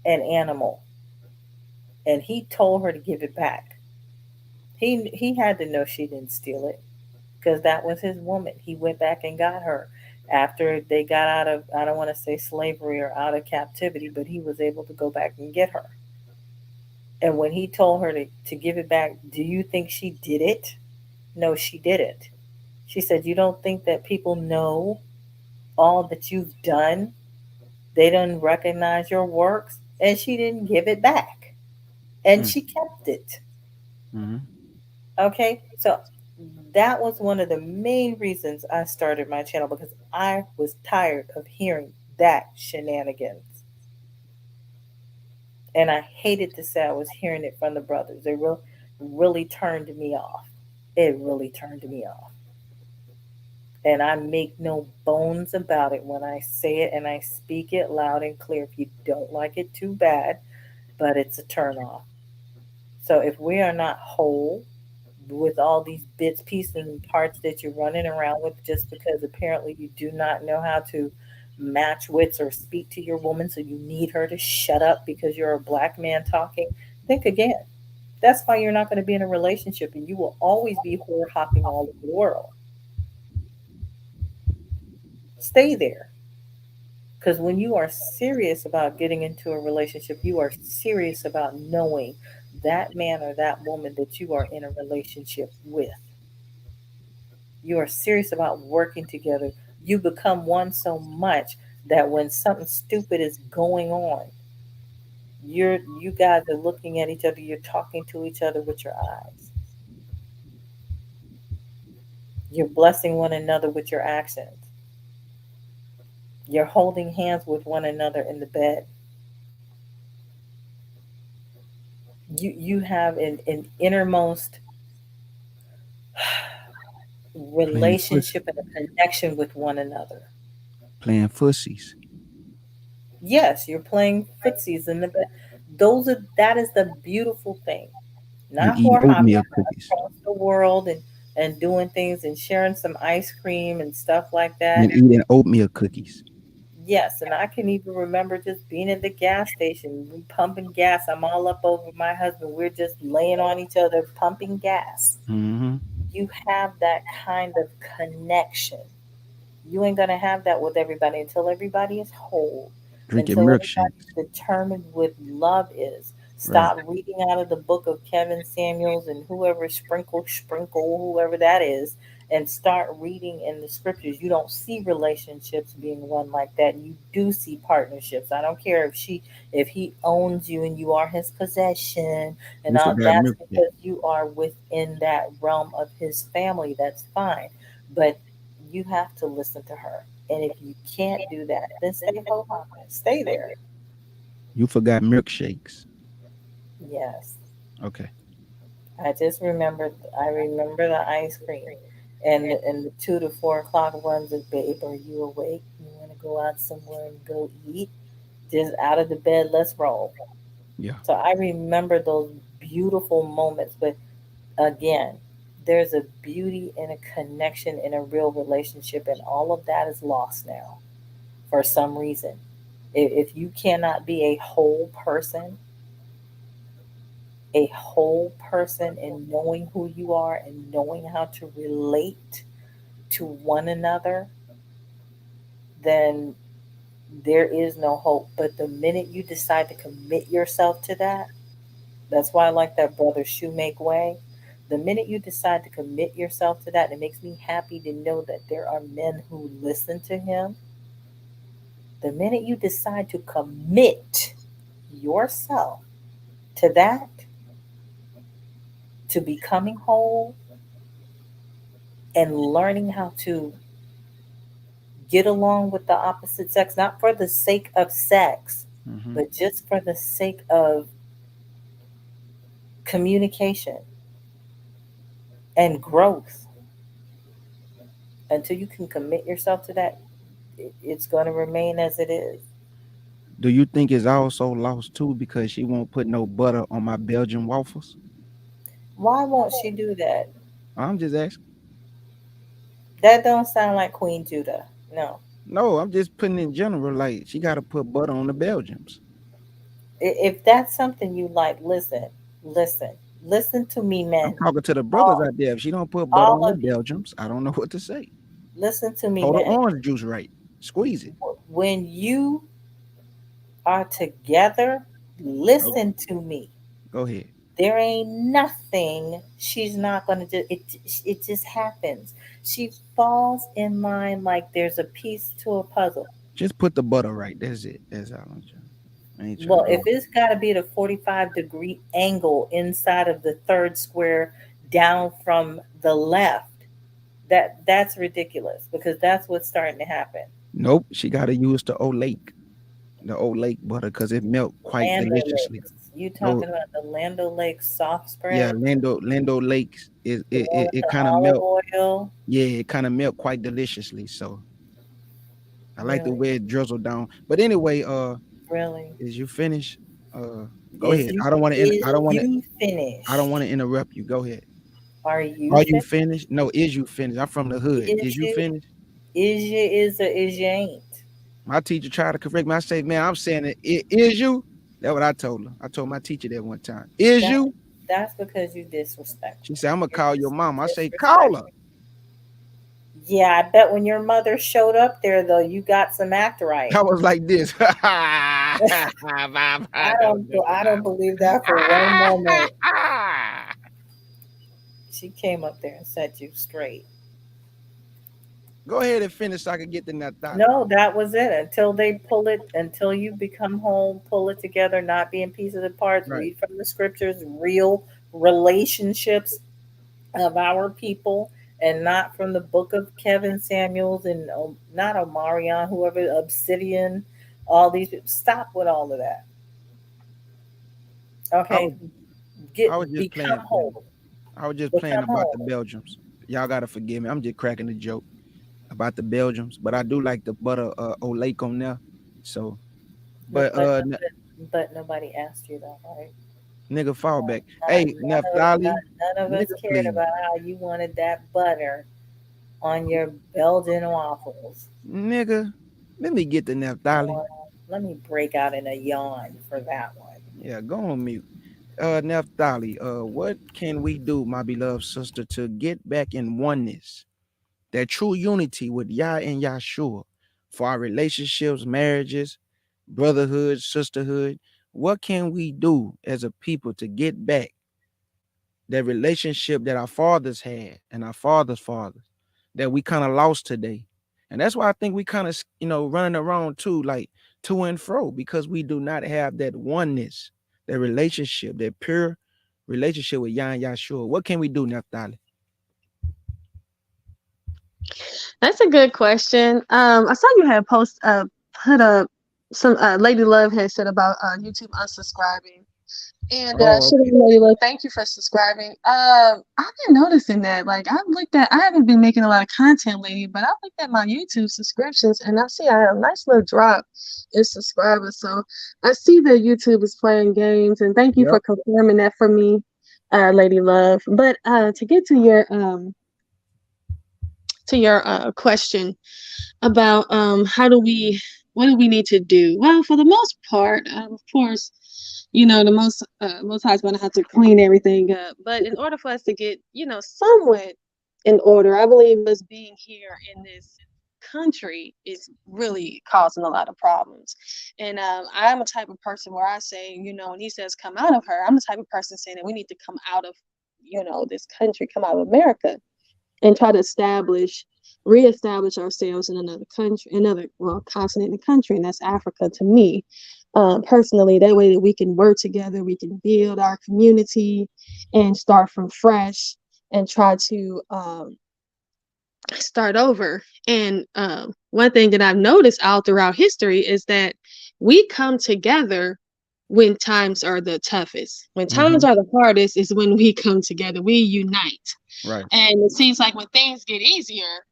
an animal and he told her to give it back. He had to know she didn't steal it because that was his woman. He went back and got her after they got out of, I don't want to say slavery or out of captivity, but he was able to go back and get her. And when he told her to give it back, do you think she did it? No, she didn't. She said, you don't think that people know all that you've done? They don't recognize your works? And she didn't give it back. And she kept it. Mm-hmm. Okay? So that was one of the main reasons I started my channel because I was tired of hearing that shenanigans. And I hated to say I was hearing it from the brothers. It really turned me off. It really turned me off. And I make no bones about it when I say it and I speak it loud and clear. If you don't like it, too bad, but it's a turn off. So if we are not whole with all these bits, pieces, and parts that you're running around with just because apparently you do not know how to match wits or speak to your woman, so you need her to shut up because you're a black man talking, think again. That's why you're not going to be in a relationship and you will always be whore hopping all over the world. Stay there. Because when you are serious about getting into a relationship, you are serious about knowing that man or that woman that you are in a relationship with. You are serious about working together. You become one so much that when something stupid is going on, you guys are looking at each other, you're talking to each other with your eyes. You're blessing one another with your actions. You're holding hands with one another in the bed. You have an innermost Playing fuss, relationship and a connection with one another. playing fussies, Yes, you're playing footsies in the bed. That is the beautiful thing. and Not eating whore hopping oatmeal cookies, across the world and doing things and sharing some ice cream and stuff like that. and eating oatmeal cookies. Yes, and I can even remember just being at the gas station, we pumping gas. I'm all up over my husband. We're just laying on each other, pumping gas. Hmm. You have that kind of connection. You ain't gonna have that with everybody until everybody is whole, Drinking until everybody's milkshakes. determined what love is. Right. Stop reading out of the book of Kevin Samuels and whoever sprinkle, whoever that is, and start reading in the scriptures. You don't see relationships being run like that. You do see partnerships. I don't care if he owns you and you are his possession and You all forgot that's milkshake. because you are within that realm of his family. That's fine. But you have to listen to her. And if you can't do that, then stay ho hopping. Stay there. You forgot milkshakes. Yes. Okay. I remember the ice cream. And the 2 to 4 o'clock runs of babe, are you awake? You wanna go out somewhere and go eat? Just out of the bed, let's roll. Yeah. So I remember those beautiful moments, but again, there's a beauty and a connection in a real relationship, and all of that is lost now for some reason. If you cannot be a whole person in knowing who you are and knowing how to relate to one another, then there is no hope. But the minute you decide to commit yourself to that, that's why I like that brother shoemake way. The minute you decide to commit yourself to that, it makes me happy to know that there are men who listen to him. The minute you decide to commit yourself to that, to becoming whole and learning how to get along with the opposite sex, not for the sake of sex, Hmm. but just for the sake of communication and growth. Until you can commit yourself to that, it's going to remain as it is. Do you think it's also lost too because she won't put no butter on my Belgian waffles? Why won't she do that? I'm just asking. That don't sound like Queen Judah. No. No, I'm just putting in general. Like she got to put butter on the Belgians. If that's something you like, listen, listen to me, I'm men. talking to the brothers All, out there. If she don't put butter all on the of you, Belgians, I don't know what to say. listen to me, Hold the men. orange juice right. Squeeze it. When you are together, Okay, listen to me. go ahead. There ain't nothing she's not gonna do. It just happens. She falls in line like there's a piece to a puzzle. Just put the butter right. That's it. That's all I'm trying. I ain't trying Well, to if argue. it's got to be at a 45-degree angle inside of the third square down from the left, that's ridiculous because that's what's starting to happen. Nope. She got to use the old lake butter, because it melt quite Land deliciously. O'Lakes. You No, talking about the Land O'Lakes soft yeah, spread? Lando Lakes is The one with it the kind of olive melt. oil? Yeah, it kind of melt quite deliciously. So I like the Really? way it drizzle down. But anyway, Really? is you finished? Go Is ahead. you I don't want to I don't finished? want to interrupt you. Go ahead. Are you Are you finished? finished? No, is you finished? I'm from the hood. Is Is you you? finished? Is you is or is you ain't? My teacher tried to correct me. I say, man, I'm saying it is you. That's what I told her. I told my teacher that one time. Is That you? that's because you She disrespectful. said, I'm gonna You're call your just mom. I say, call her. disrespectful. Yeah, I bet when your mother showed up there though, you got some act right. I was like this. I don't believe that for one moment. She came up there and set you straight. Go ahead and finish so I can get the Naphtali. No, that was it. Until they pull it, until you become whole, pull it together, not be in pieces and parts. Right. Read from the scriptures, real relationships of our people, and not from the book of Kevin Samuels and not Omarion, whoever, Obsidian, all these people. Stop with all of that. I was Okay, I was just become playing, family. whole. I was just playing Become about the whole. Belgiums. Y'all gotta forgive me. I'm just cracking the joke about the Belgiums, but I do like the butter Olake on there. So, No, but but nobody asked you that, right? nigga fall back. Not, Hey, none of Naphtali, none of us nigga, cared please, about how you wanted that butter on your Belgian waffles. nigga, let me get the Naphtali. Well, let me break out in a yawn for that one. Yeah, go on mute. Naphtali, what can we do, my beloved sister, to get back in oneness, that true unity with Yah and Yahshua for our relationships, marriages, brotherhood, sisterhood? What can we do as a people to get back that relationship that our fathers had and our fathers' fathers that we kind of lost today? And that's why I think we kind of, running around too, like to and fro, because we do not have that oneness, that relationship, that pure relationship with Yah and Yahshua. What can we do, Naphtali? That's a good question. I saw you had put up some Lady Love had said about YouTube unsubscribing. And Oh, okay. Lady Love, thank you for subscribing. I've been noticing that. Like I haven't been making a lot of content lately, but I looked at my YouTube subscriptions and I see I had a nice little drop in subscribers. So I see that YouTube is playing games, and thank you Yep. for confirming that for me, Lady Love. But to get to your question about what do we need to do? Well, for the most part, of course, the most high is going to have to clean everything up. But in order for us to get somewhat in order, I believe us being here in this country is really causing a lot of problems. And I'm a type of person where I say, when he says come out of her, I'm the type of person saying that we need to come out of this country, come out of America, and try to reestablish ourselves in another country, continent and country, and that's Africa to me. Personally, that way that we can work together, we can build our community and start from fresh and try to start over. And one thing that I've noticed all throughout history is that we come together when times are the toughest. When times are the hardest is when we come together, we unite. Right. And it seems like when things get easier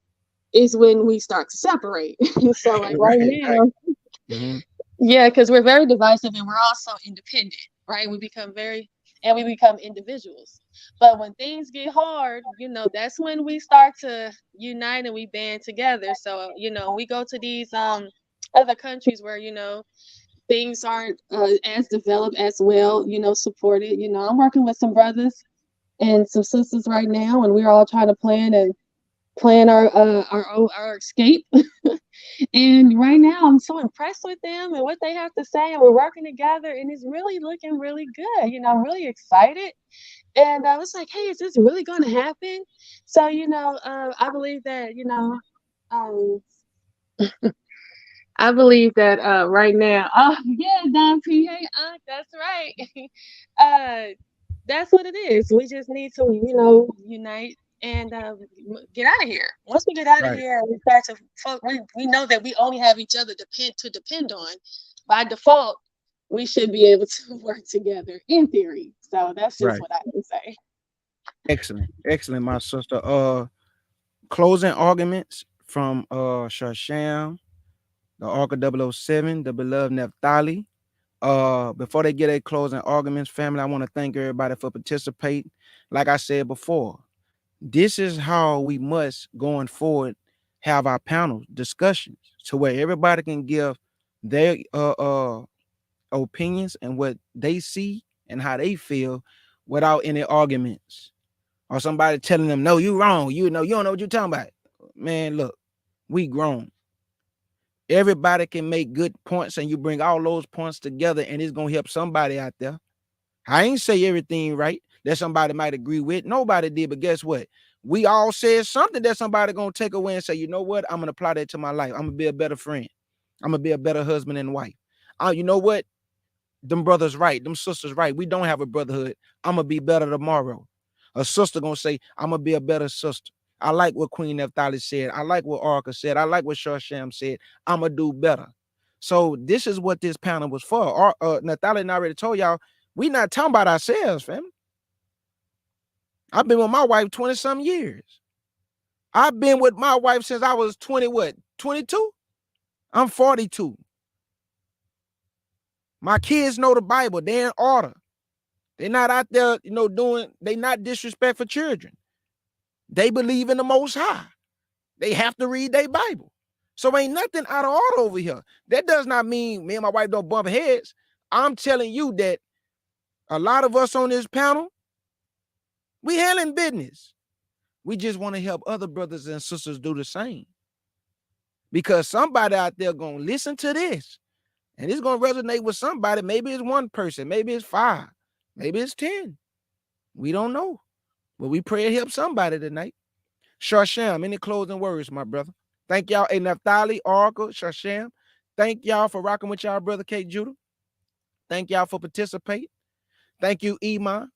is when we start to separate. So like right Right. now, Mm-hmm. yeah, because we're very divisive and we're also independent, right? We become individuals. But when things get hard, that's when we start to unite and we band together. So, we go to these other countries where, things aren't as developed as well, supported. I'm working with some brothers and some sisters right now, and we're all trying to plan our escape. And right now, I'm so impressed with them and what they have to say, and we're working together, and it's really looking really good. I'm really excited, and I was like, "Hey, is this really going to happen?" So, I believe that, um, I believe that right now. Oh yeah, Don P. Hey, that's right. That's what it is. We just need to, unite and get out of here. Once we get out of Right. here, we start to. We know that we only have each other to depend on. By default, we should be able to work together in theory. So that's just Right. what I would say. Excellent. Excellent, my sister. Closing arguments from Shasham, the Arca 007, the beloved Naphtali. Before they get their closing arguments, family, I want to thank everybody for participating. Like I said before, this is how we must going forward have our panel discussions to where everybody can give their opinions and what they see and how they feel without any arguments or somebody telling them, no, you wrong. You know, you don't know what you're talking about. Man, look, we grown. Everybody can make good points and you bring all those points together and it's going to help somebody out there. I ain't say everything right that somebody might agree with. Nobody did, but guess what? we all said something that somebody gonna take away and say, you know what? I'm gonna apply that to my life. I'm gonna be a better friend. I'm gonna be a better husband and wife. You know what? Them brothers right, them sisters right. We don't have a brotherhood. I'm gonna be better tomorrow. A sister gonna say, I'm gonna be a better sister. I like what Queen Naphtali said. I like what Oracle said. I like what Shorsham said. I'm gonna do better. So this is what this panel was for. Naphtali already told y'all, we not talking about ourselves, fam. I've been with my wife 20-some years. I've been with my wife since I was 20, what, 22? I'm 42. My kids know the Bible. They're in order. They're not out there, they not disrespectful children. They believe in the Most High. They have to read their Bible. So ain't nothing out of order over here. That does not mean me and my wife don't bump heads. I'm telling you that a lot of us on this panel, we handling business. We just want to help other brothers and sisters do the same. Because somebody out there gonna listen to this, and it's gonna resonate with somebody. Maybe it's one person, maybe it's 5, maybe it's 10. We don't know. But we pray it help somebody tonight. Shorsham, any closing words, my brother? Thank y'all. Hey, Naphtali, Oracle, Shorsham. Thank y'all for rocking with y'all, brother K. Judah. Thank y'all for participating. Thank you, Iman.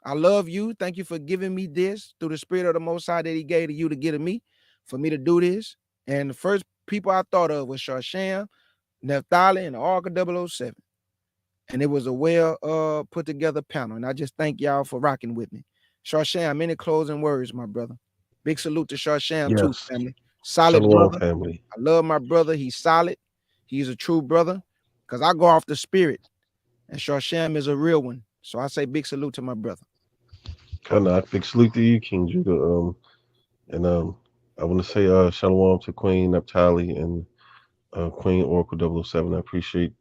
I love you. Thank you for giving me this through the spirit of the Most High that he gave to you to get to me, for me to do this. And the first people I thought of was Shorsham, Naphtali, and the Oracle 007. And it was a well put together panel. And I just thank y'all for rocking with me. Shorsham, any closing words, my brother? Big salute to Shorsham too, Yes. family. Solid Shalom, brother. family. I love my brother. He's solid. He's a true brother. Because I go off the spirit. And Shorsham is a real one. So I say big salute to my brother. Big salute to you, King Judah. And I want to say shalom to Queen Naphtali and Queen Oracle 007. I appreciate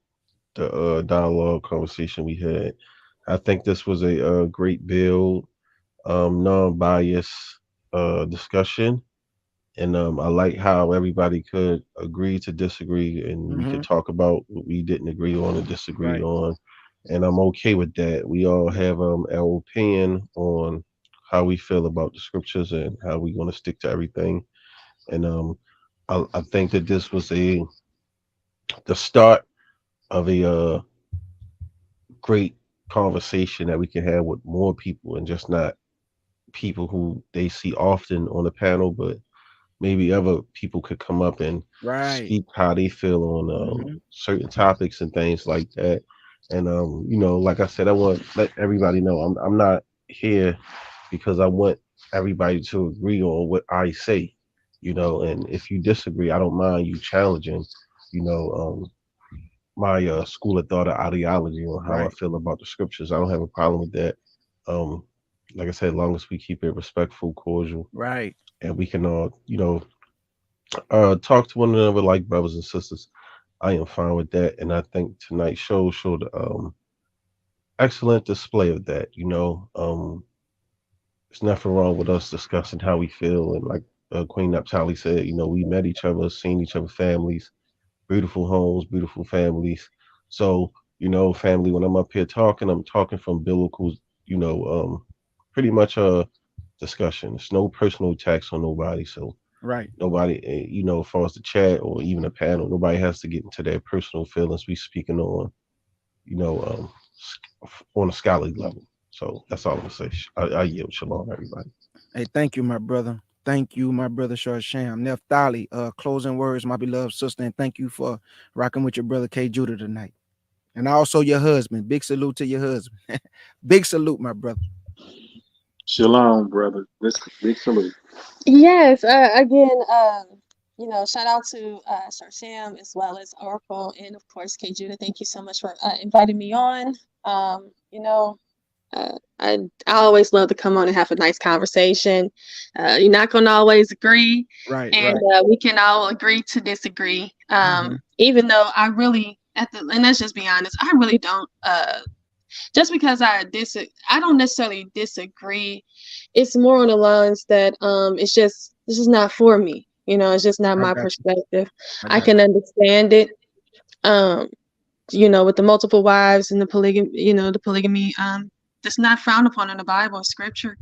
the dialogue conversation we had. I think this was a great build, non-biased discussion. And I like how everybody could agree to disagree, and we could talk about what we didn't agree on and disagree on. And I'm okay with that. We all have our opinion on how we feel about the scriptures and how we're going to stick to everything. And I think that this was the start of a great conversation that we can have with more people, and just not people who they see often on the panel, but maybe other people could come up and speak how they feel on certain topics and things like that. And like I said, I want to let everybody know I'm not here because I want everybody to agree on what I say, and if you disagree, I don't mind you challenging, my school of thought or ideology on how I feel about the scriptures. I don't have a problem with that. Like I said, as long as we keep it respectful, cordial, and we can all, talk to one another like brothers and sisters, I am fine with that. And I think tonight's show showed excellent display of that. There's nothing wrong with us discussing how we feel. And like Queen Naphtali said, we met each other, seen each other families, beautiful homes, beautiful families. So, family, when I'm up here talking, I'm talking from biblical, pretty much a discussion. It's no personal attacks on nobody. So nobody, as far as the chat or even a panel, nobody has to get into their personal feelings. We speaking on, on a scholarly level. So that's all I'm gonna say. I yield. Shalom, everybody. Hey, thank you, my brother. Thank you, my brother Shorsham. Naphtali, closing words, my beloved sister, and thank you for rocking with your brother K. Judah tonight. And also your husband. Big salute to your husband. Big salute, my brother. Shalom, brother. Big salute. Yes, again, shout out to Shorsham as well as Oracle and of course K Judah. Thank you so much for inviting me on. I always love to come on and have a nice conversation. You're not gonna always agree, and we can all agree to disagree. Even though I really, and let's just be honest, I really don't. Just because I don't necessarily disagree. It's more on the lines that it's just this is not for me. It's just not my perspective. I can understand it. With the multiple wives and the polygamy, that's not frowned upon in the Bible and scripture.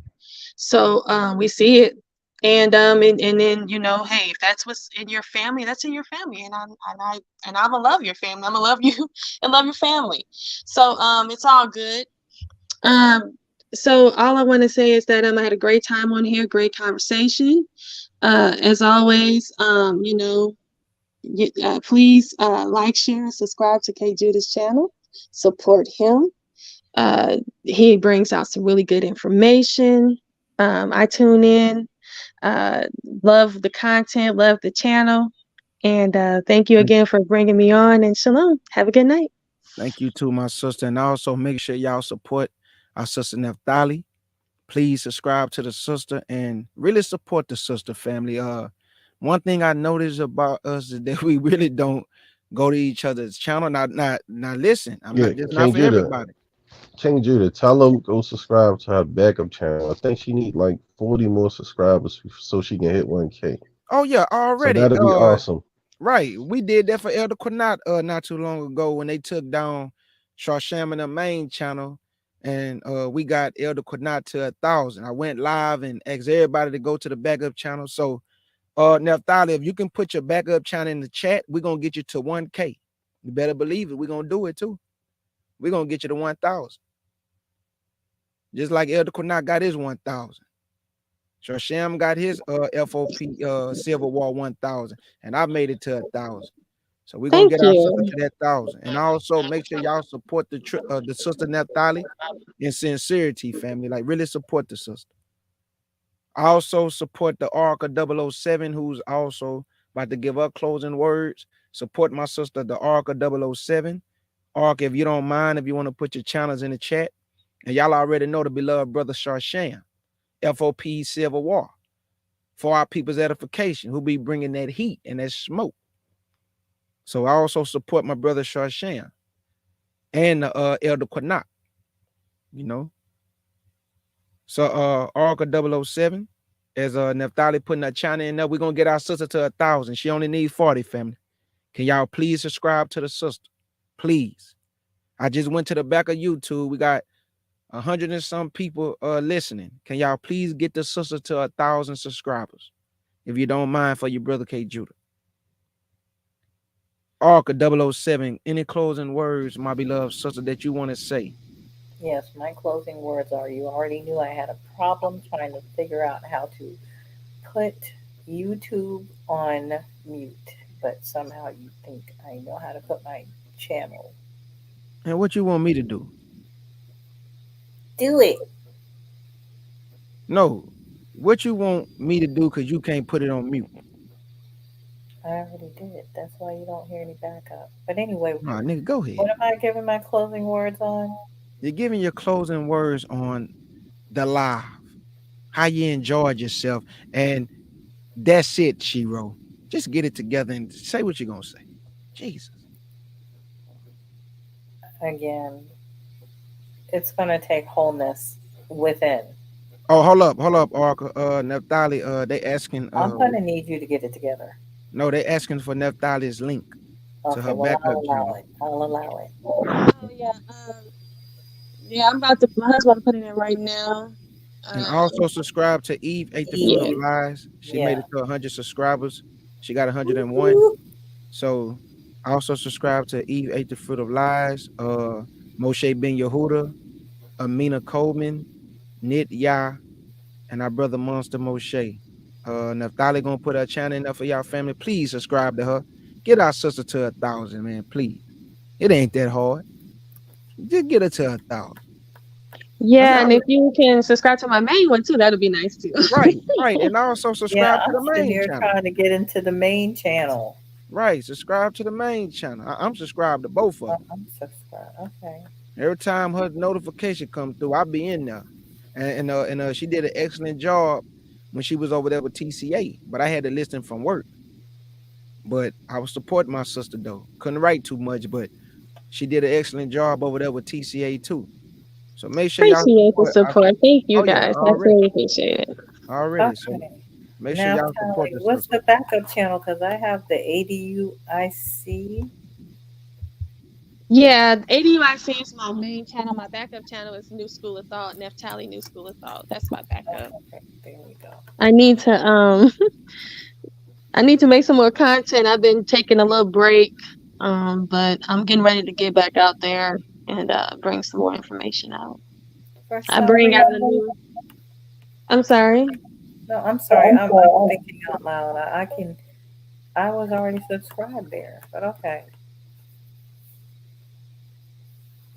So we see it And then, hey, if that's what's in your family, that's in your family, and I'm gonna love your family. I'm gonna love you and love your family. So it's all good. Um, so all I want to say is that I had a great time on here, great conversation. As always, please like, share, and subscribe to K Judah's channel. Support him. He brings out some really good information. I tune in. Love the content, love the channel. And thank you again for bringing me on. And shalom. Have a good night. Thank you to my sister. And also make sure y'all support our sister Naphtali. Please subscribe to the sister and really support the sister family. One thing I noticed about us is that we really don't go to each other's channel. Now listen, I'm Yeah, not just not King for Judah. everybody. King Judah, tell them go subscribe to her backup channel. I think she need like 40 more subscribers so she can hit 1K. Oh yeah, So already. that'll be awesome. Right. We did that for Elder Quinat not too long ago when they took down Sharsham and the main channel. And we got Elder Quinat to 1,000. I went live and asked everybody to go to the backup channel. So Naphtali, if you can put your backup channel in the chat, we're gonna get you to 1K. You better believe it. We're gonna do it too. We're gonna get you to 1,000. Just like Elder Quinat got his 1,000. Sharsham got his FOP Civil War 1,000, and I made it to 1,000. So we're gonna Thank get our sister you. to that 1,000. And also make sure y'all support the sister Naphtali in sincerity, family. Like really support the sister. I also support the Ark of 007, who's also about to give up closing words. Support my sister, the Ark of 007. Ark, if you don't mind, if you want to put your channels in the chat. And y'all already know the beloved brother Sharsham, FOP Civil War, for our people's edification, who be bringing that heat and that smoke. So I also support my brother Sharsham and Elder Quinat, you know. So Arca 007, as Naphtali putting that channel in there, we're gonna get our sister to 1,000. She only needs 40, family. Can y'all please subscribe to the sister? Please. I just went to the back of YouTube. We got 100 and some people listening. Can y'all please get the sister to 1,000 subscribers? If you don't mind, for your brother K Judah. Arca 007, any closing words, my beloved sister, that you want to say? Yes, my closing words are you already knew I had a problem trying to figure out how to put YouTube on mute, but somehow you think I know how to put my channel. And what you want me to do? Do it. No. What you want me to do because you can't put it on mute? I already did. That's why you don't hear any backup. But anyway, Nah, nigga, go ahead. what am I giving my closing words on? You're giving your closing words on the live, how you enjoyed yourself, and that's it, Shiro. Just get it together and say what you're gonna say. Jesus. Again, it's going to take wholeness within. Oh, hold up, Arca. Naphtali, they asking. I'm going to need you to get it together. No, they asking for Naphtali's link to her well, backup channel. I'll allow it. Oh yeah. I'm about to. My husband about to put it in right now. And also subscribe to Eve Ate the Fruit of Lies. She made it to 100 subscribers. She got 101. So also subscribe to Eve Ate the Fruit of Lies. Moshe Ben Yehuda, Amina Coleman, Nit Yah, and our brother Monster Moshe. Naphtali gonna put her channel in there for y'all family. Please subscribe to her. Get our sister to 1,000, man. Please. It ain't that hard. Just get her to 1,000. Yeah, and if you can subscribe to my main one too, that'll be nice too. Right. And also subscribe to the main channel. Trying to get into the main channel. Right. Subscribe to the main channel. I'm subscribed to both of them. I'm subscribed. Okay. Every time her notification come through, I'll be in there. And she did an excellent job when she was over there with TCA, but I had to listen from work. But I was supporting my sister though. Couldn't write too much, but she did an excellent job over there with TCA too. So make sure y'all support. Thank you guys. I already. really appreciate it. Already. Okay. So make sure y'all support the what's sister. the backup channel? Because I have the ADUIC. Yeah, ADUIC is my main channel. My backup channel is New School of Thought, Neftali New School of Thought. That's my backup. Okay, there we go. I need to I need to make some more content. I've been taking a little break. But I'm getting ready to get back out there and bring some more information out. For I some bring out a reason, new I'm sorry. no, I'm sorry. I'm thinking out loud. I was already subscribed there, but okay.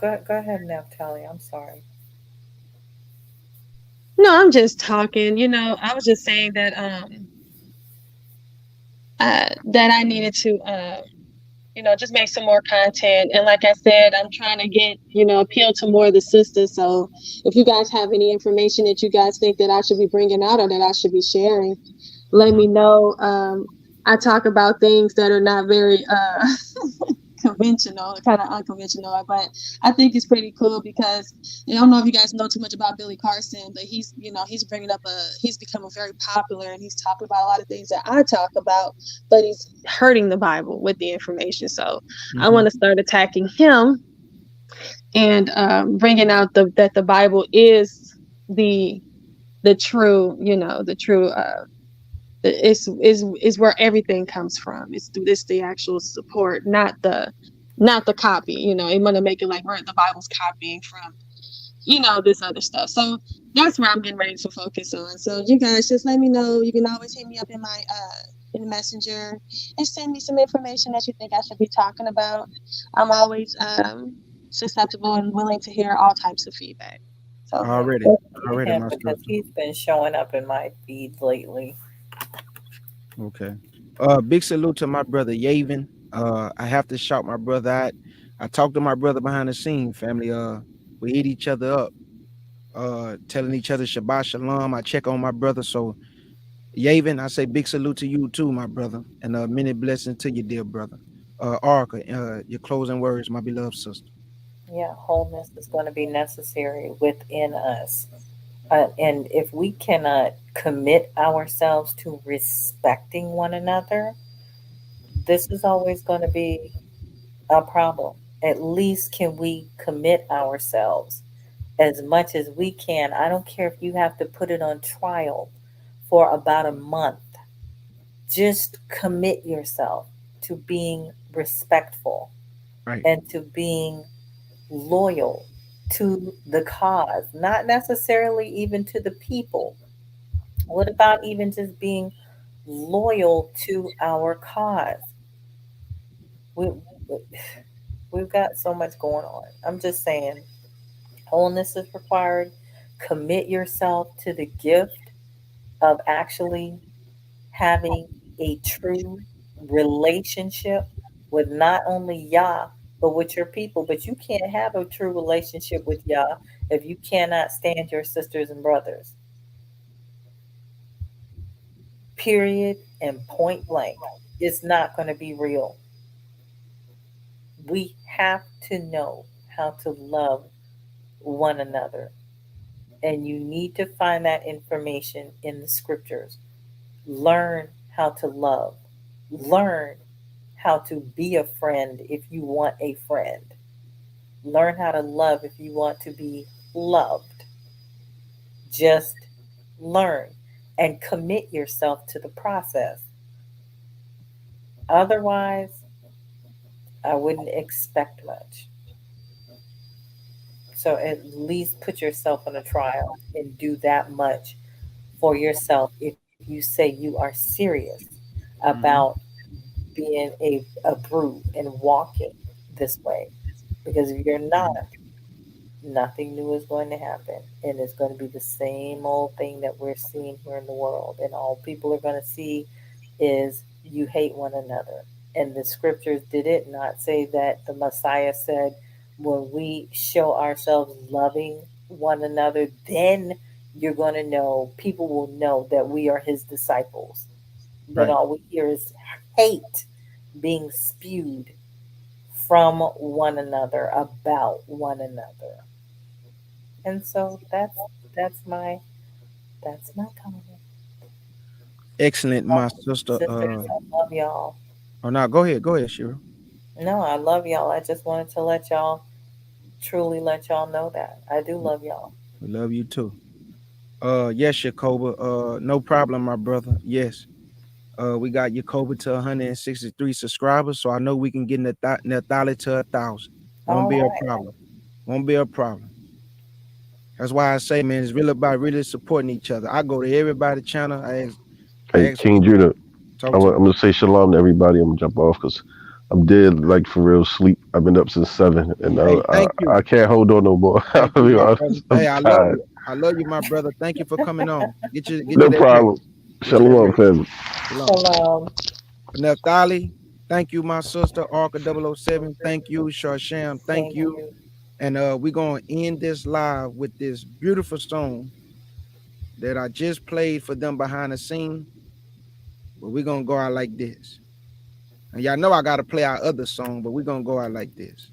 Go ahead, Naphtali. I'm sorry. No, I'm just talking. I was just saying that that I needed to just make some more content. And like I said, I'm trying to get, appeal to more of the sisters. So if you guys have any information that you guys think that I should be bringing out or that I should be sharing, let me know. I talk about things that are not very conventional, kind of unconventional, but I think it's pretty cool because I don't know if you guys know too much about Billy Carson, but he's bringing up he's becoming very popular and he's talking about a lot of things that I talk about, but he's hurting the Bible with the information. So I Mm-hmm. want to start attacking him and bringing out that the Bible is the true, the true is where everything comes from. It's the actual support, not the copy. You want to make it like where the Bible's copying from, this other stuff. So that's where I'm getting ready to focus on. So you guys just let me know. You can always hit me up in the messenger and send me some information that you think I should be talking about. I'm always susceptible and willing to hear all types of feedback. So Yeah, Already, definitely already, him my because sister. he's been showing up in my feed lately. Okay. Big salute to my brother Yavin. I have to shout my brother out. I talked to my brother behind the scene, family. We eat each other up, telling each other Shabbat Shalom. I check on my brother. So Yavin, I say big salute to you too, my brother, and many blessings to you, dear brother. Arka, your closing words, my beloved sister. Yeah, wholeness is going to be necessary within us. And if we cannot commit ourselves to respecting one another, this is always going to be a problem. At least can we commit ourselves as much as we can? I don't care if you have to put it on trial for about a month. Just commit yourself to being respectful Right, and to being loyal to the cause, not necessarily even to the people. What about even just being loyal to our cause? We, we've got so much going on. I'm just saying, wholeness is required. Commit yourself to the gift of actually having a true relationship with not only Yah, but with your people. But you can't have a true relationship with Yah if you cannot stand your sisters and brothers. Period and point blank. It's not going to be real. We have to know how to love one another. And you need to find that information in the scriptures. Learn how to love. Learn how to be a friend if you want a friend. Learn how to love if you want to be loved. Just learn and commit yourself to the process. Otherwise, I wouldn't expect much. So at least put yourself on a trial and do that much for yourself if you say you are serious about hmm being a brute and walking this way. Because if you're not, hmm nothing new is going to happen. And it's going to be the same old thing that we're seeing here in the world. And all people are going to see is you hate one another. And the scriptures did it not say that the Messiah said, when we show ourselves loving one another, then you're going to know, people will know that we are his disciples. But right. all we hear is hate being spewed from one another about one another. And so that's my that's my comment. Excellent, my sister. Sisters, I love y'all. Oh, now go ahead, Shira. No, I love y'all. I just wanted to truly let y'all know that. I do love y'all. We love you too. Yes, Jacoba. No problem, my brother. Yes. We got Jacoba to 163 subscribers, so I know we can get Nathalie to 1,000. Won't All be a right. problem. Won't be a problem. That's why I say, man, it's really about really supporting each other. I go to everybody's channel. I Hey, ask them King to Judah, talk to I'm me. gonna say shalom to everybody. I'm gonna jump off because I'm dead, like for real sleep. I've been up since 7, and Hey, I, thank you. I can't hold on no more. Thank you, my brother. I'm Hey, I love tired. you. I love you, my brother. Thank you for coming on. Get you No that rest. problem. Get you that Shalom, rest. family. Shalom. Shalom. Naphtali, thank you, my sister. Arca 007, thank you. Sharsham, thank Thank you. you. And we're gonna end this live with this beautiful song that I just played for them behind the scene. But we're gonna go out like this. And y'all know I gotta play our other song, but we're gonna go out like this.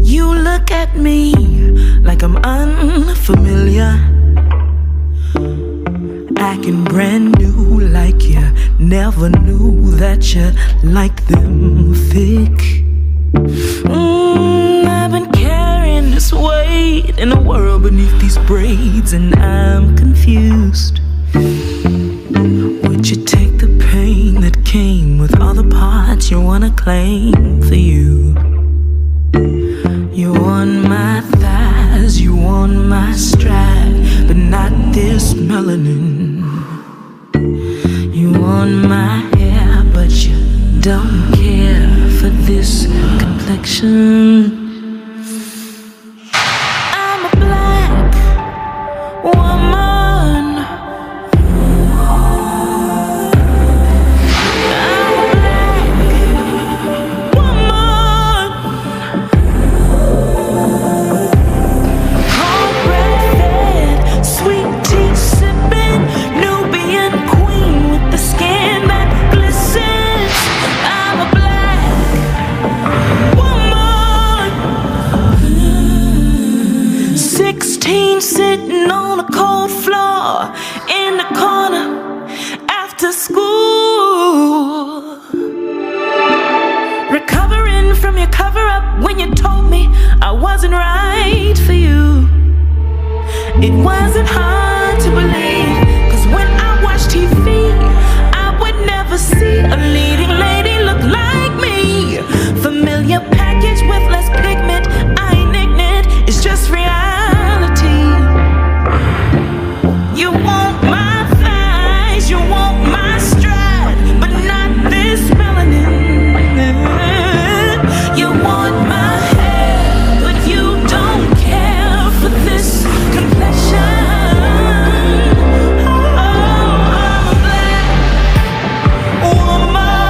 You look at me like I'm unfamiliar, acting brand new, like you never knew that you like them thick. I've been carrying this weight in the world beneath these braids, and I'm confused. Would you take the pain that came with all the parts you wanna claim for you? You want my thighs, you want my stride, but not this melanin. You want my hair, but you don't care for this complexion. I'm a black woman. Sweet tea sipping, Nubian queen with the skin that glistens. I'm a black woman. 16 sitting on a cold floor in the corner after school. Recovering from your cover up when you told me I wasn't right for you. It wasn't hard to believe, 'cause when I watch TV, I would never see a leading lady look like me. Familiar package with less pigment, I ain't ignorant, it's just reality. You want my thighs, you want my stride, but not this melanin. You want my hair, but you don't care for this complexion. Oh, I'm a black woman.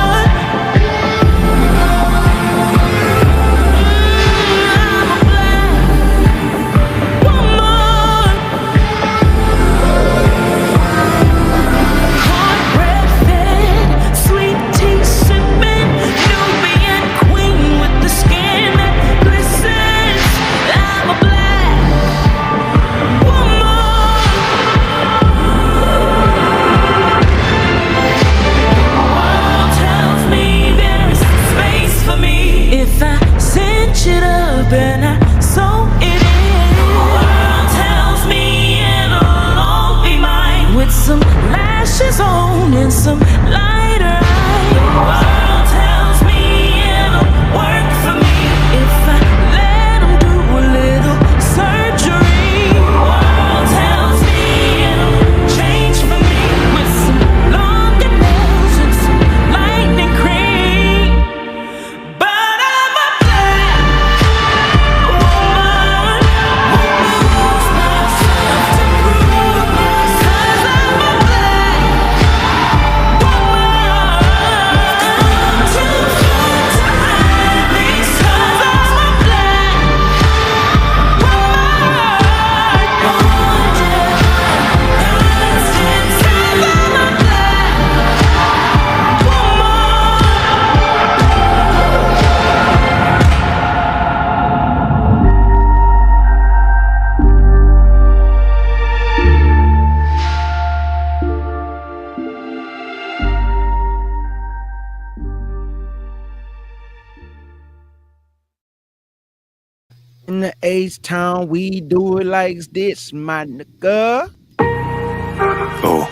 In the H-Town, we do it like this, my nigga. Oh.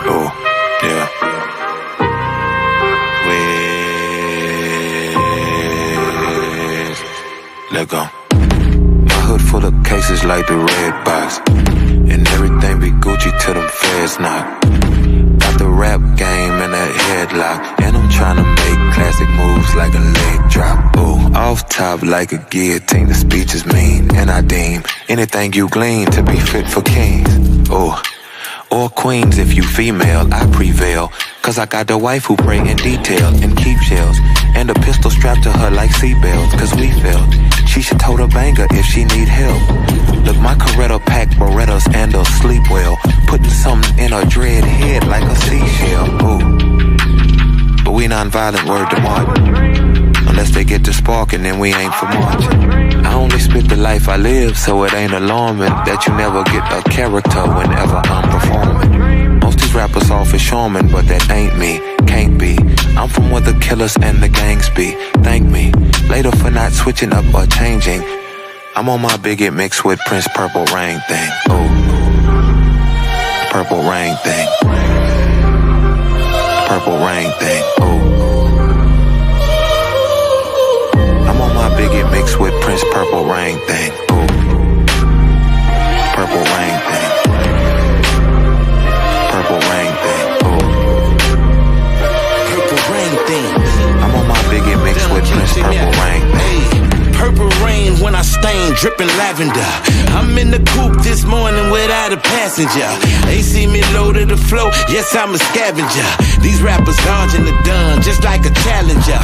Oh, yeah. Let go. My hood full of cases like the red box, and everything be Gucci till them feds knock. Got the rap game in a headlock, and I'm tryna make classic moves like a leg drop. Ooh, off top like a guillotine, the speech is mean, and I deem anything you glean to be fit for kings. Ooh, or queens if you female, I prevail, cause I got the wife who pray in detail and keep shells, and a pistol strapped to her like seatbelts, cause we failed. She should tote a banger if she need help. Look, my Coretta pack Berettas and her sleep well, putting something in her dread head like a seashell. Ooh, but we non-violent, word to Martin. Unless they get to sparking, then we ain't for marching. I only spit the life I live, so it ain't alarming that you never get a character whenever I'm performing. Most these rappers off is showman, but that ain't me, can't be. I'm from where the killers and the gangs be. Thank me later for not switching up or changing. I'm on my bigot mixed with Prince Purple Rain thing. Ooh, Purple Rain thing. Purple Rain thing. Ooh, I'm on my bigot mixed with Prince Purple Rain thing. Ooh, Purple Rain thing. Purple Rain thing. Ooh, Purple Rain thing. I'm on my bigot mixed with Prince Purple Rain thing. Purple rain when I stain, dripping lavender. I'm in the coupe this morning without a passenger. They see me low to the flow, yes, I'm a scavenger. These rappers dodging the dun just like a challenger.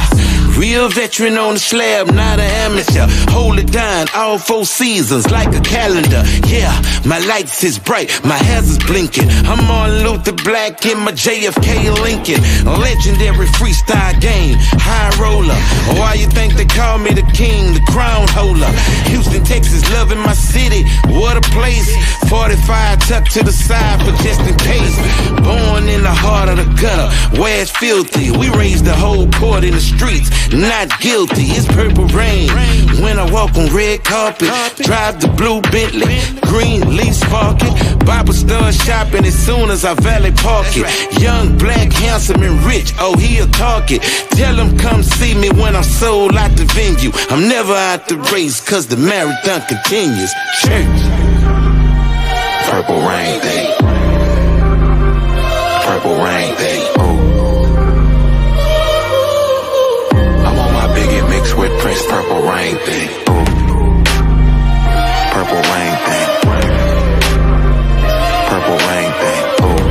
Real veteran on the slab, not an amateur. Hold it down, all 4 seasons like a calendar. Yeah, my lights is bright, my hair is blinking. I'm on Luther Black in my JFK Lincoln. Legendary freestyle game, high roller. Why you think they call me the king, the crown holder? Houston, Texas, loving my city, what a place. 45 tucked to the side for just in case. Born in the heart of the gutter, where it's filthy. We raised the whole court in the streets, not guilty. It's purple rain when I walk on red carpet. Drive the blue Bentley, green leaf sparking. Bible start shopping as soon as I valet park it. Young, black, handsome, and rich, oh, he a target. Tell him come see me when I'm sold out the venue. I'm never out the race, cause the marathon continues. Church. Purple Rain thing. Purple Rain thing. Ooh, I'm on my bigot mixed with Prince Purple Rain thing. Ooh, Purple Rain thing. Purple Rain thing. Ooh,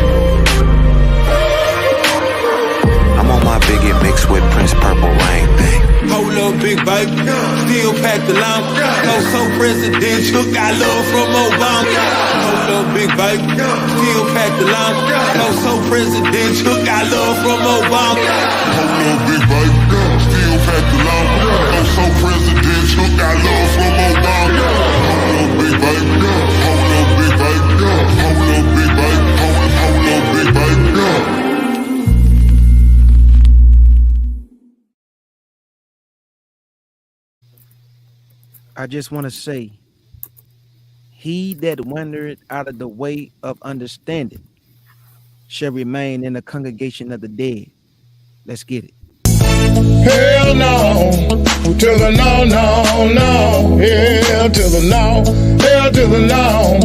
I'm on my bigot mixed with Prince Purple Rain thing. Hold up, big baby, still pack the llama. No so presidential, got love from Obama. Hold up, big baby, still pack the llama. No so presidential, got love from Obama. Hold up, big baby, still pack the llama. No so presidential, got love from Obama. Hold up, big baby, hold up, big baby, hold up, big baby, hold up, big baby. I just want to say, he that wandereth out of the way of understanding shall remain in the congregation of the dead. Let's get it. Hell no, to the no, no, no. Hell to the no, hell to the no,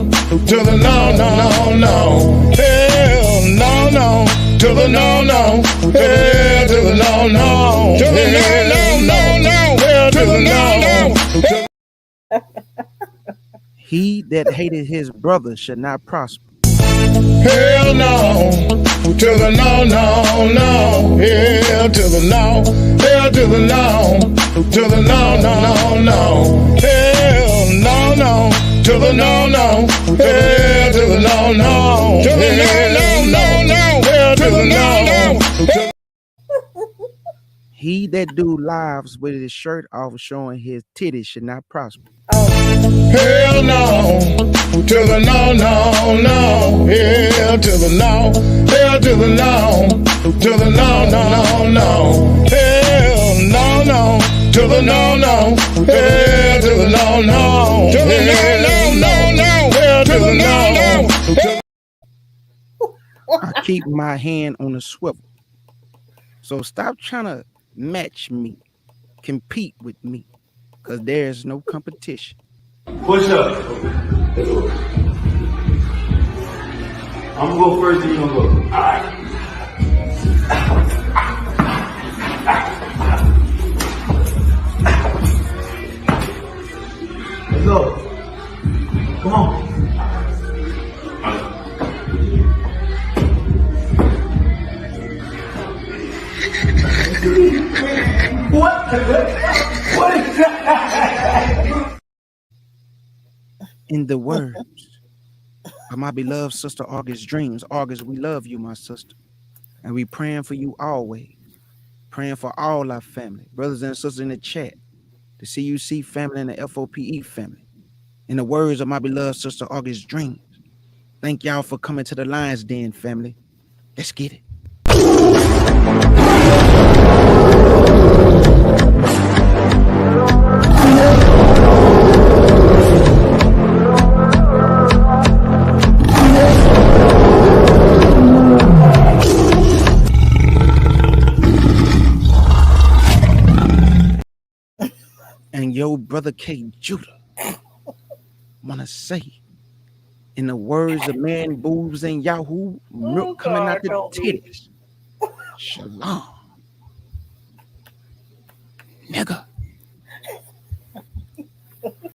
to the no, no, no. Hell no, no, to the no, no. Hell to the no, no, to the no, no, no, no. Hell to the no, no. He that hated his brother should not prosper. Hell no, to the no, no, no. Hell to the no, hell to the no, to the no, no, no. Hell no, no, to the no, no. Hell to the no, no, to the no, no, no. Hell to the no, no. He that do lives with his shirt off showing his titties should not prosper. Hell no, to the no, no, no. Hell to the no, hell to the no, to the no, no, no. Hell no, no, to the the no, no. Hell to the no, no. To the no, no, no. Hell to the no, no. I keep my hand on the swivel. So stop trying to match me, compete with me, because there's no competition. Push up. I'm gonna go first and you gonna go. Alright. Let's go. Come on. What is that? In the words of my beloved sister August Dreams, August, we love you, my sister. And we praying for you always. Praying for all our family, brothers and sisters in the chat, the CUC family and the FOPE family. In the words of my beloved sister August Dreams, thank y'all for coming to the Lions Den, family. Let's get it. And yo, brother K. Judah, wanna say, in the words of man, boobs, and Yahoo, milk coming out the titties. Shalom. Nigga.